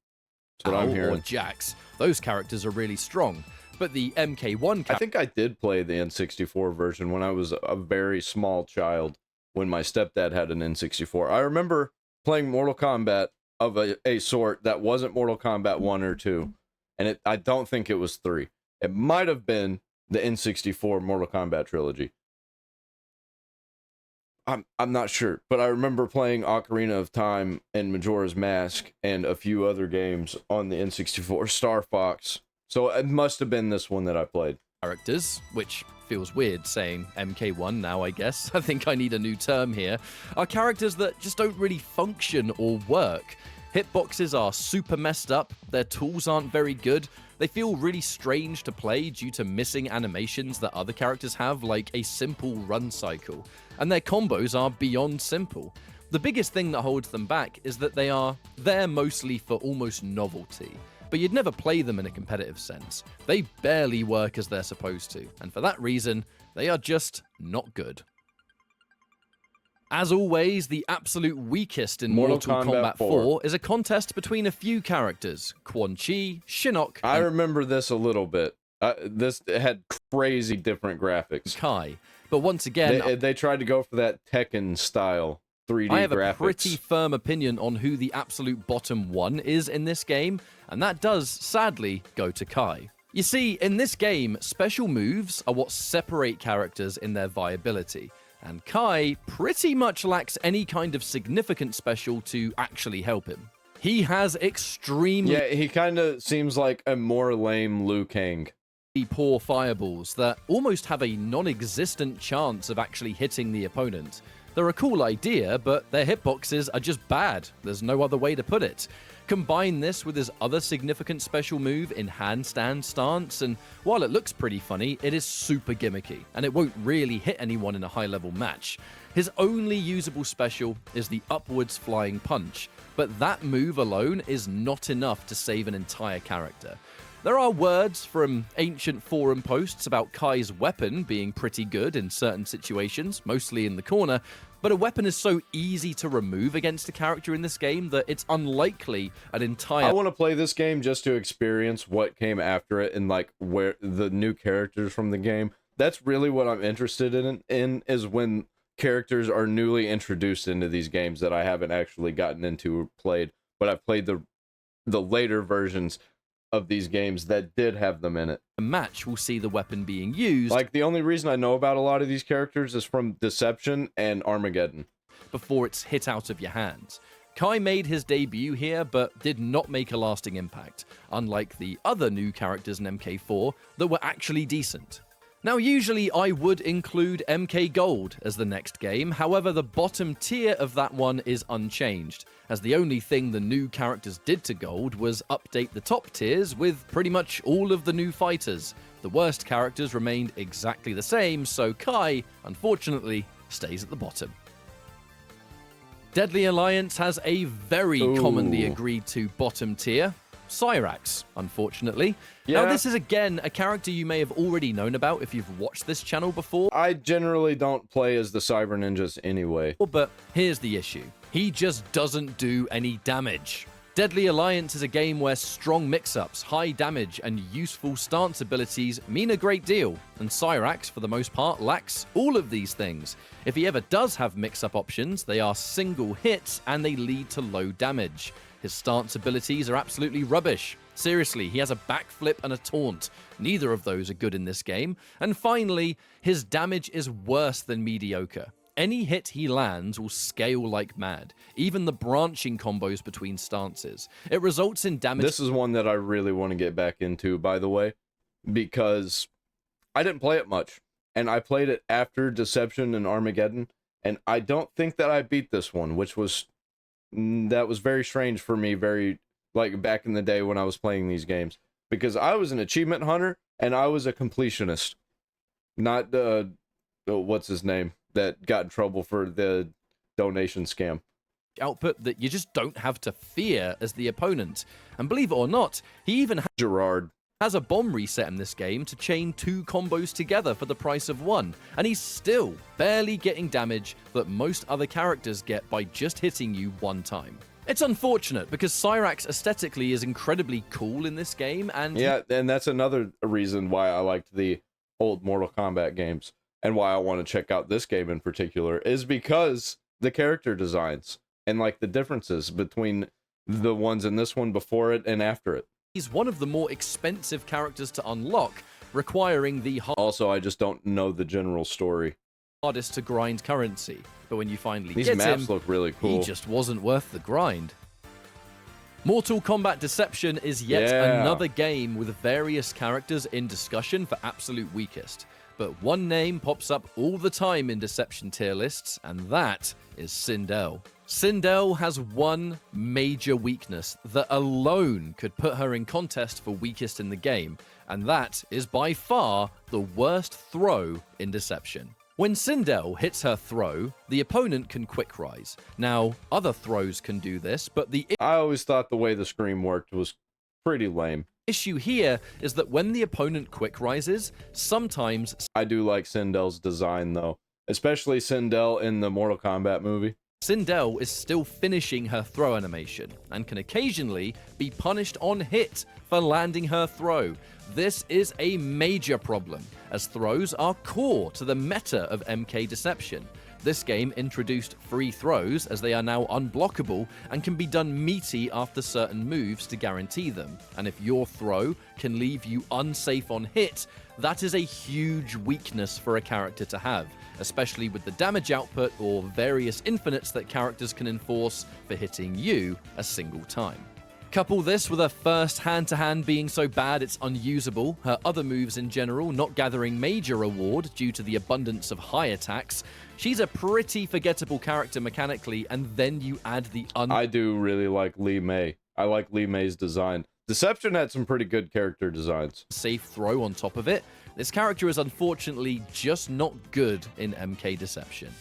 A: That's what I'm
N: Al
A: hearing.
N: or Jax. Those characters are really strong. But the MK1
A: I think I did play the N64 version when I was a very small child, when my stepdad had an N64. I remember playing Mortal Kombat of a sort that wasn't Mortal Kombat 1 or 2, and I don't think it was 3. It might have been the N64 Mortal Kombat trilogy. I'm not sure, but I remember playing Ocarina of Time and Majora's Mask and a few other games on the N64, Star Fox. So it must have been this one that I played.
N: Characters, which feels weird saying MK1 now, I guess. I think I need a new term here. Are characters that just don't really function or work. Hitboxes are super messed up, their tools aren't very good, they feel really strange to play due to missing animations that other characters have, like a simple run cycle, and their combos are beyond simple. The biggest thing that holds them back is that they are there mostly for almost novelty, but you'd never play them in a competitive sense. They barely work as they're supposed to, and for that reason, they are just not good. As always, the absolute weakest in Mortal Kombat 4 is a contest between a few characters, Quan Chi, Shinnok,
A: I remember this a little bit. This had crazy different graphics.
N: Kai. But once again,
A: they tried to go for that Tekken style 3D graphics.
N: I have a pretty firm opinion on who the absolute bottom one is in this game, and that does, sadly, go to Kai. You see, in this game, special moves are what separate characters in their viability, and Kai pretty much lacks any kind of significant special to actually help him. He has extremely...
A: Yeah, he kind of seems like a more lame Liu Kang.
N: Poor fireballs that almost have a non-existent chance of actually hitting the opponent. They're a cool idea, but their hitboxes are just bad. There's no other way to put it. Combine this with his other significant special move in handstand stance, and while it looks pretty funny, it is super gimmicky, and it won't really hit anyone in a high-level match. His only usable special is the upwards flying punch, but that move alone is not enough to save an entire character. There are words from ancient forum posts about Kai's weapon being pretty good in certain situations, mostly in the corner, but a weapon is so easy to remove against a character in this game that it's unlikely an entire...
A: I want to play this game just to experience what came after it and like where the new characters from the game. That's really what I'm interested in is when characters are newly introduced into these games that I haven't actually gotten into or played, but I've played the later versions of these games that did have them in it.
N: A match will see the weapon being used.
A: Like, the only reason I know about a lot of these characters is from Deception and Armageddon.
N: Before it's hit out of your hands. Kai made his debut here, but did not make a lasting impact, unlike the other new characters in MK4 that were actually decent. Now, usually I would include MK Gold as the next game, however the bottom tier of that one is unchanged, as the only thing the new characters did to Gold was update the top tiers with pretty much all of the new fighters. The worst characters remained exactly the same, so Kai, unfortunately, stays at the bottom. Deadly Alliance has a very commonly agreed to bottom tier, Cyrax, unfortunately.
A: Yeah.
N: Now, this is again a character you may have already known about if you've watched this channel before.
A: I generally don't play as the Cyber Ninjas anyway.
N: But here's the issue. He just doesn't do any damage. Deadly Alliance is a game where strong mix-ups, high damage, and useful stance abilities mean a great deal, and Cyrax, for the most part, lacks all of these things. If he ever does have mix-up options, they are single hits and they lead to low damage. His stance abilities are absolutely rubbish. Seriously, he has a backflip and a taunt. Neither of those are good in this game. And finally, his damage is worse than mediocre. Any hit he lands will scale like mad, even the branching combos between stances. It results in damage...
A: This is one that I really want to get back into, by the way, because I didn't play it much, and I played it after Deception and Armageddon, and I don't think that I beat this one, which was... that was very strange for me, very, like, back in the day when I was playing these games, because I was an achievement hunter, and I was a completionist, not, what's his name, that got in trouble for the donation scam.
N: Output that you just don't have to fear as the opponent. And believe it or not, he even
A: Gerard
N: has a bomb reset in this game to chain 2 combos together for the price of 1, and he's still barely getting damage that most other characters get by just hitting you 1 time. It's unfortunate because Cyrax aesthetically is incredibly cool in this game, and
A: yeah, and that's another reason why I liked the old Mortal Kombat games and why I want to check out this game in particular is because the character designs and like the differences between the ones in this one before it and after it.
N: he's one of the more expensive characters to unlock, requiring the
A: also, I just don't know the general story.
N: Hardest to grind currency. But when you finally
A: These
N: get
A: maps
N: him,
A: look really cool.
N: he just wasn't worth the grind. Mortal Kombat Deception is yet another game with various characters in discussion for absolute weakest. But one name pops up all the time in Deception tier lists, and that is Sindel. Sindel has one major weakness that alone could put her in contest for weakest in the game, and that is by far the worst throw in Deception. When Sindel hits her throw, the opponent can quick rise. Now, other throws can do this, but
A: I always thought the way the scream worked was pretty lame.
N: Issue here is that when the opponent quick rises, sometimes...
A: I do like Sindel's design though, especially Sindel in the Mortal Kombat movie.
N: Sindel is still finishing her throw animation, and can occasionally be punished on hit for landing her throw. This is a major problem, as throws are core to the meta of MK Deception. This game introduced free throws, as they are now unblockable and can be done meaty after certain moves to guarantee them. And if your throw can leave you unsafe on hit, that is a huge weakness for a character to have, especially with the damage output or various infinites that characters can enforce for hitting you a single time. Couple this with her first hand-to-hand being so bad it's unusable, her other moves in general not gathering major reward due to the abundance of high attacks. She's a pretty forgettable character mechanically, and then you add the
A: I do really like Li Mei. I like Li Mei's design. Deception had some pretty good character designs.
N: Safe throw on top of it. This character is unfortunately just not good in MK Deception.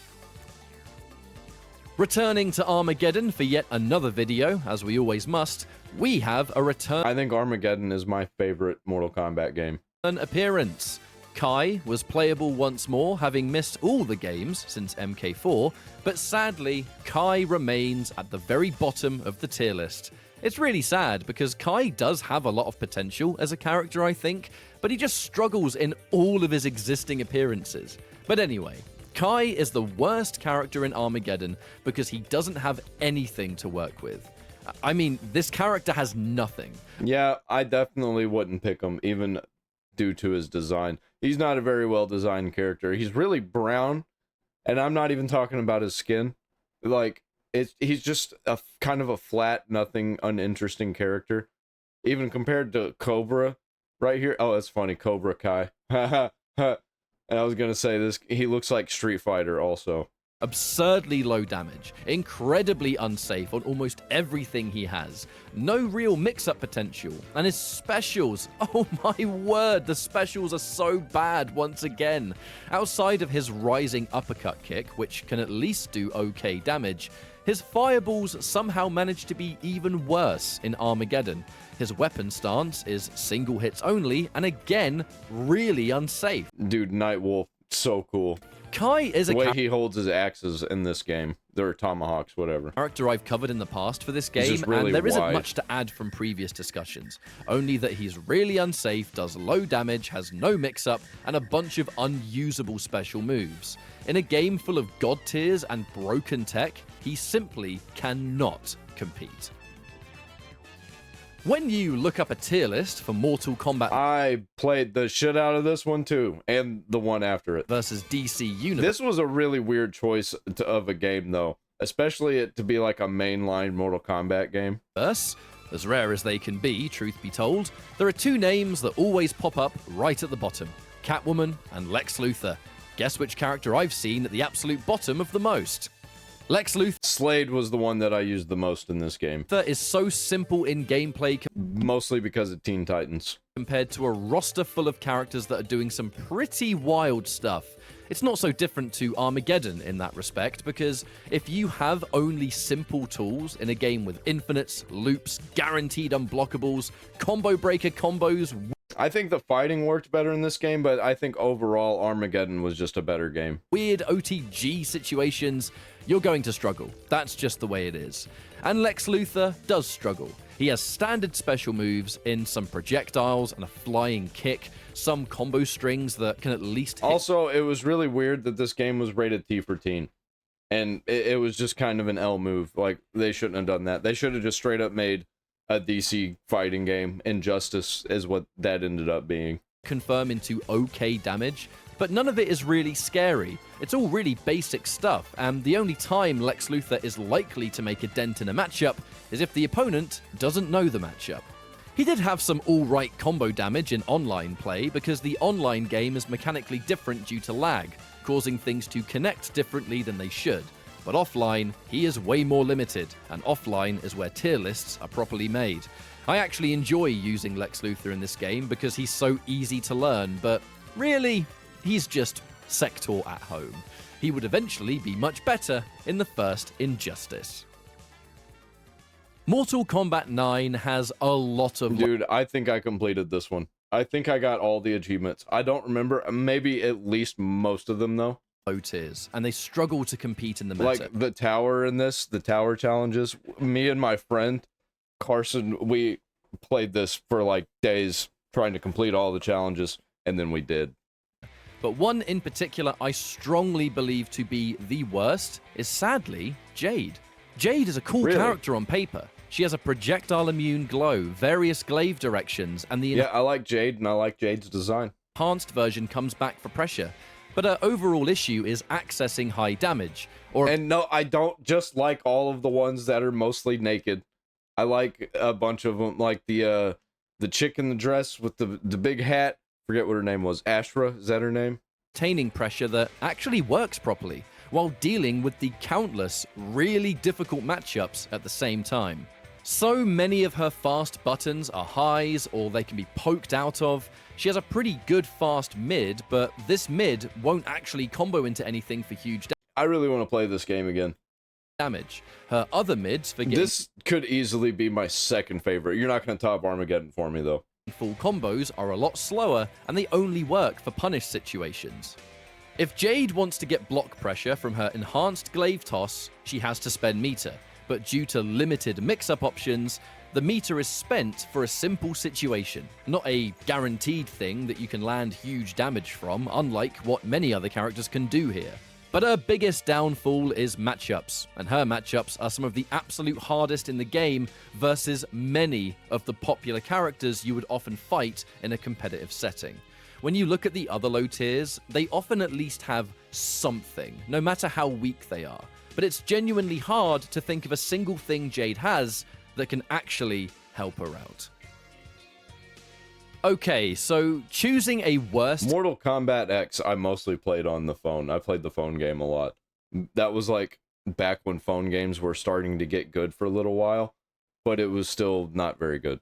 N: Returning to Armageddon for yet another video, as we always must, we have a return.
A: I think Armageddon is my favorite Mortal Kombat game.
N: An appearance. Kai was playable once more, having missed all the games since MK4, but sadly, Kai remains at the very bottom of the tier list. It's really sad because Kai does have a lot of potential as a character, I think, but he just struggles in all of his existing appearances. But anyway, Kai is the worst character in Armageddon because he doesn't have anything to work with. I mean, this character has nothing.
A: Yeah, I definitely wouldn't pick him, even due to his design. He's not a very well designed character. He's really brown, and I'm not even talking about his skin. Like, he's just a kind of a flat, nothing uninteresting character. Even compared to Cobra right here. Oh, that's funny. Cobra Kai. And I was gonna say this, he looks like Street Fighter also.
N: Absurdly low damage, incredibly unsafe on almost everything he has, no real mix-up potential, and his specials, oh my word, the specials are so bad once again. Outside of his rising uppercut kick, which can at least do okay damage, his fireballs somehow manage to be even worse in Armageddon. His weapon stance is single hits only, and again, really unsafe.
A: Dude, Nightwolf, so cool.
N: Kai is
A: the way he holds his axes in this game. They're tomahawks, whatever.
N: Character I've covered in the past for this game,
A: really
N: and there isn't
A: wide.
N: much to add from previous discussions. Only that he's really unsafe, does low damage, has no mix-up, and a bunch of unusable special moves. In a game full of god tiers and broken tech, he simply cannot compete. When you look up a tier list for Mortal Kombat,
A: I played the shit out of this one too, and the one after it.
N: Versus DC Universe.
A: This was a really weird choice of a game though, especially it to be like a mainline Mortal Kombat game.
N: As rare as they can be, truth be told, there are two names that always pop up right at the bottom. Catwoman and Lex Luthor. Guess which character I've seen at the absolute bottom of the most? Lex Luthor.
A: Slade was the one that I used the most in this game.
N: Is so simple in gameplay,
A: mostly because of Teen Titans,
N: compared to a roster full of characters that are doing some pretty wild stuff. It's not so different to Armageddon in that respect, because if you have only simple tools in a game with infinites, loops, guaranteed unblockables, combo breaker combos...
A: I think the fighting worked better in this game, but I think overall Armageddon was just a better game.
N: Weird OTG situations, you're going to struggle. That's just the way it is. and Lex Luthor does struggle. He has standard special moves in some projectiles and a flying kick, some combo strings that can at least hit.
A: Also, it was really weird that this game was rated T for teen. And it was just kind of an L move. Like, they shouldn't have done that. They should have just straight up made a DC fighting game. Injustice is what that ended up being.
N: Confirm into okay damage, but none of it is really scary. It's all really basic stuff, and the only time Lex Luthor is likely to make a dent in a matchup is if the opponent doesn't know the matchup. He did have some alright combo damage in online play because the online game is mechanically different due to lag, causing things to connect differently than they should. But offline, he is way more limited, and offline is where tier lists are properly made. I actually enjoy using Lex Luthor in this game because he's so easy to learn, but really, he's just Sector at home. He would eventually be much better in the first Injustice. Mortal Kombat 9 has a lot of...
A: Dude, I think I completed this one. I think I got all the achievements. I don't remember, maybe at least most of them, though.
N: Low tiers, and they struggle to compete in the meta.
A: Like, the tower in this, the tower challenges, me and my friend, Carson, we played this for, like, days, trying to complete all the challenges, and then we did.
N: But one in particular I strongly believe to be the worst is, sadly, Jade. Jade is a cool character on paper. She has a projectile-immune glow, various glaive directions, and the...
A: Yeah, I like Jade, and I like Jade's design.
N: Enhanced version comes back for pressure, but her overall issue is accessing high damage.
A: And no, I don't just like all of the ones that are mostly naked. I like a bunch of them, like the chick in the dress with the big hat. Forget what her name was. Ashra, is that her name?
N: Obtaining pressure that actually works properly, while dealing with the countless, really difficult matchups at the same time. So many of her fast buttons are highs, or they can be poked out of. She has a pretty good fast mid, but this mid won't actually combo into anything for huge damage.
A: I really want to play this game again.
N: Her other mids for getting...
A: This could easily be my second favorite. You're not going to top Armageddon for me, though.
N: Full combos are a lot slower, and they only work for punish situations. If Jade wants to get block pressure from her enhanced glaive toss, she has to spend meter. But due to limited mix-up options, the meter is spent for a simple situation, not a guaranteed thing that you can land huge damage from, unlike what many other characters can do here. But her biggest downfall is matchups, and her matchups are some of the absolute hardest in the game versus many of the popular characters you would often fight in a competitive setting. When you look at the other low tiers, they often at least have something, no matter how weak they are. But it's genuinely hard to think of a single thing Jade has that can actually help her out. Okay, so choosing a worst...
A: Mortal Kombat X, I mostly played on the phone. I played the phone game a lot. That was like back when phone games were starting to get good for a little while, but it was still not very good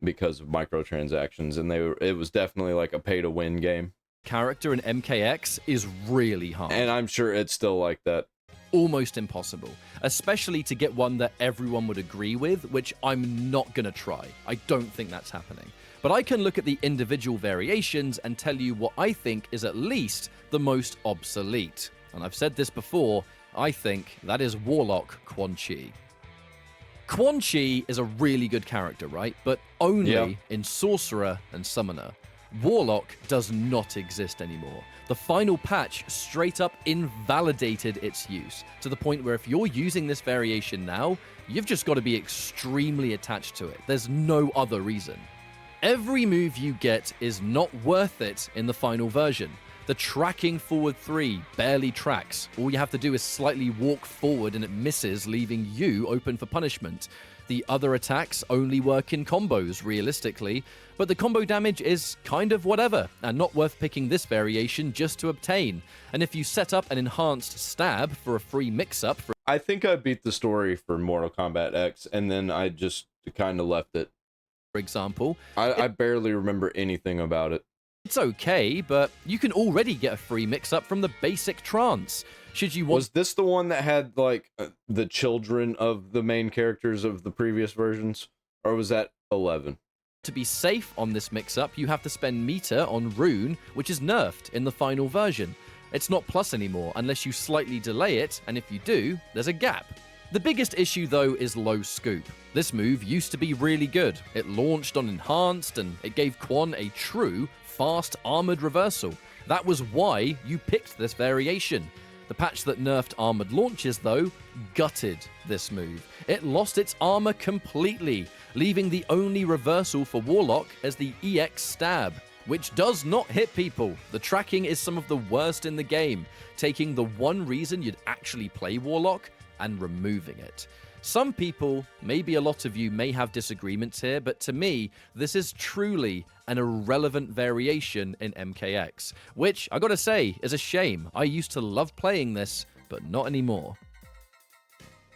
A: because of microtransactions, and it was definitely like a pay-to-win game.
N: Character in MKX is really hard.
A: And I'm sure it's still like that.
N: Almost impossible, especially to get one that everyone would agree with, which I'm not gonna try. I don't think that's happening. But I can look at the individual variations and tell you what I think is at least the most obsolete. And I've said this before, I think that is Warlock Quan Chi. Quan Chi is a really good character, right? But only in Sorcerer and Summoner. Warlock does not exist anymore. The final patch straight up invalidated its use, to the point where if you're using this variation now, you've just got to be extremely attached to it. There's no other reason. Every move you get is not worth it in the final version. The tracking forward 3 barely tracks. All you have to do is slightly walk forward and it misses, leaving you open for punishment. The other attacks only work in combos, realistically, but the combo damage is kind of whatever, and not worth picking this variation just to obtain. And if you set up an enhanced stab for a free mix-up...
A: I think I beat the story for Mortal Kombat X, and then I just kind of left it.
N: For example...
A: I barely remember anything about it.
N: It's okay, but you can already get a free mix-up from the basic trance. Should you want...
A: Was this the one that had, like, the children of the main characters of the previous versions? Or was that 11?
N: To be safe on this mix-up, you have to spend meter on Rune, which is nerfed in the final version. It's not plus anymore, unless you slightly delay it, and if you do, there's a gap. The biggest issue though is low scoop. This move used to be really good. It launched on enhanced and it gave Quan a true, fast armored reversal. That was why you picked this variation. The patch that nerfed armored launches though gutted this move. It lost its armor completely, leaving the only reversal for Warlock as the EX stab, which does not hit people. The tracking is some of the worst in the game, taking the one reason you'd actually play Warlock and removing it. Some people, maybe a lot of you, may have disagreements here, but to me, this is truly an irrelevant variation in MKX, which, I gotta say, is a shame. I used to love playing this, but not anymore.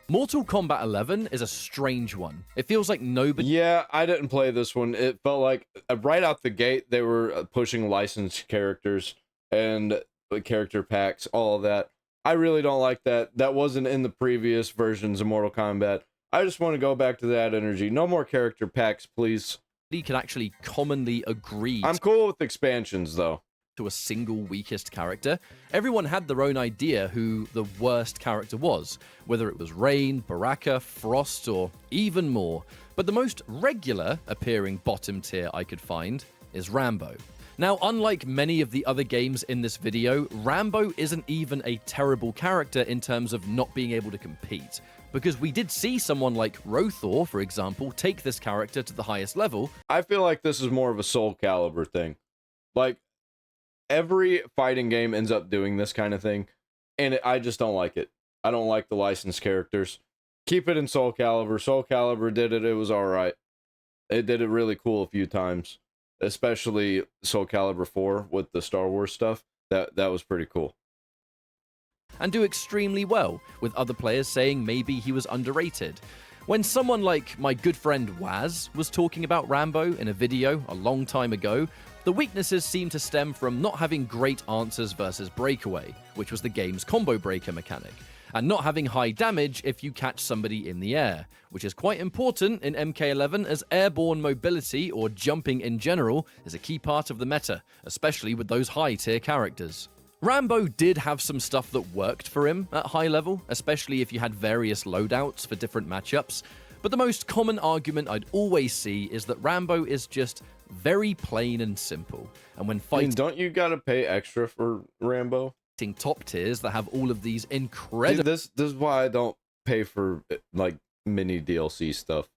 N: Mortal Kombat 11 is a strange one. It feels like nobody...
A: Yeah, I didn't play this one. It felt like, right out the gate, they were pushing licensed characters and character packs, all of that. I really don't like that. That wasn't in the previous versions of Mortal Kombat. I just want to go back to that energy. No more character packs, please.
N: Can actually commonly agree.
A: I'm cool with expansions, though.
N: To a single weakest character. Everyone had their own idea who the worst character was, whether it was Rain, Baraka, Frost, or even more. But the most regular appearing bottom tier I could find is Rambo. Now, unlike many of the other games in this video, Rambo isn't even a terrible character in terms of not being able to compete. Because we did see someone like Rothor, for example, take this character to the highest level.
A: I feel like this is more of a Soul Calibur thing. Like, every fighting game ends up doing this kind of thing, and I just don't like it. I don't like the licensed characters. Keep it in Soul Calibur. Soul Calibur did it. It was alright. It did it really cool a few times. Especially Soul Calibur 4 with the Star Wars stuff. That was pretty cool.
N: And do extremely well, with other players saying maybe he was underrated. When someone like my good friend Waz was talking about Rambo in a video a long time ago, the weaknesses seem to stem from not having great answers versus breakaway, which was the game's combo breaker mechanic, and not having high damage if you catch somebody in the air, which is quite important in MK11 as airborne mobility, or jumping in general, is a key part of the meta, especially with those high tier characters. Rambo did have some stuff that worked for him at high level, especially if you had various loadouts for different matchups, but the most common argument I'd always see is that Rambo is just very plain and simple, and when fighting...
A: don't you gotta pay extra for Rambo?
N: Top tiers that have all of these incredible...
A: This is why I don't pay for, like, mini DLC stuff.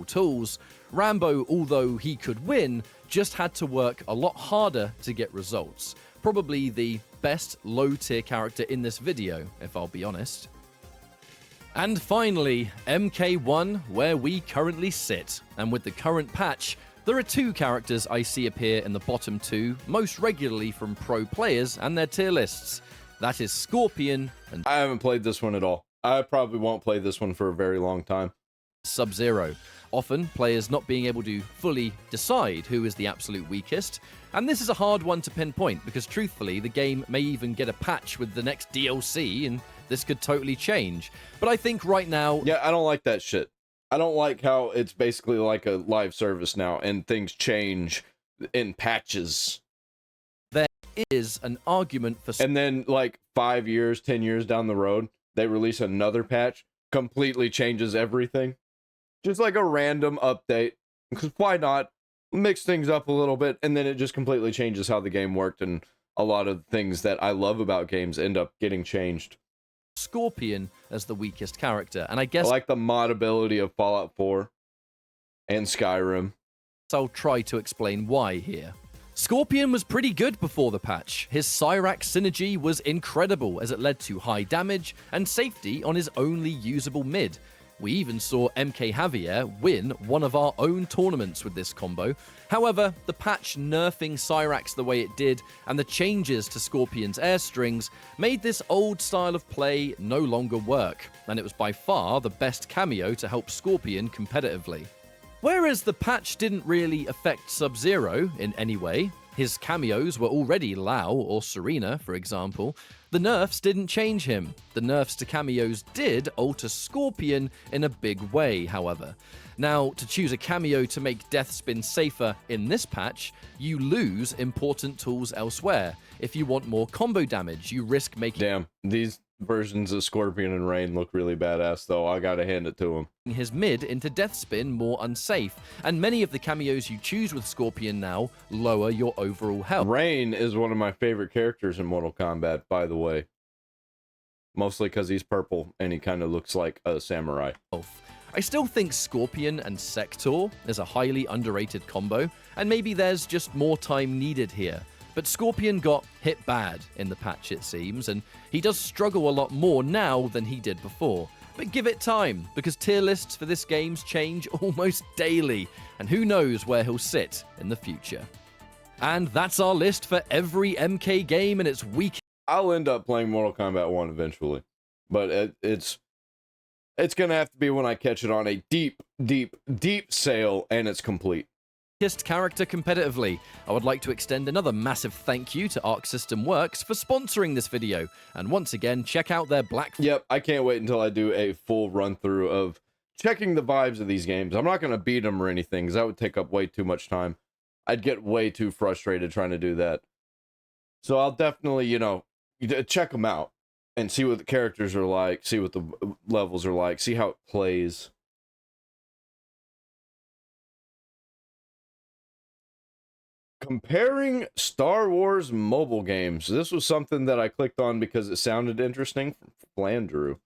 N: Tools, Rambo, although he could win, just had to work a lot harder to get results. Probably the best low-tier character in this video, if I'll be honest. And finally, MK1, where we currently sit. And with the current patch, there are two characters I see appear in the bottom two most regularly from pro players and their tier lists. That is Scorpion and...
A: I haven't played this one at all. I probably won't play this one for a very long time.
N: Sub-Zero. Often, players not being able to fully decide who is the absolute weakest. And this is a hard one to pinpoint, because truthfully, the game may even get a patch with the next DLC, and this could totally change. But I think right now...
A: Yeah, I don't like that shit. I don't like how it's basically like a live service now, and things change in patches.
N: There is an argument for...
A: And then, like, 5 years, 10 years down the road, they release another patch, completely changes everything. Just like a random update. Because why not? Mix things up a little bit, and then it just completely changes how the game worked, and a lot of things that I love about games end up getting changed.
N: Scorpion as the weakest character, and I guess...
A: I like the mod ability of Fallout 4 and Skyrim.
N: So I'll try to explain why here. Scorpion was pretty good before the patch. His Cyrax synergy was incredible, as it led to high damage and safety on his only usable mid. We even saw MK Javier win one of our own tournaments with this combo. However, the patch nerfing Cyrax the way it did and the changes to Scorpion's air strings made this old style of play no longer work, and it was by far the best cameo to help Scorpion competitively. Whereas the patch didn't really affect Sub-Zero in any way, his cameos were already Lao or Serena, for example, the nerfs didn't change him. The nerfs to cameos did alter Scorpion in a big way, however. Now, to choose a cameo to make Deathspin safer in this patch, you lose important tools elsewhere. If you want more combo damage, you risk making...
A: Damn, these versions of Scorpion and Rain look really badass, though. I gotta hand it to him.
N: His mid into death spin more unsafe, and many of the cameos you choose with Scorpion now lower your overall health.
A: Rain is one of my favorite characters in Mortal Kombat, by the way. Mostly because he's purple and he kind of looks like a samurai.
N: I still think Scorpion and Sector is a highly underrated combo, and maybe there's just more time needed here. But Scorpion got hit bad in the patch, it seems, and he does struggle a lot more now than he did before. But give it time, because tier lists for this game's change almost daily, and who knows where he'll sit in the future. And that's our list for every MK game in its week.
A: I'll end up playing Mortal Kombat 1 eventually, but it's gonna have to be when I catch it on a deep sale and it's complete.
N: Character competitively. I would like to extend another massive thank you to Arc System Works for sponsoring this video, and once again check out their Black.
A: Yep, I can't wait until I do a full run through of checking the vibes of these games. I'm not gonna beat them or anything, because that would take up way too much time. I'd get way too frustrated trying to do that. So I'll definitely, you know, check them out and see what the characters are like, see what the levels are like, see how it plays. Comparing Star Wars mobile games. This was something that I clicked on because it sounded interesting from Flandrew.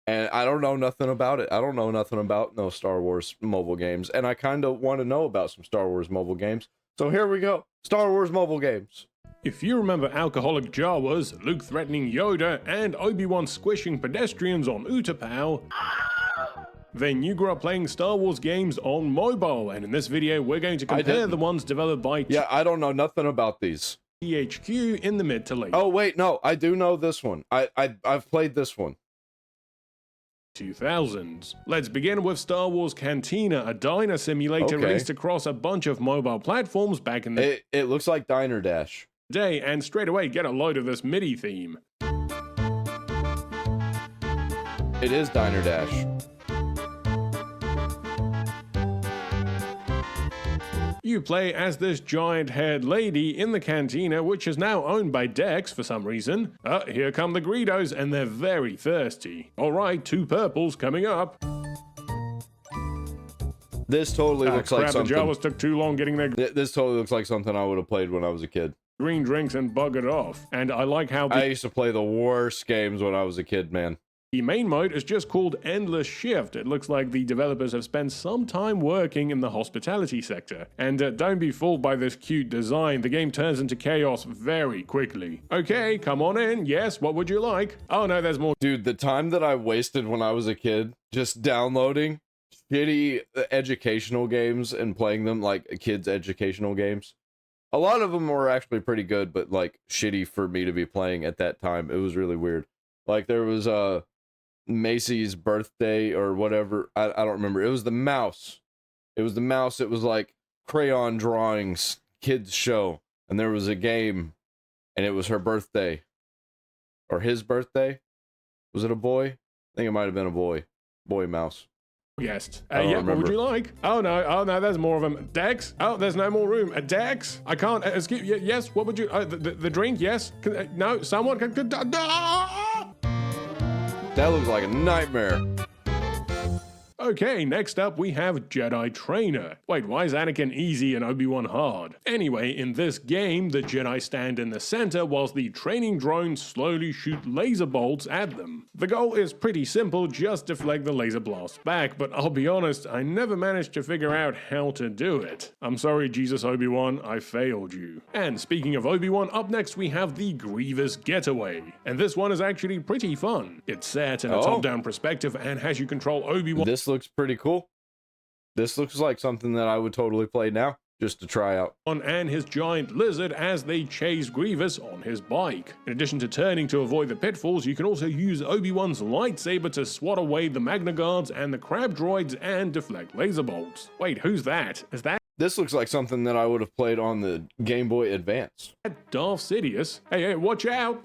A: And I don't know nothing about it. I don't know nothing about no Star Wars mobile games. And I kind of want to know about some Star Wars mobile games. So here we go. Star Wars mobile games.
O: If you remember alcoholic Jawas, Luke threatening Yoda, and Obi-Wan squishing pedestrians on Utapau, then you grew up playing Star Wars games on mobile, and in this video we're going to compare the ones developed by
A: I don't know nothing about these.
O: THQ in the mid to late.
A: Oh wait, no, I do know this one. I've played this one.
O: 2000s. Let's begin with Star Wars Cantina, a diner simulator released across a bunch of mobile platforms back in the
A: It looks like Diner Dash.
O: Day, and straight away get a load of this MIDI theme.
A: It is Diner Dash.
O: You play as this giant-haired lady in the cantina, which is now owned by Dex for some reason. Here come the Greedos, and they're very thirsty. Alright, 2 purples coming up.
A: This totally looks like something.
O: The Jawas took too long getting their...
A: This totally looks like something I would have played when I was a kid.
O: Green drinks and buggered off. And I like how
A: I used to play the worst games when I was a kid, man.
O: The main mode is just called Endless Shift. It looks like the developers have spent some time working in the hospitality sector. And don't be fooled by this cute design. The game turns into chaos very quickly. Okay, come on in. Yes, what would you like? Oh no, there's more.
A: Dude, the time that I wasted when I was a kid just downloading shitty educational games and playing them like kids' educational games. A lot of them were actually pretty good, but like shitty for me to be playing at that time. It was really weird. Like there was Macy's birthday or whatever. I don't remember. It was the mouse. It was the mouse. It was like crayon drawings, kids show. And there was a game and it was her birthday or his birthday. Was it a boy? I think it might have been a boy. Boy mouse.
O: Yes. Yeah, what would you like? Oh no, there's more of them. Dex? Oh, there's no more room. Dex? I can't, excuse, yes, what would you, the drink, yes? No, someone can,
A: That looks like a nightmare.
O: Okay, next up we have Jedi Trainer. Wait, why is Anakin easy and Obi-Wan hard? Anyway, in this game, the Jedi stand in the center whilst the training drones slowly shoot laser bolts at them. The goal is pretty simple, just deflect the laser blast back, but I'll be honest, I never managed to figure out how to do it. I'm sorry, Jesus Obi-Wan, I failed you. And speaking of Obi-Wan, up next we have the Grievous Getaway. And this one is actually pretty fun. It's set in a top-down perspective and has you control Obi-Wan.
A: This looks pretty cool. This looks like something that I would totally play now, just to try out.
O: And his giant lizard as they chase Grievous on his bike. In addition to turning to avoid the pitfalls, you can also use Obi-Wan's lightsaber to swat away the Magna Guards and the crab droids and deflect laser bolts. Wait, who's that? Is that...
A: This looks like something that I would have played on the Game Boy Advance.
O: Darth Sidious? Hey, watch out!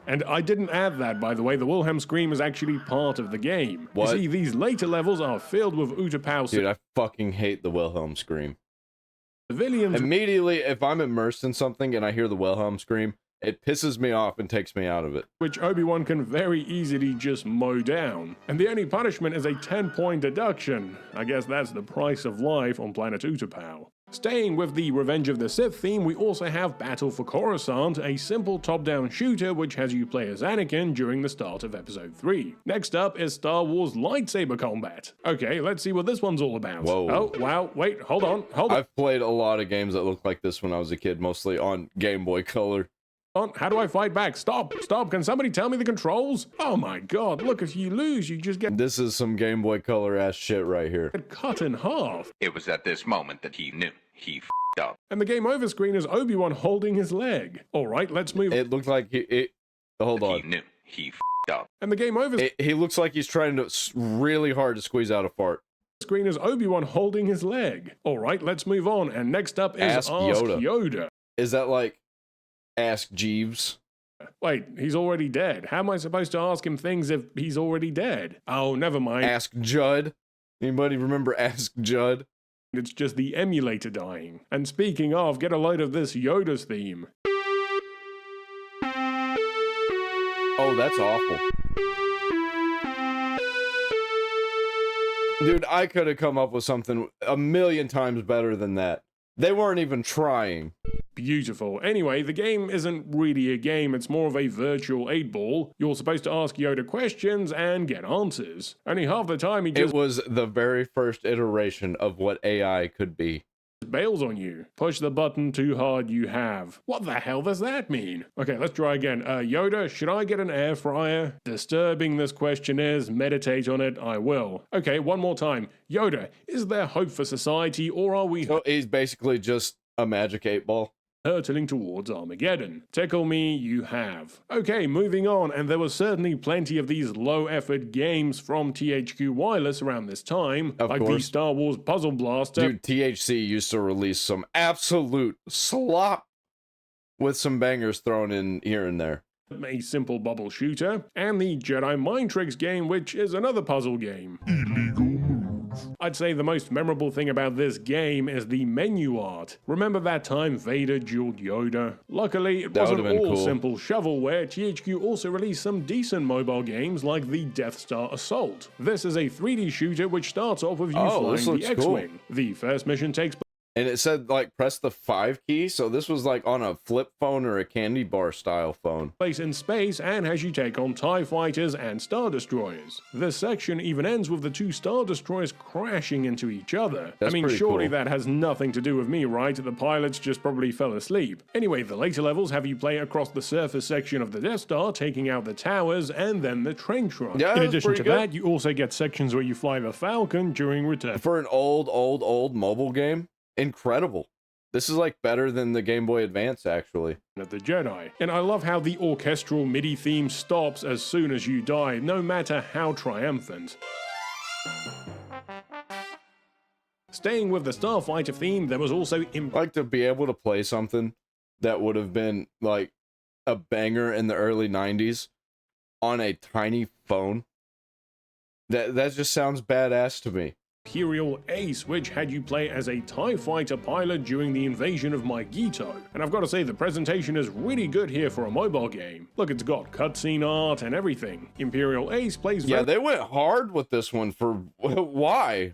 O: And I didn't add that, by the way. The Wilhelm scream is actually part of the game.
A: What?
O: You see, these later levels are filled with Utapau.
A: Dude, I fucking hate the Wilhelm scream.
O: Civilians.
A: Immediately, if I'm immersed in something and I hear the Wilhelm scream, It pisses me off and takes me out of it.
O: Which Obi-Wan can very easily just mow down. And the only punishment is a 10-point deduction. I guess that's the price of life on planet Utapau. Staying with the Revenge of the Sith theme, we also have Battle for Coruscant, a simple top-down shooter which has you play as Anakin during the start of Episode 3. Next up is Star Wars lightsaber combat. Okay, let's see what this one's all about.
A: Whoa.
O: Oh, wow, wait, hold on.
A: I've played a lot of games that look like this when I was a kid, mostly on Game Boy Color.
O: How do I fight back? Stop! Can somebody tell me the controls? Oh my god, look, if you lose, you just get...
A: This is some Game Boy Color ass shit right here.
O: Cut in half.
P: It was at this moment that he knew. He f***ed up.
O: And the game over screen is Obi-Wan holding his leg. Alright, let's move...
A: It looked like hold on.
P: He knew. He f***ed up.
O: And the game over...
A: He looks like he's trying to really hard to squeeze out a fart.
O: Screen is Obi-Wan holding his leg. Alright, let's move on. And next up is Ask Yoda.
A: Is that like... Ask Jeeves?
O: Wait, he's already dead. How am I supposed to ask him things if he's already dead? Oh, never mind.
A: Ask Judd. Anybody remember Ask Judd?
O: It's just the emulator dying. And speaking of, get a load of this Yoda's theme.
A: Oh, that's awful. Dude, I could have come up with something a million times better than that. They weren't even trying.
O: Beautiful. Anyway, the game isn't really a game, it's more of a virtual 8-ball. You're supposed to ask Yoda questions and get answers. Only half the time he just...
A: It was the very first iteration of what AI could be.
O: Bails on you. Push the button too hard, you have. What the hell does that mean? Okay, let's try again. Yoda, should I get an air fryer? Disturbing this question is, meditate on it, I will. Okay, one more time. Yoda, is there hope for society, or are we...
A: So he's basically just a magic 8-ball.
O: Hurtling towards Armageddon. Tickle me, you have. Okay, moving on, and there was certainly plenty of these low-effort games from THQ Wireless around this time, like the Star Wars Puzzle Blaster.
A: Dude, THC used to release some absolute slop with some bangers thrown in here and there.
O: A simple bubble shooter, and the Jedi Mind Tricks game, which is another puzzle game. Illegal move. I'd say the most memorable thing about this game is the menu art. Remember that time Vader dueled Yoda? Luckily, it wasn't all simple shovelware. THQ also released some decent mobile games like the Death Star Assault. This is a 3D shooter which starts off with you flying the X-Wing. Cool. The first mission takes...
A: And it said, like, press the 5 key, so this was, like, on a flip phone or a candy bar style phone.
O: Place in space and has you take on TIE fighters and Star Destroyers. This section even ends with the two Star Destroyers crashing into each other.
A: That's
O: I mean, surely
A: cool.
O: That has nothing to do with me, right? The pilots just probably fell asleep. Anyway, the later levels have you play across the surface section of the Death Star, taking out the towers and then the trench run.
A: Yeah,
O: in addition to that, you also get sections where you fly the Falcon during return.
A: For an old mobile game, incredible. This is like better than the Game Boy Advance, actually.
O: At the Jedi. And I love how the orchestral MIDI theme stops as soon as you die, no matter how triumphant. Staying with the Starfighter theme, there was also...
A: like to be able to play something that would have been like a banger in the early 90s on a tiny phone. That just sounds badass to me.
O: Imperial Ace, which had you play as a TIE fighter pilot during the invasion of Maigito. And I've got to say, the presentation is really good here for a mobile game. Look, it's got cutscene art and everything. Imperial Ace plays...
A: Yeah, they went hard with this one for... Why?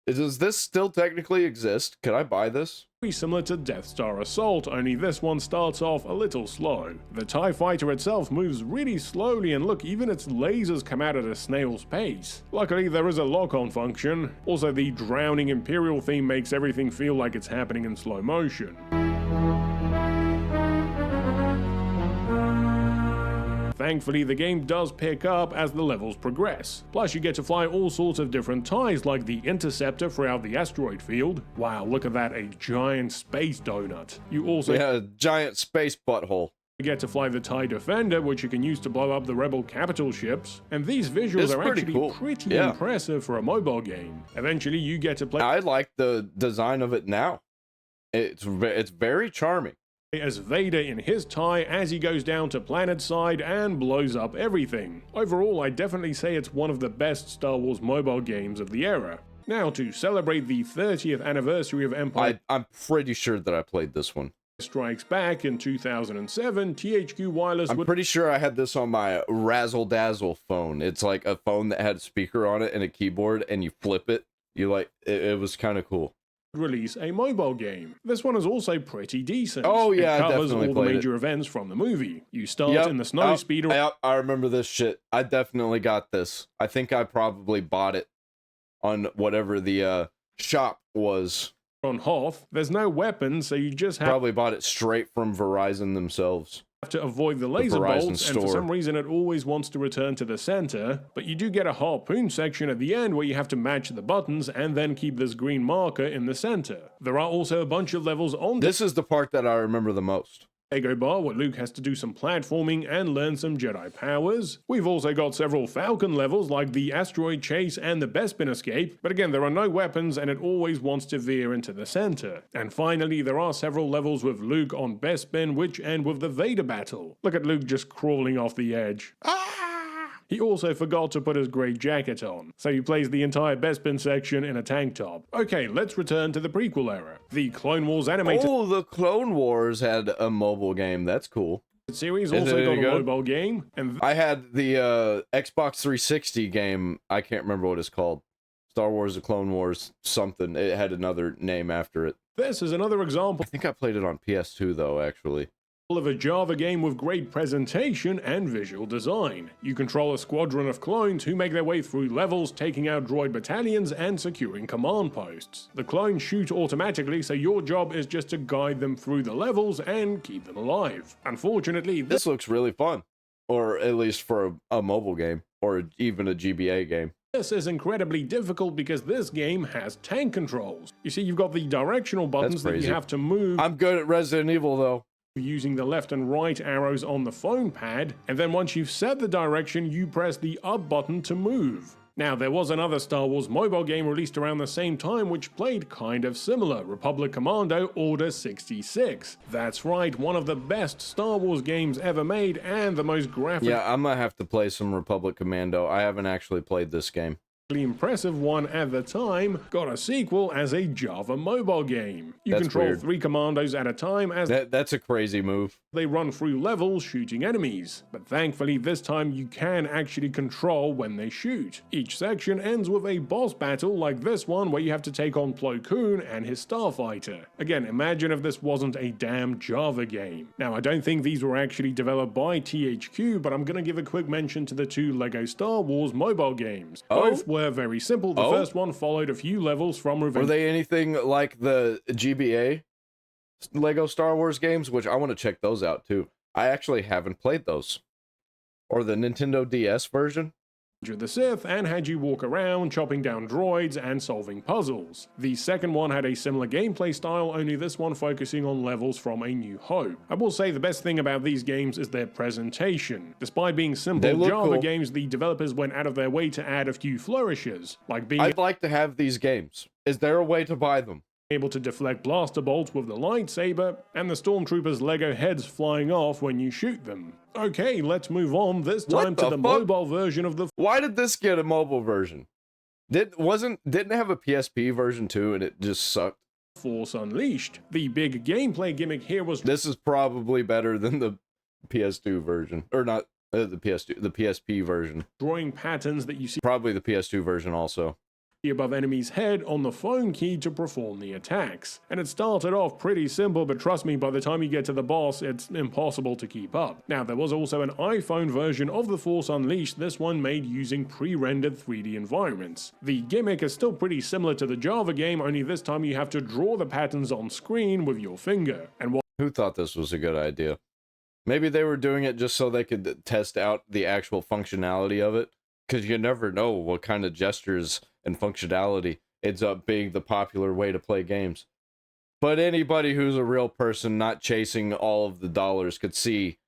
A: Does this still technically exist? Can I buy this?
O: Very similar to Death Star Assault, only this one starts off a little slow. The TIE fighter itself moves really slowly, and look, even its lasers come out at a snail's pace. Luckily, there is a lock-on function. Also, the drowning Imperial theme makes everything feel like it's happening in slow motion. Thankfully, the game does pick up as the levels progress. Plus, you get to fly all sorts of different TIEs, like the Interceptor throughout the asteroid field. Wow, look at that, a giant space donut. You also...
A: yeah, a giant space butthole.
O: You get to fly the TIE Defender, which you can use to blow up the rebel capital ships. And these visuals are actually pretty impressive for a mobile game. Eventually, you get to play...
A: I like the design of it now. It's very charming.
O: As Vader in his TIE as he goes down to planetside and blows up everything. Overall, I definitely say it's one of the best Star Wars mobile games of the era. Now, to celebrate the 30th anniversary of Empire...
A: I'm pretty sure that I played this one.
O: Strikes Back in 2007, THQ Wireless
A: I'm pretty sure I had this on my Razzle Dazzle phone. It's like a phone that had a speaker on it and a keyboard, and you flip it. It was kind of cool.
O: Release a mobile game. This one is also pretty decent.
A: Oh yeah,
O: it covers
A: I definitely
O: all the
A: played
O: major events from the movie. You start in the snow
A: Yep,
O: speeder.
A: I remember this shit. I definitely got this. I think I probably bought it on whatever the shop was.
O: On Hoth, there's no weapons, so you just have
A: Probably bought it straight from Verizon themselves.
O: to avoid the laser
A: Verizon
O: bolts, and for
A: store.
O: some reason it always wants to return to the center, but you do get a harpoon section at the end where you have to match the buttons and then keep this green marker in the center. There are also a bunch of levels on
A: This is the part that I remember the most.
O: Dagobah where Luke has to do some platforming and learn some Jedi powers. We've also got several Falcon levels like the Asteroid Chase and the Bespin Escape, but again there are no weapons and it always wants to veer into the center. And finally there are several levels with Luke on Bespin which end with the Vader battle. Look at Luke just crawling off the edge. He also forgot to put his grey jacket on, so he plays the entire Bespin section in a tank top. Okay, let's return to the prequel era. The Clone Wars animated
A: the Clone Wars had a mobile game. That's cool.
O: series
A: Is
O: also
A: it
O: got
A: any
O: a
A: good?
O: mobile game, and
A: I had the Xbox 360 game. I can't remember what it's called. Star Wars: The Clone Wars something. It had another name after it.
O: this is another example
A: I think I played it on PS2 though, actually.
O: of a Java game with great presentation and visual design. You control a squadron of clones who make their way through levels, taking out droid battalions and securing command posts. The clones shoot automatically, so your job is just to guide them through the levels and keep them alive. Unfortunately,
A: This looks really fun, or at least for a mobile game, or even a GBA game.
O: This is incredibly difficult because this game has tank controls. You see, you've got the directional buttons that
A: crazy.
O: you have to move.
A: I'm good at Resident Evil though.
O: Using the left and right arrows on the phone pad, and then once you've set the direction, you press the up button to move. Now, there was another Star Wars mobile game released around the same time which played kind of similar, Republic Commando Order 66. That's right, one of the best Star Wars games ever made and the most graphic.
A: Yeah, I'm gonna have to play some Republic Commando. I haven't actually played this game.
O: Impressive one at the time, got a sequel as a Java mobile game. You
A: That's
O: control
A: weird.
O: 3 commandos at a time as
A: That's a crazy move.
O: they run through levels shooting enemies, but thankfully this time you can actually control when they shoot. Each section ends with a boss battle like this one where you have to take on Plo Koon and his starfighter. Again, imagine if this wasn't a damn Java game. Now, I don't think these were actually developed by THQ, but I'm gonna give a quick mention to the 2 LEGO Star Wars mobile games. Both were very simple. The first one followed a few levels from
A: Were they anything like the GBA Lego Star Wars games? Which I want to check those out too. I actually haven't played those. Or the Nintendo DS version.
O: of the Sith and had you walk around chopping down droids and solving puzzles. The second one had a similar gameplay style, only this one focusing on levels from A New Hope. I will say the best thing about these games is their presentation. Despite being
A: They
O: simple
A: look
O: Java
A: cool.
O: games, the developers went out of their way to add a few flourishes, like being
A: I'd like to have these games. Is there a way to buy them?
O: able to deflect blaster bolts with the lightsaber, and the stormtroopers' Lego heads flying off when you shoot them. Okay, let's move on, this time to the mobile version of the
A: Why did this get a mobile version? Didn't it have a PSP version too, and it just sucked?
O: Force Unleashed. The big gameplay gimmick here was
A: This is probably better than the PS2 version, or not the PS2, the PSP version.
O: drawing patterns that you see
A: Probably the PS2 version also.
O: above enemy's head on the phone key to perform the attacks. And it started off pretty simple, but trust me, by the time you get to the boss, it's impossible to keep up. Now, there was also an iPhone version of The Force Unleashed, this one made using pre-rendered 3D environments. The gimmick is still pretty similar to the Java game, only this time you have to draw the patterns on screen with your finger. And
A: Who thought this was a good idea? Maybe they were doing it just so they could test out the actual functionality of it, because you never know what kind of gestures and functionality ends up being the popular way to play games. But anybody who's a real person not chasing all of the dollars could see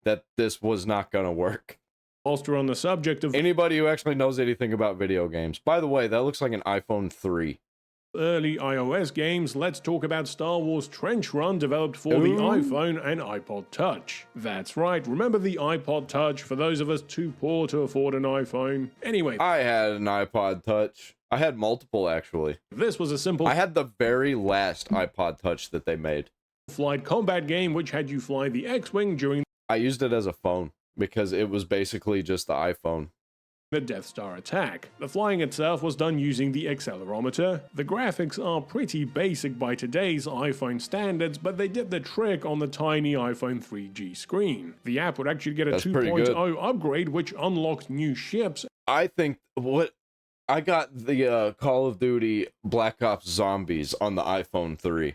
A: that this was not going to work.
O: whilst we're on the subject of
A: Anybody who actually knows anything about video games. By the way, that looks like an iPhone 3.
O: early iOS games, let's talk about Star Wars Trench Run developed for the iPhone and iPod Touch. That's right, remember the iPod Touch for those of us too poor to afford an iPhone? Anyway,
A: I had an iPod Touch. I had multiple, actually.
O: this was a simple
A: I had the very last iPod Touch that they made.
O: flight combat game which had you fly the X-Wing during
A: I used it as a phone because it was basically just the iPhone.
O: the Death Star attack. The flying itself was done using the accelerometer. The graphics are pretty basic by today's iPhone standards, but they did the trick on the tiny iPhone 3G screen. The app would actually get a 2.0 upgrade which unlocked new ships.
A: I think what I got the Call of Duty Black Ops Zombies on the iPhone 3.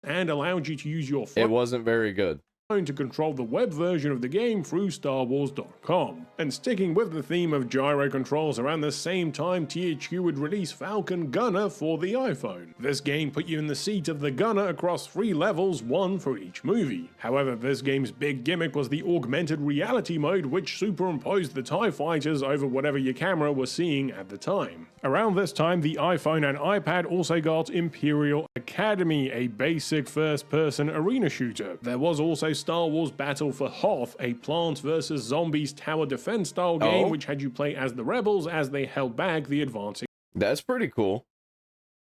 O: And allowed you to use your phone.
A: It wasn't very good.
O: To control the web version of the game through StarWars.com. And sticking with the theme of gyro controls, around the same time THQ would release Falcon Gunner for the iPhone. This game put you in the seat of the gunner across 3 levels, 1 for each movie. However, this game's big gimmick was the augmented reality mode, which superimposed the TIE fighters over whatever your camera was seeing at the time. Around this time, the iPhone and iPad also got Imperial Academy, a basic first-person arena shooter. There was also Star Wars Battle for Hoth, a Plants vs. Zombies tower defense style game which had you play as the rebels as they held back the advancing.
A: That's pretty cool.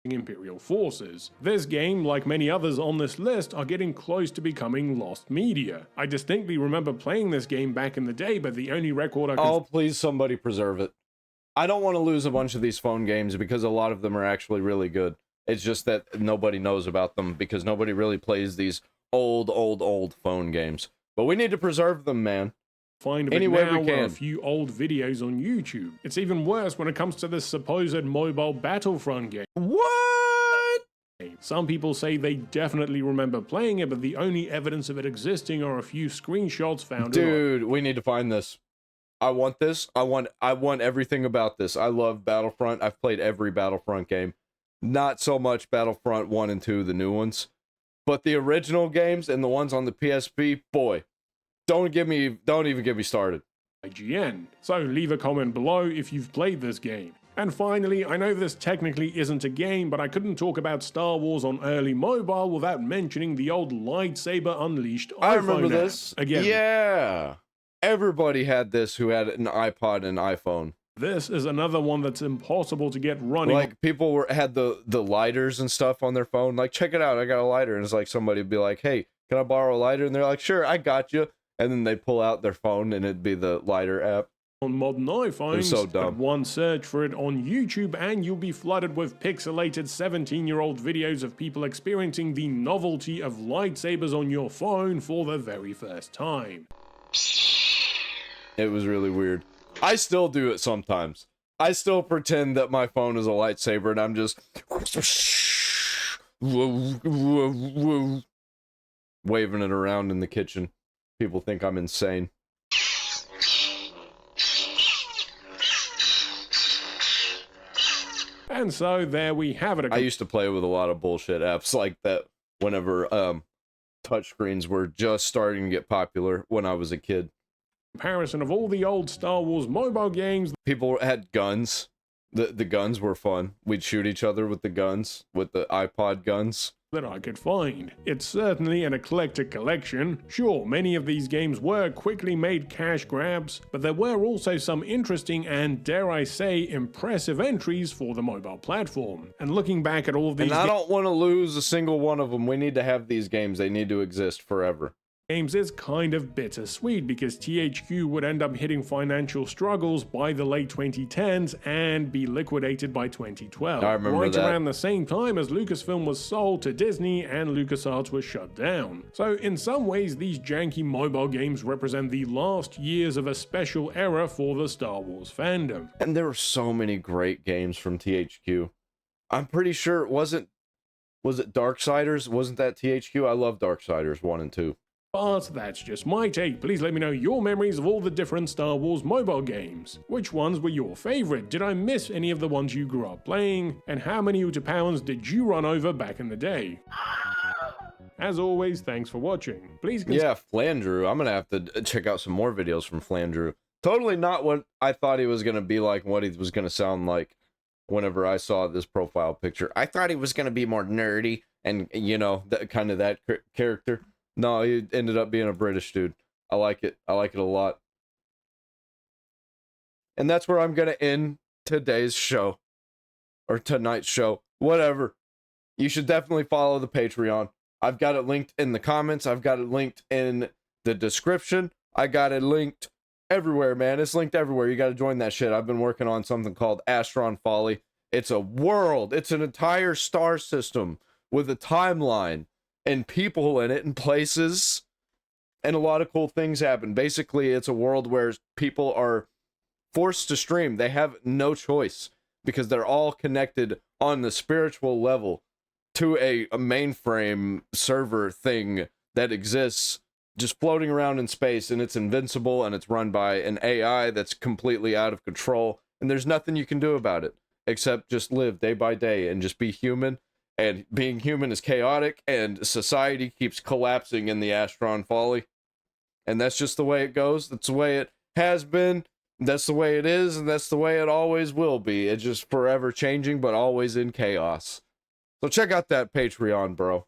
O: Imperial forces. This game, like many others on this list, are getting close to becoming lost media. I distinctly remember playing this game back in the day, but the only record I can...
A: Oh, please somebody preserve it. I don't want to lose a bunch of these phone games because a lot of them are actually really good. It's just that nobody knows about them because nobody really plays these old phone games. But we need to preserve them, man.
O: Find
A: any way we
O: a
A: can.
O: few old videos on YouTube. It's even worse when it comes to this supposed mobile Battlefront game.
A: What?
O: Some people say they definitely remember playing it, but the only evidence of it existing are a few screenshots found.
A: Dude, we need to find this. I want this. I want everything about this. I love Battlefront. I've played every Battlefront game. Not so much Battlefront 1 and 2, the new ones. But the original games and the ones on the PSP, boy, don't even get me started.
O: IGN. So leave a comment below if you've played this game. And finally, I know this technically isn't a game, but I couldn't talk about Star Wars on early mobile without mentioning the old Lightsaber Unleashed iPhone
A: I remember
O: app.
A: this.
O: Again.
A: Yeah. Everybody had this who had an iPod and iPhone.
O: This is another one that's impossible to get running.
A: Like, people had the lighters and stuff on their phone. Like, check it out, I got a lighter. And it's like somebody would be like, hey, can I borrow a lighter? And they're like, sure, I got you. And then they pull out their phone and it'd be the lighter app.
O: On modern iPhones,
A: so dumb.
O: One search for it on YouTube and you'll be flooded with pixelated 17-year-old videos of people experiencing the novelty of lightsabers on your phone for the very first time.
A: It was really weird. I still do it sometimes. I still pretend that my phone is a lightsaber and I'm just waving it around in the kitchen. People think I'm insane.
O: And so there we have it.
A: I used to play with a lot of bullshit apps like that whenever touchscreens were just starting to get popular when I was a kid.
O: Comparison of all the old Star Wars mobile games.
A: People had guns. The guns were fun. We'd shoot each other with the guns, with the iPod guns.
O: That I could find. It's certainly an eclectic collection. Sure, many of these games were quickly made cash grabs, but there were also some interesting and, dare I say, impressive entries for the mobile platform. And looking back at all of these
A: I don't want to lose a single one of them. We need to have these games. They need to exist forever.
O: Games is kind of bittersweet because THQ would end up hitting financial struggles by the late 2010s and be liquidated by 2012.
A: I remember
O: right
A: that.
O: around the same time as Lucasfilm was sold to Disney and LucasArts was shut down. So in some ways, these janky mobile games represent the last years of a special era for the Star Wars fandom.
A: And there were so many great games from THQ. I'm pretty sure it wasn't... Was it Darksiders? Wasn't that THQ? I love Darksiders 1 and 2.
O: But that's just my take. Please let me know your memories of all the different Star Wars mobile games. Which ones were your favorite? Did I miss any of the ones you grew up playing? And how many Utapowans did you run over back in the day? As always, thanks for watching. Please
A: Yeah, Flandrew. I'm gonna have to check out some more videos from Flandrew. Totally not what I thought he was gonna be like, what he was gonna sound like whenever I saw this profile picture. I thought he was gonna be more nerdy and, you know, kind of that character. No, he ended up being a British dude. I like it. I like it a lot. And that's where I'm going to end today's show. Or tonight's show. Whatever. You should definitely follow the Patreon. I've got it linked in the comments. I've got it linked in the description. I got it linked everywhere, man. It's linked everywhere. You got to join that shit. I've been working on something called Folly. It's a world. It's an entire star system with a timeline and people in it and places, and a lot of cool things happen. Basically, it's a world where people are forced to stream. They have no choice because they're all connected on the spiritual level to a mainframe server thing that exists just floating around in space, and it's invincible, and it's run by an AI that's completely out of control, and there's nothing you can do about it except just live day by day and just be human. And being human is chaotic, and society keeps collapsing in the Folly. And that's just the way it goes. That's the way it has been. That's the way it is, and that's the way it always will be. It's just forever changing, but always in chaos. So check out that Patreon, bro.